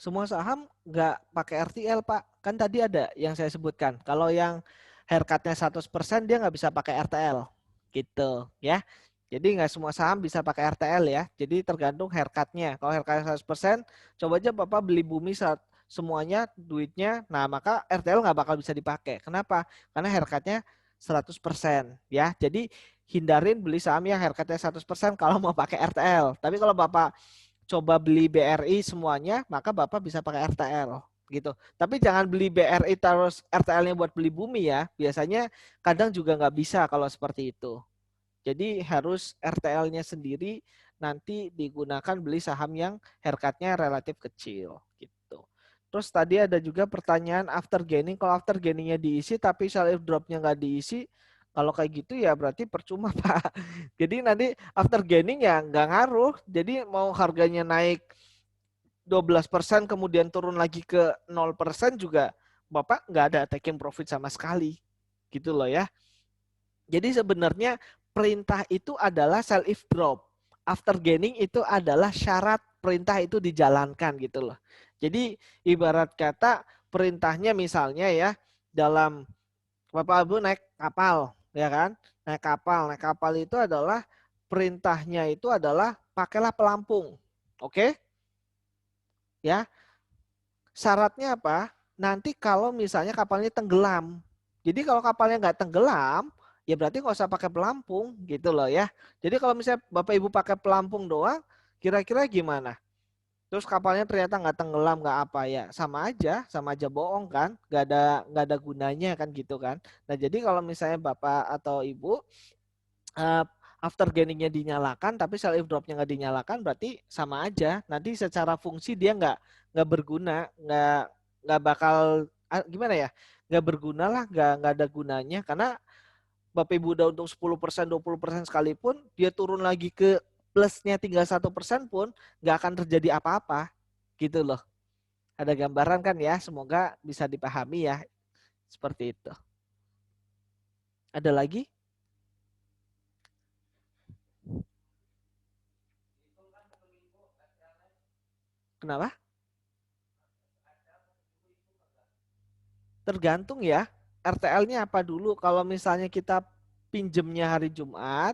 Semua saham nggak pakai RTL, Pak. Kan tadi ada yang saya sebutkan. Kalau yang haircutnya 100% dia nggak bisa pakai RTL. Gitu ya. Jadi nggak semua saham bisa pakai RTL ya. Jadi tergantung haircutnya. Kalau haircutnya 100%, coba aja Bapak beli bumi saat semuanya duitnya. Nah, maka RTL nggak bakal bisa dipakai. Kenapa? Karena haircutnya 100% ya. Jadi hindarin beli saham yang haircutnya 100% kalau mau pakai RTL. Tapi kalau Bapak coba beli BRI semuanya, maka Bapak bisa pakai RTL gitu. Tapi jangan beli BRI terus RTL-nya buat beli bumi ya. Biasanya kadang juga nggak bisa kalau seperti itu. Jadi harus RTL-nya sendiri nanti digunakan beli saham yang haircut-nya relatif kecil gitu. Terus tadi ada juga pertanyaan after gaining. Kalau after gaining-nya diisi tapi sell if drop-nya nggak diisi, kalau kayak gitu ya berarti percuma Pak. Jadi nanti after gaining ya nggak ngaruh. Jadi mau harganya naik 12% kemudian turun lagi ke 0% juga Bapak nggak ada taking profit sama sekali. Gitu loh ya. Jadi sebenarnya perintah itu adalah sell if drop. After gaining itu adalah syarat perintah itu dijalankan gitu loh. Jadi ibarat kata perintahnya misalnya ya dalam Bapak Ibu naik kapal ya kan. Naik kapal itu adalah perintahnya itu adalah pakailah pelampung. Oke? Ya. Syaratnya apa? Nanti kalau misalnya kapalnya tenggelam. Jadi kalau kapalnya nggak tenggelam, ya berarti nggak usah pakai pelampung gitu loh ya. Jadi kalau misalnya Bapak Ibu pakai pelampung doang, kira-kira gimana? Terus kapalnya ternyata nggak tenggelam, nggak apa ya, sama aja bohong kan, nggak ada gunanya kan gitu kan. Nah jadi kalau misalnya Bapak atau Ibu after gainingnya dinyalakan tapi sell if dropnya nggak dinyalakan berarti sama aja nanti secara fungsi dia nggak berguna nggak bakal gimana ya, nggak berguna lah, nggak ada gunanya, karena Bapak Ibu udah untung 10%, 20% sekalipun, dia turun lagi ke plusnya tinggal 1% pun, nggak akan terjadi apa-apa. Gitu loh. Ada gambaran kan ya, semoga bisa dipahami ya. Seperti itu. Ada lagi? Kenapa? Tergantung ya. RTL-nya apa dulu? Kalau misalnya kita pinjemnya hari Jumat,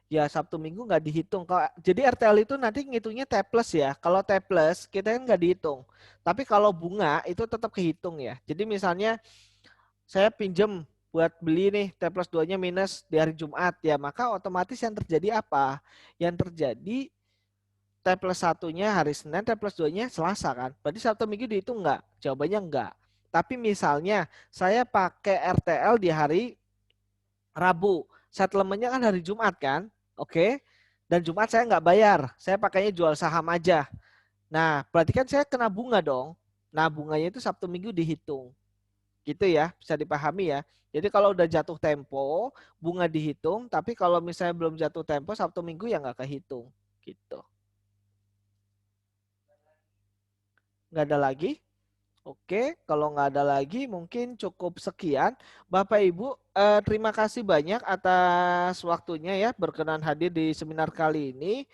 ya Sabtu Minggu nggak dihitung. Jadi RTL itu nanti ngitungnya T plus ya. Kalau T plus kita kan nggak dihitung. Tapi kalau bunga itu tetap kehitung ya. Jadi misalnya saya pinjem buat beli nih T plus 2-nya minus di hari Jumat ya, maka otomatis yang terjadi apa? Yang terjadi T plus 1-nya hari Senin, T plus 2-nya Selasa kan. Berarti Sabtu Minggu dihitung nggak? Jawabannya enggak. Tapi misalnya saya pakai RTL di hari Rabu, settlement-nya kan hari Jumat kan? Oke. Dan Jumat saya nggak bayar, saya pakainya jual saham aja. Nah, berarti kan saya kena bunga dong. Nah, bunganya itu Sabtu Minggu dihitung. Gitu ya, bisa dipahami ya. Jadi kalau udah jatuh tempo, bunga dihitung, tapi kalau misalnya belum jatuh tempo, Sabtu Minggu ya nggak kehitung. Gitu. Nggak ada lagi? Oke, kalau nggak ada lagi mungkin cukup sekian. Bapak Ibu, terima kasih banyak atas waktunya ya berkenan hadir di seminar kali ini.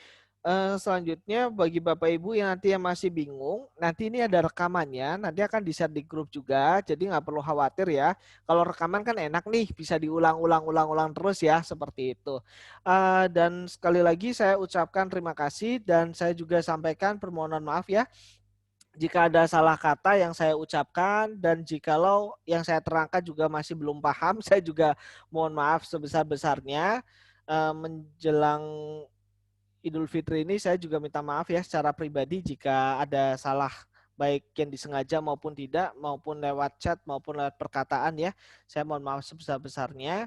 Selanjutnya bagi Bapak Ibu yang nanti yang masih bingung, nanti ini ada rekamannya, nanti akan di-share di grup juga, jadi nggak perlu khawatir ya. Kalau rekaman kan enak nih, bisa diulang-ulang terus ya, seperti itu. Dan sekali lagi saya ucapkan terima kasih dan saya juga sampaikan permohonan maaf ya jika ada salah kata yang saya ucapkan dan jikalau yang saya terangkan juga masih belum paham, saya juga mohon maaf sebesar-besarnya. Menjelang Idul Fitri ini saya juga minta maaf ya secara pribadi jika ada salah baik yang disengaja maupun tidak, maupun lewat chat maupun lewat perkataan ya. Saya mohon maaf sebesar-besarnya.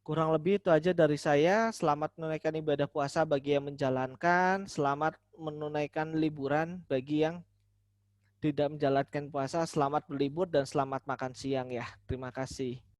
Kurang lebih itu aja dari saya. Selamat menunaikan ibadah puasa bagi yang menjalankan. Selamat menunaikan liburan bagi yang tidak menjalankan puasa, selamat berlibur dan selamat makan siang ya. Terima kasih.